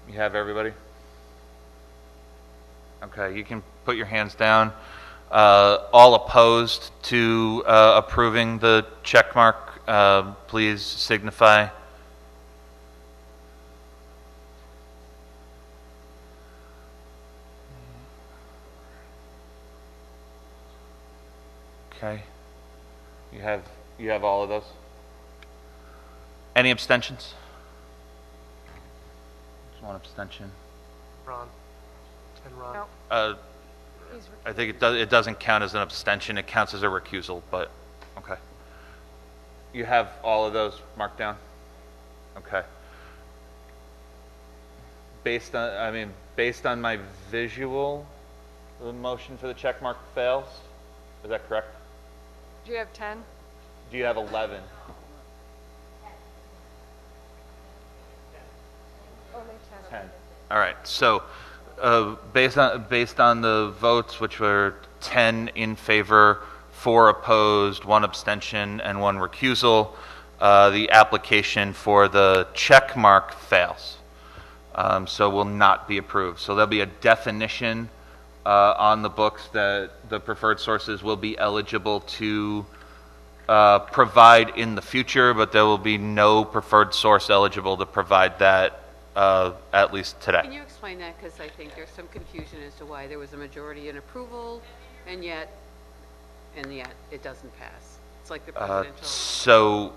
You have everybody? Okay, you can put your hands down. All opposed to approving the check mark, please signify. Okay. You have all of those? Any abstentions? Just 1 abstention. Ron. And Ron. No. I think it doesn't count as an abstention. It counts as a recusal, but okay. You have all of those marked down? Okay. Based on my visual, the motion for the check mark fails. Is that correct? Do you have 10? Do you have 11? Only 10. 10. All right. So, based on the votes, which were 10 in favor, 4 opposed, 1 abstention, and 1 recusal, the application for the check mark fails. So will not be approved. So there'll be a definition on the books that the preferred sources will be eligible to provide in the future, but there will be no preferred source eligible to provide that at least today. Can you explain that? Because I think there's some confusion as to why there was a majority in approval, and yet it doesn't pass. It's like the presidential.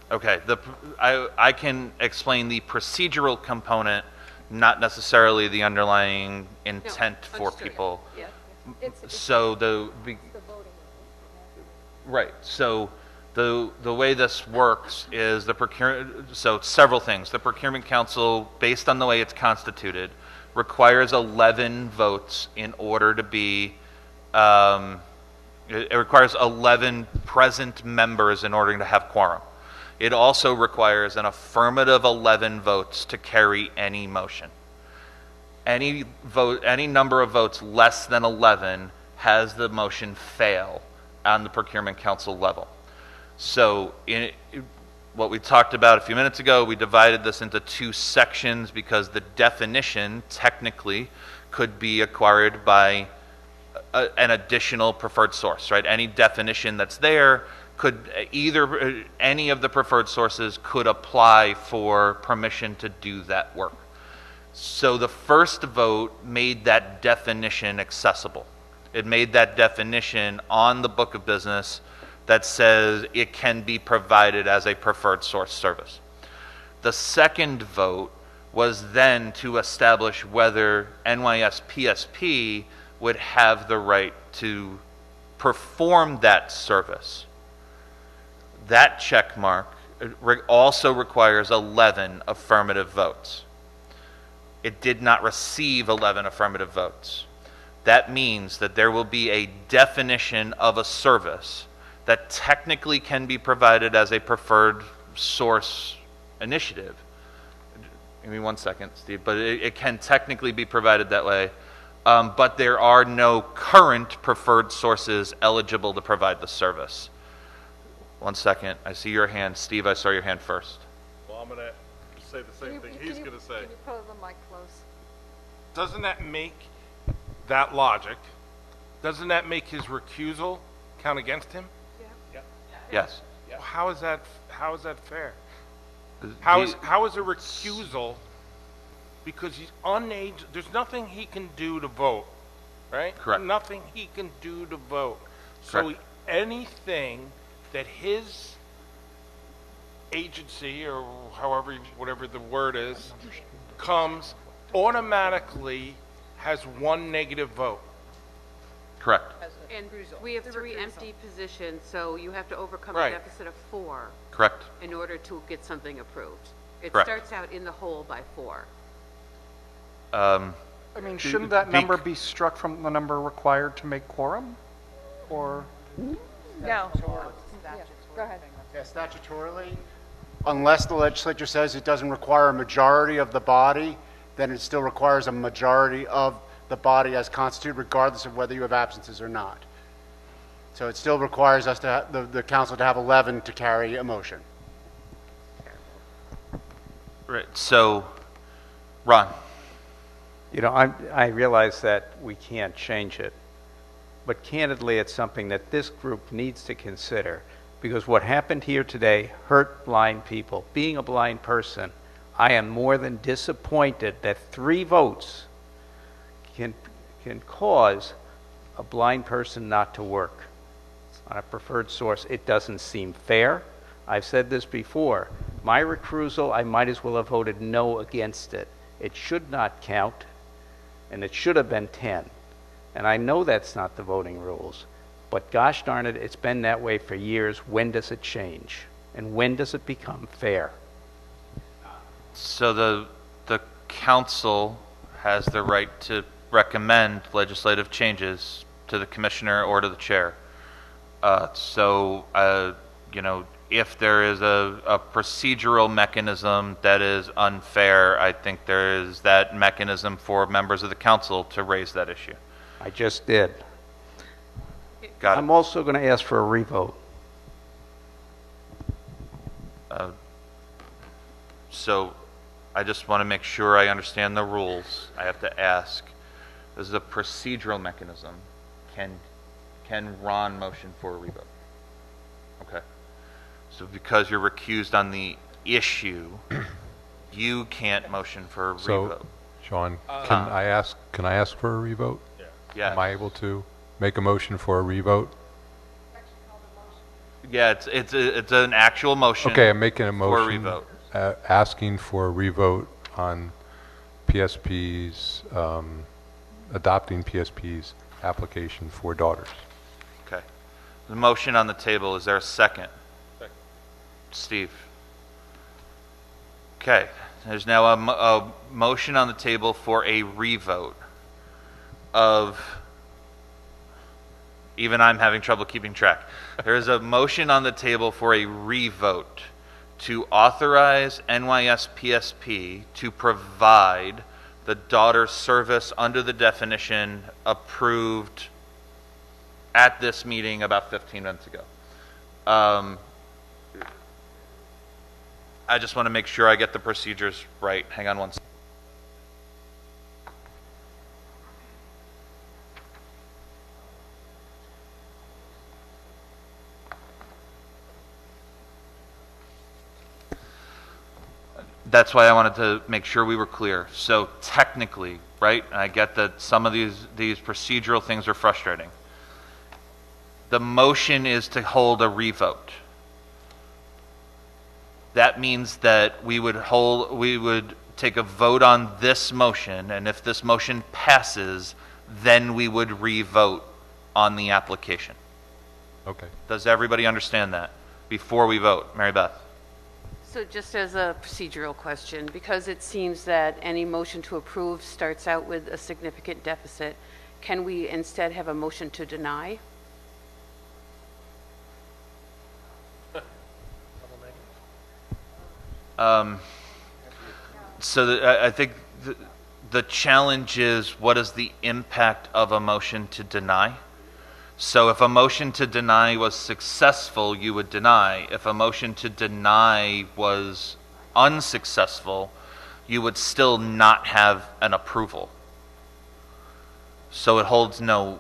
I can explain the procedural component, not necessarily the underlying intent for people. Yeah. Right. So the way this works is so several things. The Procurement Council, based on the way it's constituted, requires 11 votes in order to be, it requires 11 present members in order to have quorum. It also requires an affirmative 11 votes to carry any motion. Any number of votes less than 11 has the motion fail on the Procurement Council level. So what we talked about a few minutes ago, we divided this into two sections because the definition technically could be acquired by an additional preferred source, right? Any definition that's there could any of the preferred sources could apply for permission to do that work. So the first vote made that definition accessible. It made that definition on the book of business that says it can be provided as a preferred source service. The second vote was then to establish whether NYS PSP would have the right to perform that service. That check mark also requires 11 affirmative votes. It did not receive 11 affirmative votes. That means that there will be a definition of a service that technically can be provided as a preferred source initiative. Give me 1 second, Steve, but it can technically be provided that way. But there are no current preferred sources eligible to provide the service. 1 second, I see your hand. Steve, I saw your hand first. Well, I'm going to say the same thing he's going to say. Can you put the mic close? Doesn't that make that logic, doesn't that make his recusal count against him? Yes. Well, how is that fair? How is a recusal, because he's unaged, there's nothing he can do to vote, right? Correct. Nothing he can do to vote. Correct. So anything that his agency, or whatever the word is, comes, automatically has one negative vote. Correct. And we have 3 empty positions, so you have to overcome Right. a deficit of 4 Correct. in order to get something approved. It Correct. starts out in the hole by 4. I mean, shouldn't that number be struck from the number required to make quorum? Or? No. Yeah, go ahead. Yeah, statutorily, unless the legislature says it doesn't require a majority of the body, then it still requires a majority of the body as constituted, regardless of whether you have absences or not. So it still requires us to have, the council to have 11 to carry a motion. Right. So, Ron. You know, I realize that we can't change it, but candidly, it's something that this group needs to consider, because what happened here today hurt blind people. Being a blind person, I am more than disappointed that 3 votes can cause a blind person not to work on a preferred source. It doesn't seem fair. I've said this before. My recusal, I might as well have voted no against it. It should not count, and it should have been 10. And I know that's not the voting rules, but gosh darn it, it's been that way for years. When does it change? And when does it become fair? So the council has the right to recommend legislative changes to the commissioner or to the chair. You know, if there is a procedural mechanism that is unfair, I think there is that mechanism for members of the council to raise that issue. I just did. Got it. I'm also going to ask for a revote. So I just want to make sure I understand the rules. I have to ask, this is a procedural mechanism. Can Ron motion for a revote? Okay. So because you're recused on the issue, you can't motion for a revote. So, Sean, can I ask for a revote? Yeah. Am I able to make a motion for a revote? Yeah, it's an actual motion. Okay, I'm making a motion for a revote. Asking for a revote on PSP's, adopting PSP's application for daughters. Okay. The motion on the table, is there a second? Second. Steve. Okay. There's now a motion on the table for a revote of, even I'm having trouble keeping track. There is a motion on the table for a revote to authorize NYS PSP to provide the daughter service under the definition approved at this meeting about 15 minutes ago. I just want to make sure I get the procedures right. Hang on one second. That's why I wanted to make sure we were clear. So technically, right, and I get that some of these procedural things are frustrating. The motion is to hold a revote. That means that we would take a vote on this motion, and if this motion passes, then we would revote on the application. Okay. Does everybody understand that before we vote? Mary Beth? So just as a procedural question, because it seems that any motion to approve starts out with a significant deficit, can we instead have a motion to deny? I think the challenge is, what is the impact of a motion to deny? So if a motion to deny was successful, you would deny. If a motion to deny was unsuccessful, you would still not have an approval. So it holds no,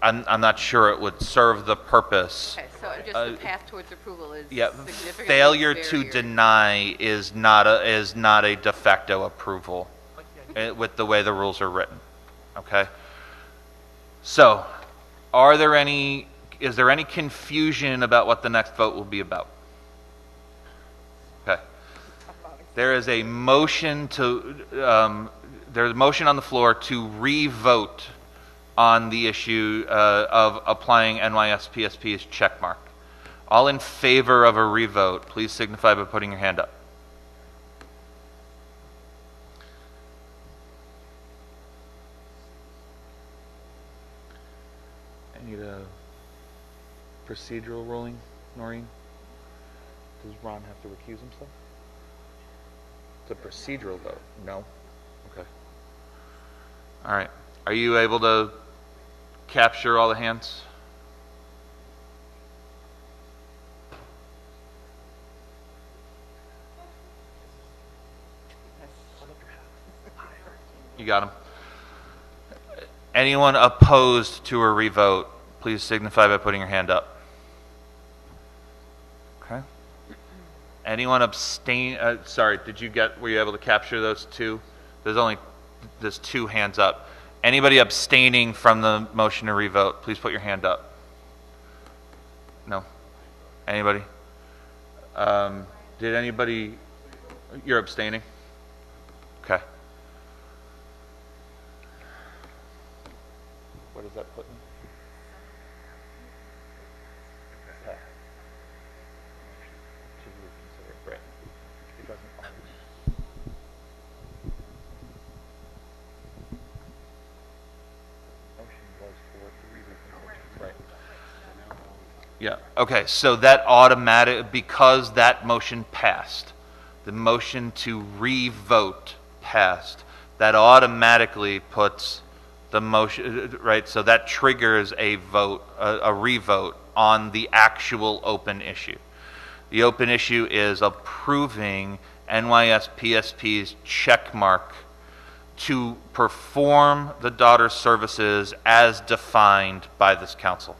I'm not sure it would serve the purpose. Okay, so just the path towards approval is Yeah, significantly failure to barrier. deny is not a de facto approval with the way the rules are written. Okay? So, is there any confusion about what the next vote will be about? Okay. There is a motion there's a motion on the floor to re-vote on the issue of applying NYS PSP's checkmark. All in favor of a revote, please signify by putting your hand up. I need a procedural ruling, Noreen. Does Ron have to recuse himself? It's a procedural vote. No? Okay. All right. Are you able to capture all the hands? You got them. Anyone opposed to a revote, please signify by putting your hand up. Okay. Anyone abstain? Sorry, were you able to capture those two? There's two hands up. Anybody abstaining from the motion to revote, please put your hand up. No? Anybody? Did anybody? You're abstaining? Okay. What does that put me? Okay. Should we reconsider it? Right. It doesn't. Motion was for the reconsideration. Right. Yeah. Okay. So that because that motion passed, the motion to re-vote passed, that automatically puts the motion, right, so that triggers a vote, a revote on the actual open issue. The open issue is approving NYS PSP's checkmark to perform the daughter services as defined by this council.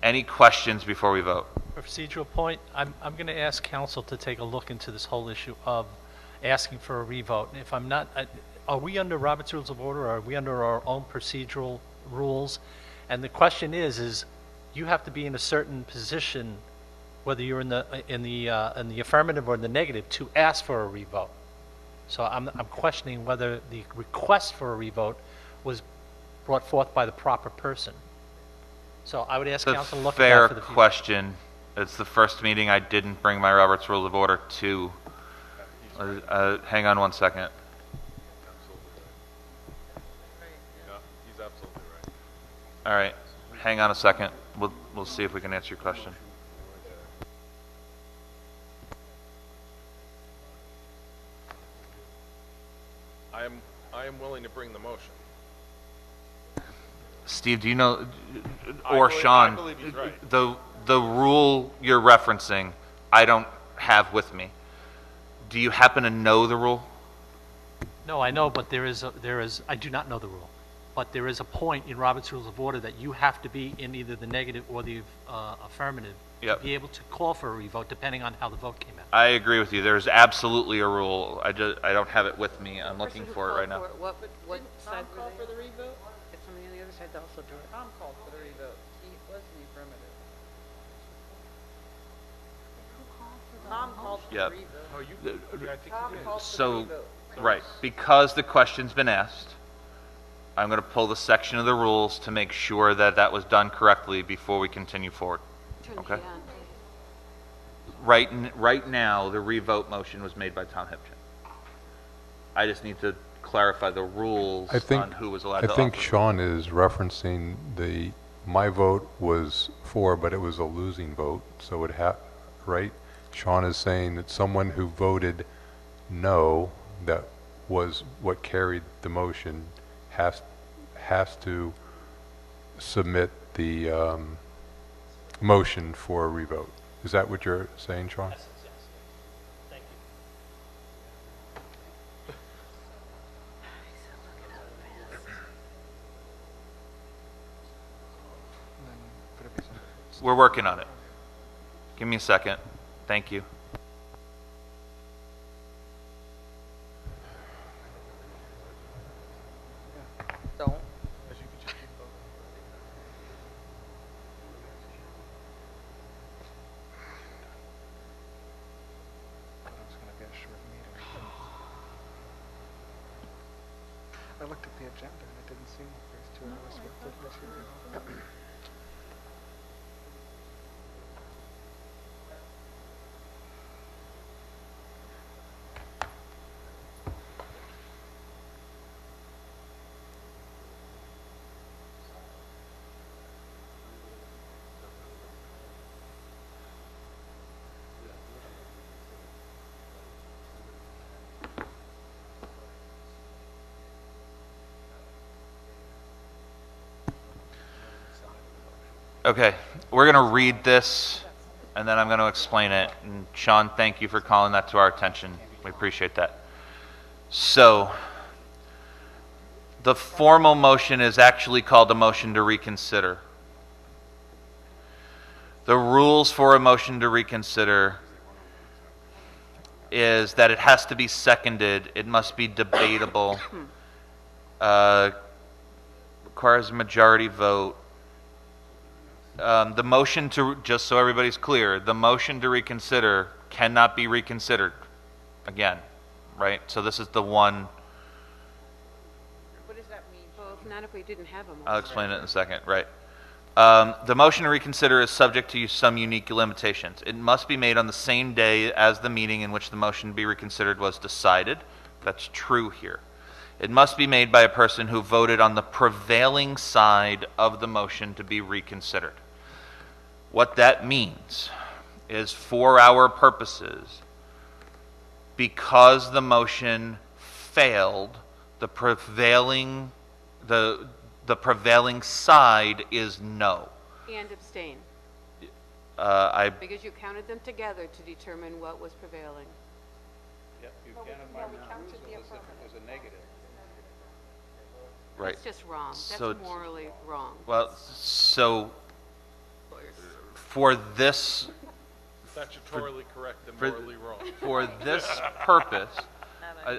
Any questions before we vote? For procedural point, I'm going to ask council to take a look into this whole issue of asking for a revote. And if I'm not, are we under Robert's Rules of Order, or are we under our own procedural rules? And the question is you have to be in a certain position, whether you're in the affirmative or in the negative, to ask for a revote. So I'm questioning whether the request for a revote was brought forth by the proper person. So I would ask council to look at that for the future. Fair question. It's the first meeting I didn't bring my Robert's Rules of Order to. Hang on one second. Yeah, he's absolutely right. All right, hang on a second. We'll see if we can answer your question. I am willing to bring the motion. Steve, do you know, I or believe- Sean, I believe he's right. the rule you're referencing, I don't have with me. Do you happen to know the rule? No, I know, but I do not know the rule. But there is a point in Robert's Rules of Order that you have to be in either the negative or the affirmative Yep. to be able to call for a revote, depending on how the vote came out. I agree with you. There's absolutely a rule. I don't have it with me. I'm looking for it right now. What side were they? For the revote? If somebody on the other side to also do it. Tom called for the revote. He was in the affirmative. Tom called for Yep. the revote. Oh, you, I think you did. So, right, because the question's been asked, I'm going to pull the section of the rules to make sure that that was done correctly before we continue forward. Turn the Okay. heat on, please. Right now, the revote motion was made by Tom Hipchin. I just need to clarify the rules on who was allowed to I think offer. Sean is referencing my vote was for, but it was a losing vote, so right? Sean is saying that someone who voted no, that was what carried the motion, has to submit the motion for a revote. Is that what you're saying, Sean? Yes. Thank you. We're working on it. Give me a second. Thank you. Don't. I looked at the agenda and it didn't seem like there's 2 hours worth of material. Okay, we're going to read this, and then I'm going to explain it. And Sean, thank you for calling that to our attention. We appreciate that. So, the formal motion is actually called a motion to reconsider. The rules for a motion to reconsider is that it has to be seconded, it must be debatable, requires a majority vote. The motion to, just so everybody's clear, the motion to reconsider cannot be reconsidered again, right? So this is the one. What does that mean? Well, not if we didn't have a motion. I'll explain it in a second, right? The motion to reconsider is subject to some unique limitations. It must be made on the same day as the meeting in which the motion to be reconsidered was decided. That's true here. It must be made by a person who voted on the prevailing side of the motion to be reconsidered. What that means is, for our purposes, because the motion failed, the prevailing side is no. And abstain, I because you counted them together to determine what was prevailing. Yep, you counted by non-rules as if it was a negative. right. That's just wrong. That's So- morally wrong. Well, so for this Statutorily correct and for- morally wrong. for this purpose,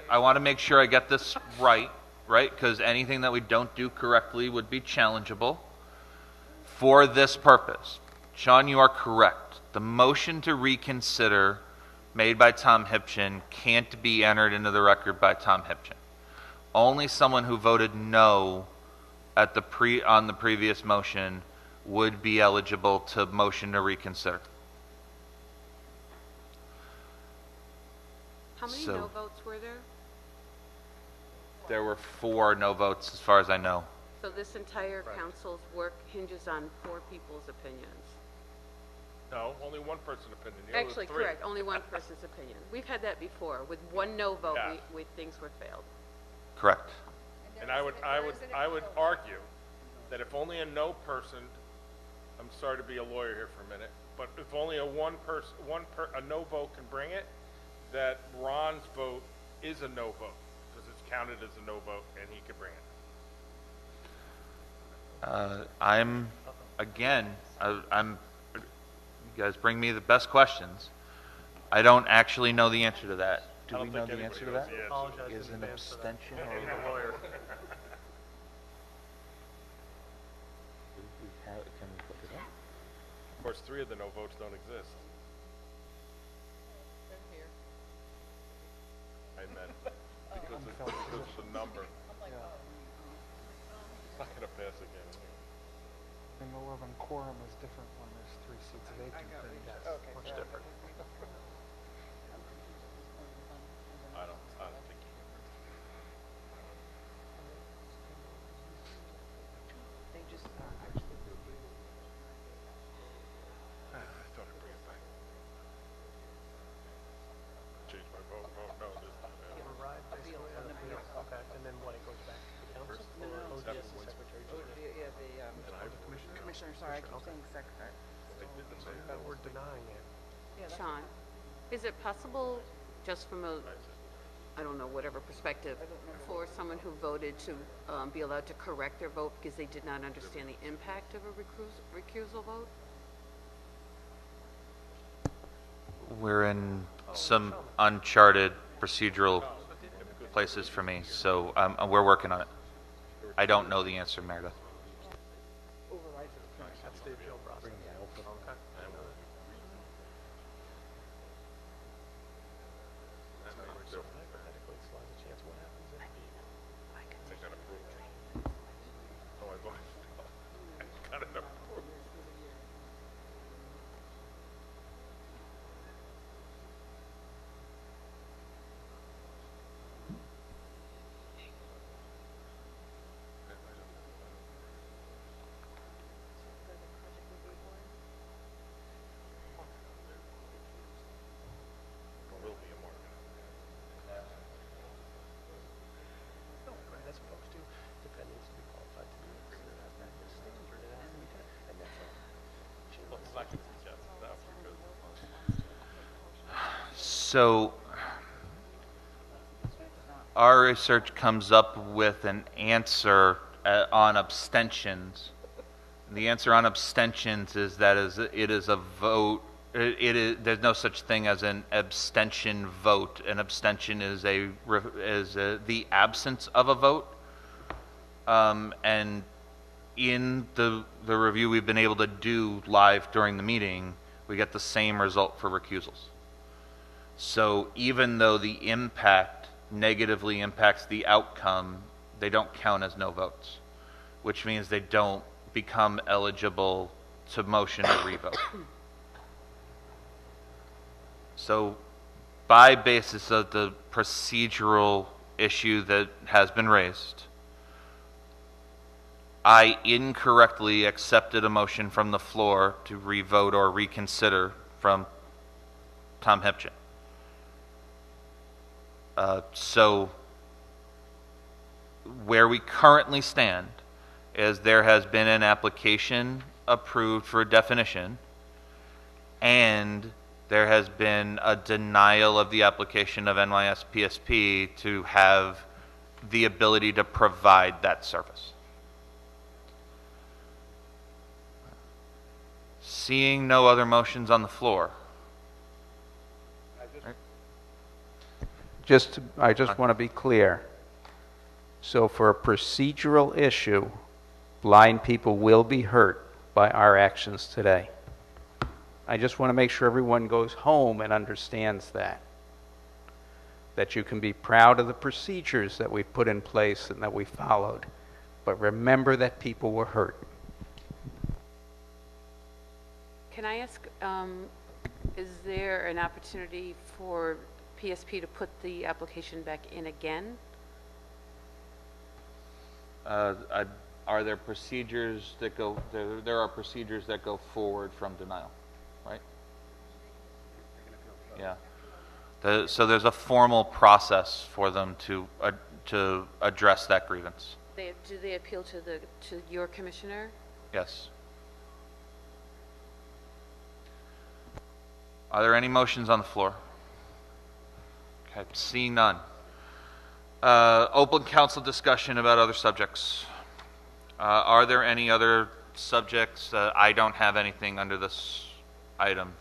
I want to make sure I get this right? Because anything that we don't do correctly would be challengeable. For this purpose, Sean, you are correct. The motion to reconsider made by Tom Hipchin can't be entered into the record by Tom Hipchin. Only someone who voted no on the previous motion would be eligible to motion to reconsider. How many So- no votes were there? There were 4 no votes, as far as I know. So this entire council's work hinges on 4 people's opinions. No, only one person's opinion. The other Actually, 3. correct, only one person's opinion. We've had that before. With one no vote, Yeah. things were failed. Correct. And I would argue that if only a no person, I'm sorry to be a lawyer here for a minute, but if only a no vote can bring it, that Ron's vote is a no vote, because it's counted as a no vote, and he could bring it. You guys bring me the best questions. I don't actually know the answer to that. Do we know the answer to that? Apologize Is in an advance for that. abstention Being or? a lawyer. Can we look it up? Of course, 3 of the no votes don't exist. I meant, because of the number. It's not gonna pass again. In 11, quorum is different when there's 3 seats vacant. Much different. I don't think you can. They just I thought I'd bring it back. Change my vote. Oh, no, this time. Okay, and then what, it goes back to the council? Or OGS and secretary? Commissioner, sorry, I keep saying secretary. But we're denying it. Sean, is it possible, just from a, I don't know, whatever perspective, for someone who voted to be allowed to correct their vote because they did not understand the impact of a recusal vote? We're in some uncharted procedural places for me, so we're working on it. I don't know the answer, Meredith. That's the appeal process. Okay. Hypothetically, so there's a chance what happens if They got approved. Oh, I voted. I got it approved. There will be a market. No, right, as opposed to dependents to be qualified to be considered as that standard. It has to be done. And that's all. Well, it's not gonna be just enough, because So, our research comes up with an answer on abstentions. The answer on abstentions is that it is a vote. There's no such thing as an abstention vote. An abstention is the absence of a vote. And in the review we've been able to do live during the meeting, we get the same result for recusals. So even though the impact negatively impacts the outcome, they don't count as no votes, which means they don't become eligible to motion to revote. So by basis of the procedural issue that has been raised, I incorrectly accepted a motion from the floor to revote or reconsider from Tom Hipchin. So where we currently stand is there has been an application approved for a definition, and there has been a denial of the application of NYS PSP to have the ability to provide that service. Seeing no other motions on the floor. I just want to be clear. So for a procedural issue, blind people will be hurt by our actions today. I just want to make sure everyone goes home and understands that. That you can be proud of the procedures that we've put in place and that we followed. But remember that people were hurt. Can I ask, is there an opportunity for PSP to put the application back in again? Are there procedures that go, there are procedures that go forward from denial, right? Yeah. So there's a formal process for them to address that grievance. Do they appeal to your commissioner? Yes. Are there any motions on the floor? Okay, seeing none. Open council discussion about other subjects. Are there any other subjects? I don't have anything under this item.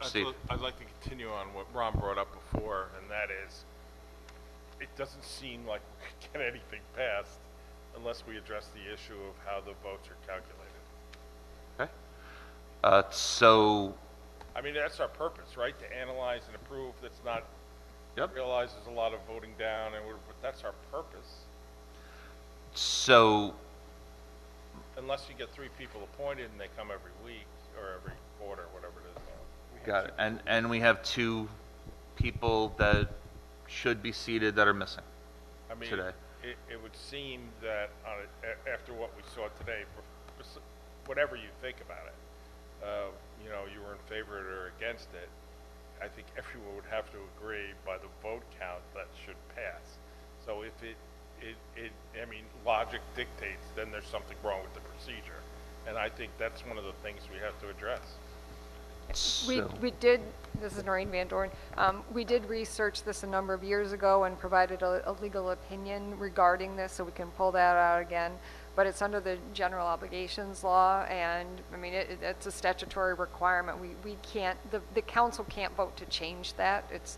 Steve. I'd like to continue on what Ron brought up before, and that is, it doesn't seem like we could get anything passed unless we address the issue of how the votes are calculated. Okay. So. I mean, that's our purpose, right? To analyze and approve. That's not. Yep. Realize there's a lot of voting down, but that's our purpose. So. Unless you get 3 people appointed and they come every week or every quarter, whatever it is. Got it. And we have 2 people that should be seated that are missing. I mean, today. It would seem that after what we saw today, whatever you think about it, you know, you were in favor or against it, I think everyone would have to agree by the vote count that should pass. So if I mean, logic dictates, then there's something wrong with the procedure. And I think that's one of the things we have to address. We did, this is Noreen Van Doorn, we did research this a number of years ago and provided a legal opinion regarding this, so we can pull that out again. But it's under the general obligations law, and I mean, it's a statutory requirement. We can't, the council can't vote to change that. It's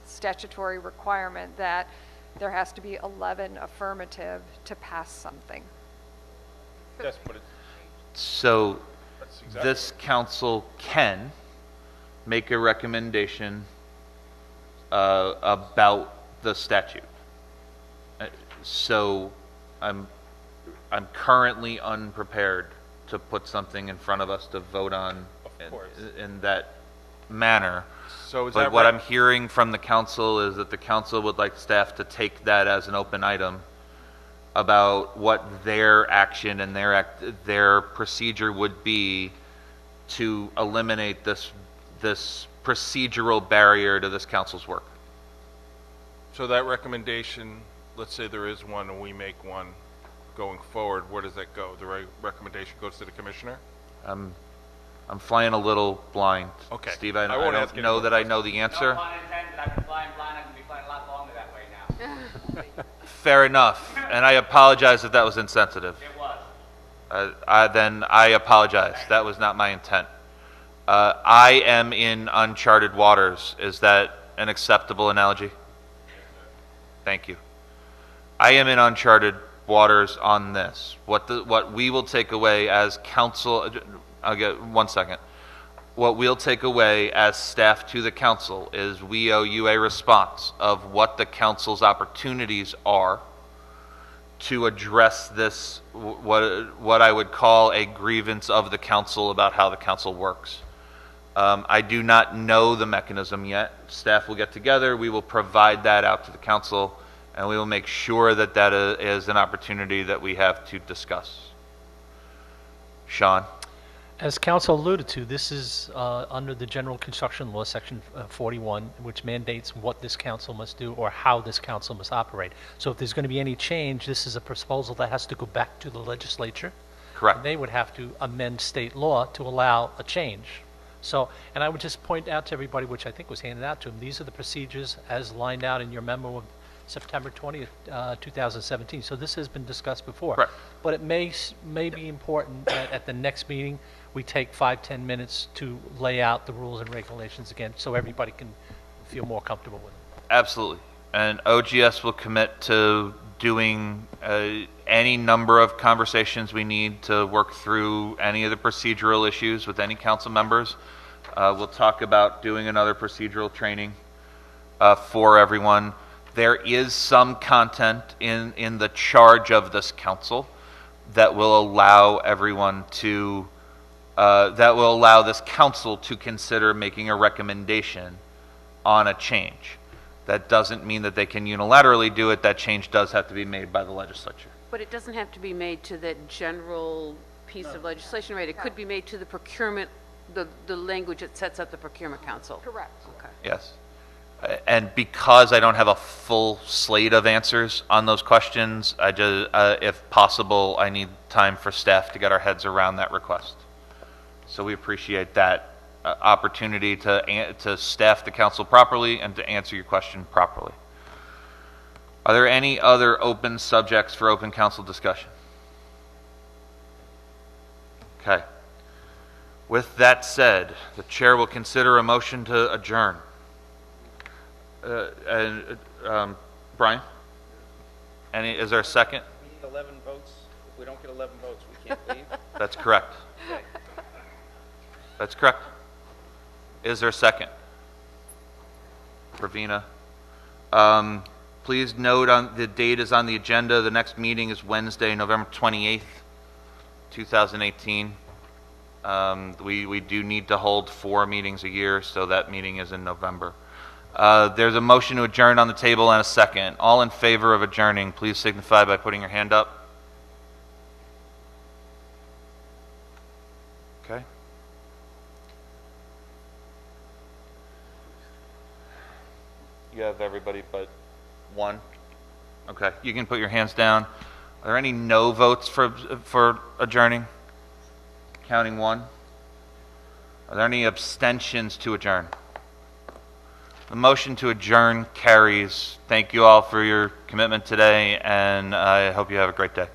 statutory requirement that there has to be 11 affirmative to pass something. Yes, but so exactly this council can make a recommendation about the statute. So I'm currently unprepared to put something in front of us to vote on in that manner. So is but that what I'm hearing from the council is that the council would like staff to take that as an open item about what their action and their procedure would be to eliminate this procedural barrier to this council's work. So that recommendation, let's say there is one and we make one going forward, where does that go? The recommendation goes to the commissioner? I'm flying a little blind. Okay. Steve, I won't don't ask any know more that I know the answer. No pun intended. I've been flying blind. I'm going to be flying a lot longer that way now. Fair enough, and I apologize if that was insensitive. It was. Then I apologize. That was not my intent. I am in uncharted waters. Is that an acceptable analogy? Thank you. I am in uncharted waters on this. What we will take away as council, I'll get 1 second. What we'll take away as staff to the council is we owe you a response of what the council's opportunities are to address this, what I would call a grievance of the council about how the council works. I do not know the mechanism yet. Staff will get together. We will provide that out to the council, and we will make sure that that is an opportunity that we have to discuss. Sean? As council alluded to, this is under the general construction law, section 41, which mandates what this council must do or how this council must operate. So if there's going to be any change, this is a proposal that has to go back to the legislature. Correct. And they would have to amend state law to allow a change. So, and I would just point out to everybody, which I think was handed out to them, these are the procedures as lined out in your memo of September 20th, 2017. So this has been discussed before. Correct. But it may be important that at the next meeting, we take 5-10 minutes to lay out the rules and regulations again so everybody can feel more comfortable with them. Absolutely. And OGS will commit to doing any number of conversations we need to work through any of the procedural issues with any council members. We'll talk about doing another procedural training for everyone. There is some content in the charge of this council that will allow everyone to that will allow this council to consider making a recommendation on a change. That doesn't mean that they can unilaterally do it. That change does have to be made by the legislature. But it doesn't have to be made to that general piece of legislation, right? It could be made to the procurement, the language that sets up the procurement council. Correct. Okay. Yes. And because I don't have a full slate of answers on those questions, I just, if possible, I need time for staff to get our heads around that request. So we appreciate that opportunity to staff the council properly and to answer your question properly. Are there any other open subjects for open council discussion? Okay. With that said, the chair will consider a motion to adjourn. Brian? Is there a second? We need 11 votes. If we don't get 11 votes, we can't leave. That's correct. Okay. That's correct. Is there a second? Pravina. Please note on the date is on the agenda. The next meeting is Wednesday, November 28th, 2018. We do need to hold 4 meetings a year, so that meeting is in November. There's a motion to adjourn on the table and a second. All in favor of adjourning, please signify by putting your hand up. Okay. You have everybody but one. Okay, you can put your hands down. Are there any no votes for adjourning? Counting one. Are there any abstentions to adjourn? The motion to adjourn carries. Thank you all for your commitment today, and I hope you have a great day.